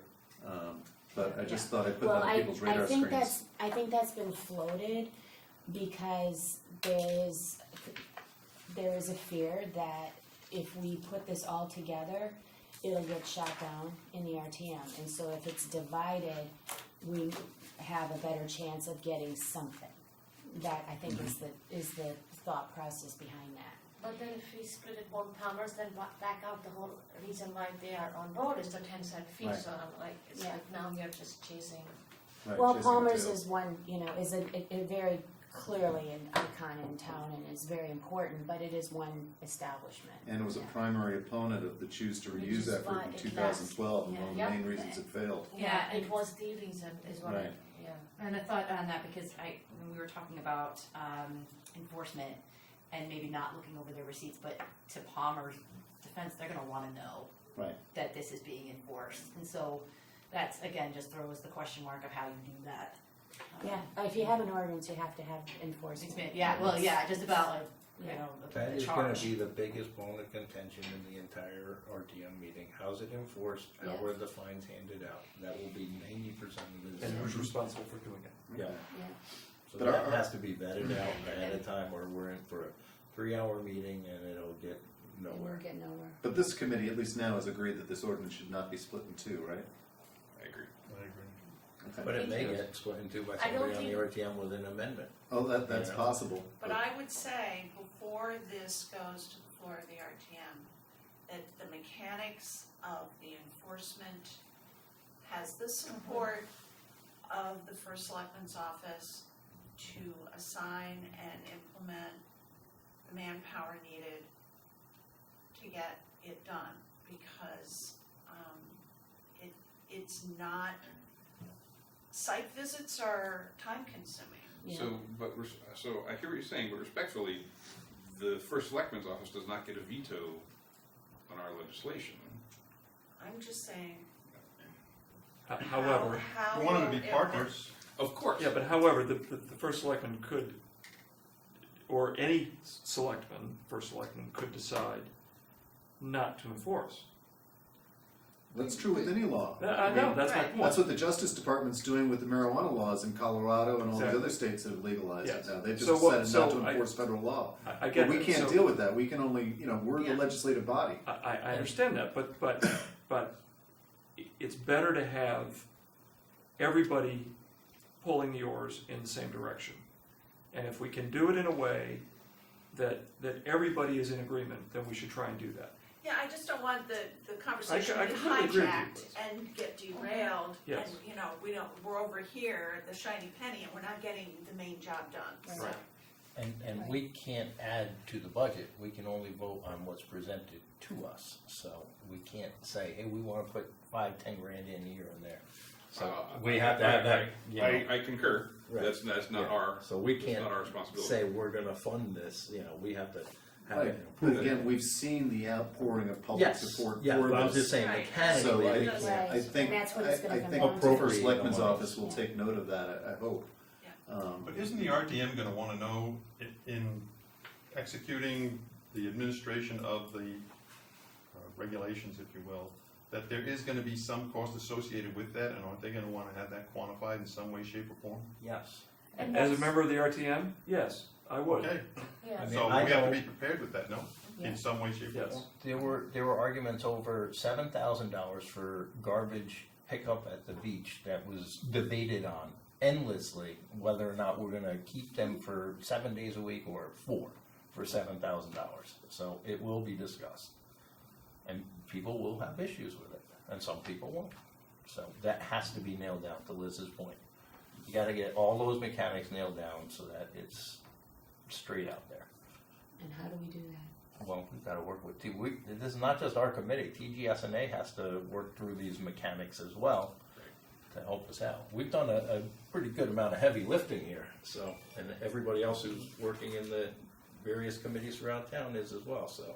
But I just thought I'd put Well, that on people's radar screens. I think that's been floated because there is a fear that if we put this all together, it'll get shot down in the RTM. And so if it's divided, we have a better chance of getting something. That I think is the thought process behind that. But then if we split it one Palmer's, then back out the whole reason why they are on board is the 10-cent fee, Right. so I'm like, it's Yeah. like now we are just chasing. Right, Well, chasing Palmer's the tail. is one, is a very clearly an icon in town and is very important, but it is one establishment. And it was a Yeah. primary opponent of the Choose to Which Reuse is effort why in it 2012, and lasts. one of the Yeah. main reasons it failed. Yeah, It and- was the reason, is what, Right. yeah. And I thought on that because when we were talking about enforcement and maybe not looking over their receipts, but to Palmer's defense, they're gonna wanna know Right. that this is being enforced. And so that's, again, just throws the question mark of how you do that. Yeah, if you have an ordinance, you have to have enforcement. Yeah, well, yeah, just about like, you know, That the is gonna charge. be the biggest bone of contention in the entire RTM meeting. How's it enforced? How Yeah. are the fines handed out? That will be 90% of the And discussion. who's responsible for doing it? Yeah. Yeah. So But that our- has to be vetted out ahead of time, or we're in for a 3-hour meeting and it'll get And we're nowhere. getting nowhere. But this committee, at least now, has agreed that this ordinance should not be split in 2, right? I agree. I agree. Okay. But it may Thank you. get split in 2 by I don't somebody on the think- RTM with an amendment. Oh, that's Yeah. possible. But I would say, before this goes to the floor of the RTM, that the mechanics of the enforcement has the support of the first selectman's office to assign and implement the manpower needed to get it done, because it's not site visits are time consuming. Yeah. So I hear what you're saying, but respectfully, the first selectman's office does not get a veto on our legislation. I'm just saying. However, how We want them to will be it partners. Of course. yeah, but however, the first selectman could, or any first selectman could decide not to enforce. That's true with any law. I know, that's my Right. point. That's what the Justice Department's doing with the marijuana laws in Colorado and all the Exactly. other states that have legalized it Yes. now. They've So just what- decided not so to I- enforce federal law. I get But we that. can't So- deal with that. We can only, we're the Yeah. legislative body. I understand that, but it's better to have everybody pulling the oars in the same direction. And if we can do it in a way that everybody is in agreement, then we should try and do that. Yeah, I just don't want the conversation I to be completely agree with you, hijacked Liz. and get derailed. Yes. And, we're over here, the shiny penny, and we're not getting the main job done, so. Right. And we can't add to the budget, we can only vote on what's presented to us. So we can't say, hey, we wanna put 5-10 grand in here and there. So we have to have that, you know. I concur. Right. That's not Yeah. our, So we that's can't not our responsibility. say we're gonna fund this, we have to have Right. it. But again, we've seen the outpouring of public Yes, support yeah, for but I'm just this. saying Right. mechanically, So we I, can't. Right. I think, And that's what it's gonna I come think down the to. first Appropriate selectman's the money. office will take note of that, I hope. But isn't the RTM gonna wanna know in executing the administration of the regulations, if you will, that there is gonna be some cost associated with that, and aren't they gonna wanna have that quantified in some way, shape, or form? Yes. And As a that's- member of the RTM, yes, I would. Okay, Yeah. I mean, so I we have to know- be prepared with that, no? Yeah. In some way, shape, or Yes. form? There were arguments over $7,000 for garbage pickup at the beach that was debated on endlessly, whether or not we're gonna keep them for 7 days a week or 4 for $7,000. So it will be discussed. And people will have issues with it, and some people won't. So that has to be nailed down, to Liz's point. You gotta get all those mechanics nailed down so that it's straight out there. And how do we do that? Well, we've gotta work with, this is not just our committee, TGSNA has to work through these mechanics as well to help us out. We've done a pretty good amount of heavy lifting here, so, and everybody else who's working in the various committees around town is as well, so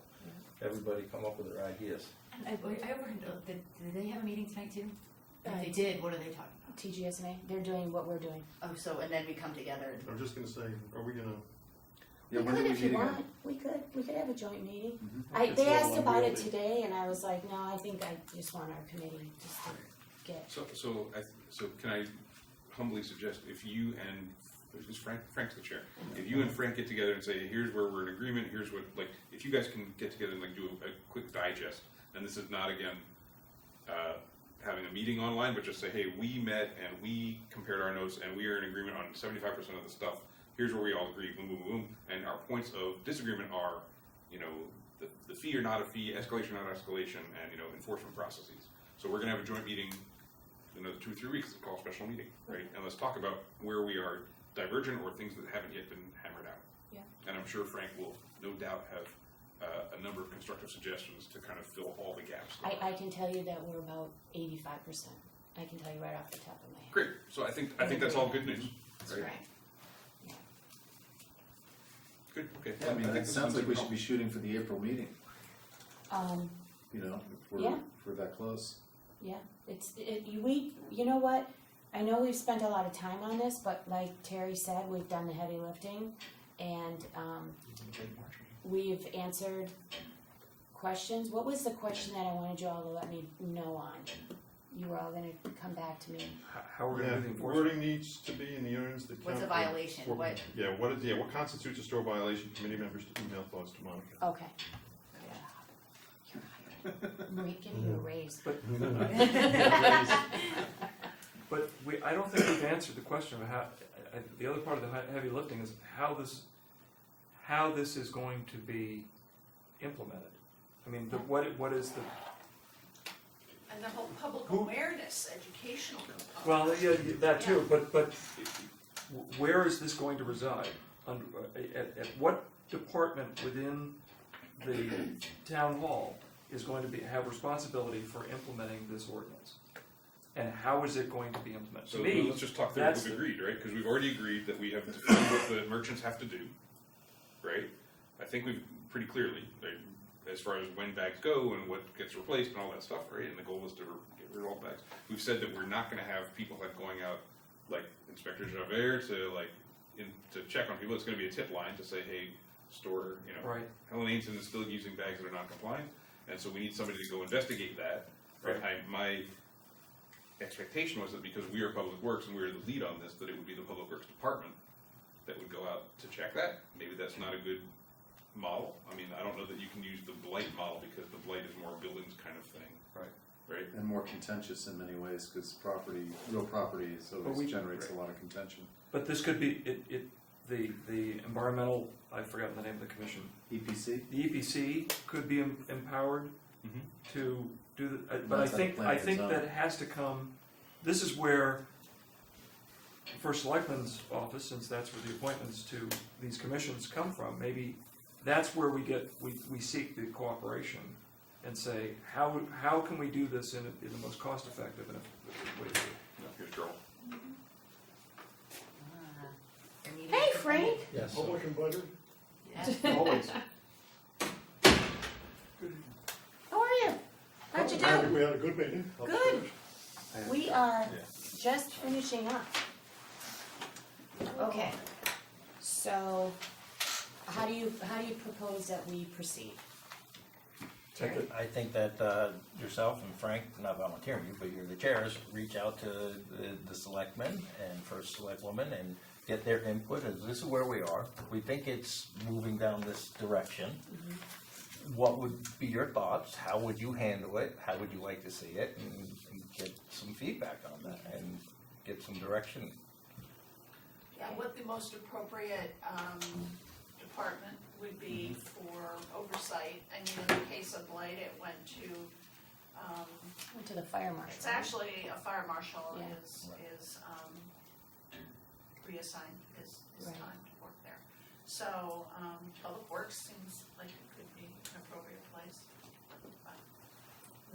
everybody come up with their ideas. I overheard, did they have a meeting tonight too? If they Uh, did, what are they talking about? TGSNA, they're doing what we're doing. Oh, so, and then we come together and. I'm just gonna say, are we gonna, Yeah, We when could do we if you meet again? want, we could have a joint meeting. Mhm. They asked about it today and I was like, no, I think I just want our committee just to get, So can I humbly suggest if you and, is Frank's the chair, if you and Frank get together and say, here's where we're in agreement, here's what, like, if you guys can get together and like do a quick digest, and this is not again, having a meeting online, but just say, hey, we met and we compared our notes and we are in agreement on 75% of the stuff. Here's where we all agree, boom, boom, boom, and our points of disagreement are, the fee or not a fee, escalation or not escalation, and, enforcement processes. So we're gonna have a joint meeting in another 2 or 3 weeks, it's called a special meeting, right? And let's talk about where we are divergent or things that haven't yet been hammered out. Yeah. And I'm sure Frank will no doubt have a number of constructive suggestions to kind of fill all the gaps. I can tell you that we're about 85%. I can tell you right off the top of my head. Great, so I think that's all good news, That's right? right. Good, okay. Yeah, I mean, think it this sounds one's like we good. should be shooting for the April meeting, if Yeah. we're that close. Yeah, you know what? I know we've spent a lot of time on this, but like Terry said, we've done the heavy lifting and, we've answered questions. What was the question that I wanted you all to let me know on? You were all gonna come back to me. How we're yeah, gonna do the enforcement. wording needs to be in the ordinance that. What's a count- violation? for- What- Yeah, what constitutes a store violation? Committee members to email thoughts to Monica. Okay. We're giving you a raise. But I don't think we've answered the question of the other part of the heavy lifting is how this is going to be implemented. I mean, what is the, And the whole public Who- awareness, educational component. well, yeah, that too, but where is this going to reside? At what department within the town hall is going to have responsibility for implementing this ordinance? and how is it going to be implemented? So To me, let's just talk through what that's we've the- agreed, right? Because we've already agreed that we have defined what the merchants have to do, right? I think we've pretty clearly, like, as far as when bags go and what gets replaced and all that stuff, right? And the goal is to get rid of all bags. We've said that we're not gonna have people like going out, like Inspector Javert to check on people. It's gonna be a tip line to say, hey, store, right. Helen Ainton is still using bags that are not compliant, and so we need somebody to go investigate that. Right. My expectation was that because we are Public Works and we are the lead on this, that it would be the Public Works Department that would go out to check that. Maybe that's not a good model. I mean, I don't know that you can use the blight model because the blight is more a buildings kind of thing. Right. And more contentious in many ways, because real property generates a lot of contention. But this could be, the environmental, I've forgotten the name of the commission. EPC? The EPC could be empowered to do the, but That's like I think planning that it has to come, this is where First Selectman's office, since that's where the appointments to these commissions come from, maybe that's where we seek the cooperation and say, how can we do this in the most cost effective and effective way to do it? Here's Joel. Hey, Frank. Yes. Public invited? Always. How are you? How'd you I think do? we had a good meeting. Good. We are just finishing up. Okay, so how do you propose that we proceed? Terry? I think that yourself and Frank, not volunteering you, but you're the chairs, reach out to the selectmen and first selectwoman and get their input, as this is where we are. We think it's moving down this direction. What would be your thoughts? How would you handle it? How would you like to see it? And get some feedback on that and get some direction. Yeah, what the most appropriate department would be for oversight. I mean, in the case of blight, it went to, Went to the fire marshal. it's actually a fire marshal Yeah. is reassigned his Right. time to work there. So, Public Works seems like it could be an appropriate place. But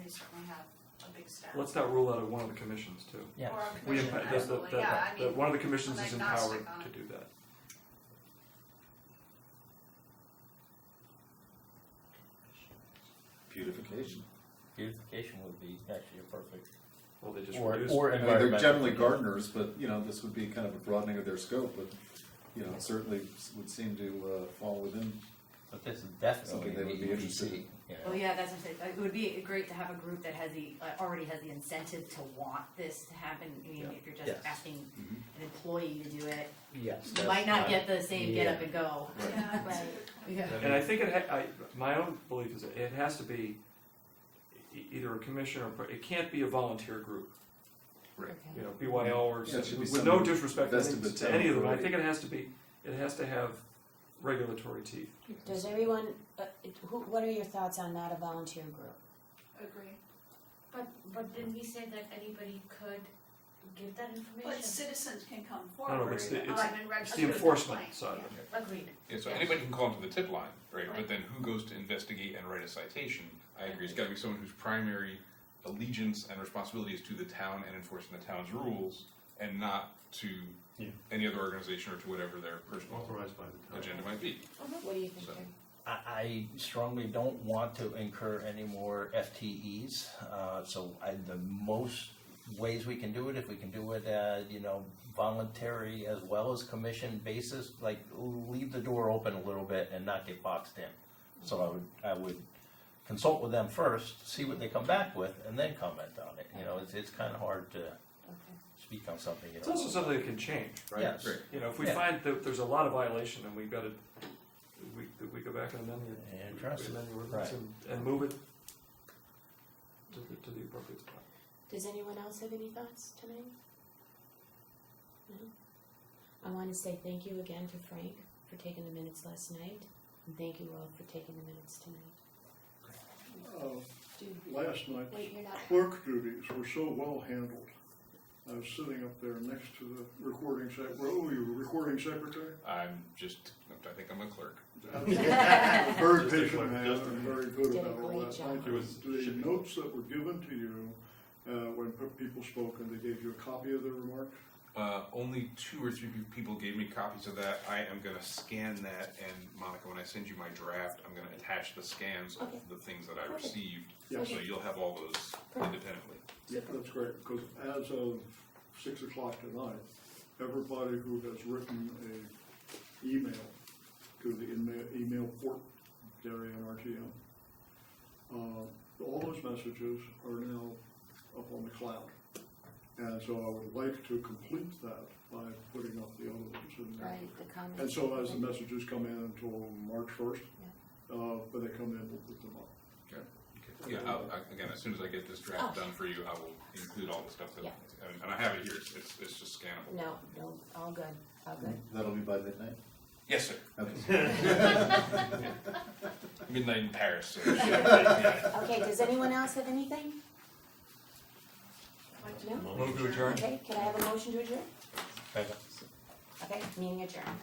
they certainly have a big staff. Let's not rule out one of the commissions too. Yeah. Or a We commission, absolutely, yeah, I mean, one of the commissions I'm is agnostic empowered on to it. do that. Beautification. Beautification would be actually a perfect. Well, they just Or reduce. or I mean, they're environmental. generally gardeners, but, this would be kind of a broadening of their scope, but, it certainly would seem to fall within. But this is definitely Something they would be the interested in. EPC, you know. Well, yeah, that's what I'm saying. It would be great to have a group that has already has the incentive to want this to happen. I mean, if you're just Yes. asking an employee to do it, Yes. you might not get the same get up and go. Yeah, Right. Yeah. And I think my own belief is that it has to be either a commission or, it can't be a volunteer group. Okay. BYO or, Yeah, it should be with no somebody disrespect vested with to any of them, I town think it has to have regulatory teeth. Does everyone, what are your thoughts on not a volunteer group? agree. But didn't we say that anybody could give that information? But citizens can come No, forward. but it's the and register the a enforcement complaint. side of it. Agreed. Yeah, so anybody can call into the tip line, right? But then who goes to investigate and write a citation? I agree, it's gotta be someone whose primary allegiance and responsibility is to the town and enforcing the town's rules, and not to Yeah. any other organization or to whatever their personal Authorized by the town. agenda might be. What do you think, So- Terry? I strongly don't want to incur any more FTEs, so the most ways we can do it, if we can do it, voluntary as well as commission basis, like leave the door open a little bit and not get boxed in. So I would consult with them first, see what they come back with, and then comment on it. It's kind of hard to Okay. speak on something. It's also something that can change, right? Yes. Right. If we Yeah. find that there's a lot of violation and we've got to, we go back and amend And address it. the ordinance and move it to the appropriate spot. Does anyone else have any thoughts tonight? No? I want to say thank you again to Frank for taking the minutes last night, and thank you all for taking the minutes tonight. Last night's Wait, you're not. clerk duties were so well handled. I was sitting up there next to the recording oh, you were recording secretary? I think I'm a clerk. Very Just a patient clerk, man just a and very good Did a about all great that. job. Thank It you. was The shipping. notes that were given to you when people spoke and they gave you a copy of their remarks? Only 2 or 3 people gave me copies of that. I am gonna scan that, and Monica, when I send you my draft, I'm gonna attach the scans of Okay. the things that I Perfect. received. Yes. So you'll have all those independently. Yeah, that's great, because as of 6 o'clock tonight, everybody who has written a email to the email port area in RTM, all those messages are now up on the cloud. And so I would like to complete that by putting up the other ones in there. Right, the comments. And so as the messages come in until March 1st, when they come in, we'll put them up. Yeah, again, as soon as I get this draft done for you, I will include all the stuff that, Yeah. and I have it here, it's just scannable. No, all good, all good. That'll be by midnight? Yes, sir. Okay. Midnight in Paris, so. Okay, does anyone else have anything? No? Move to adjourn? Okay, can I have a motion to adjourn? Second. Okay, meeting adjourned.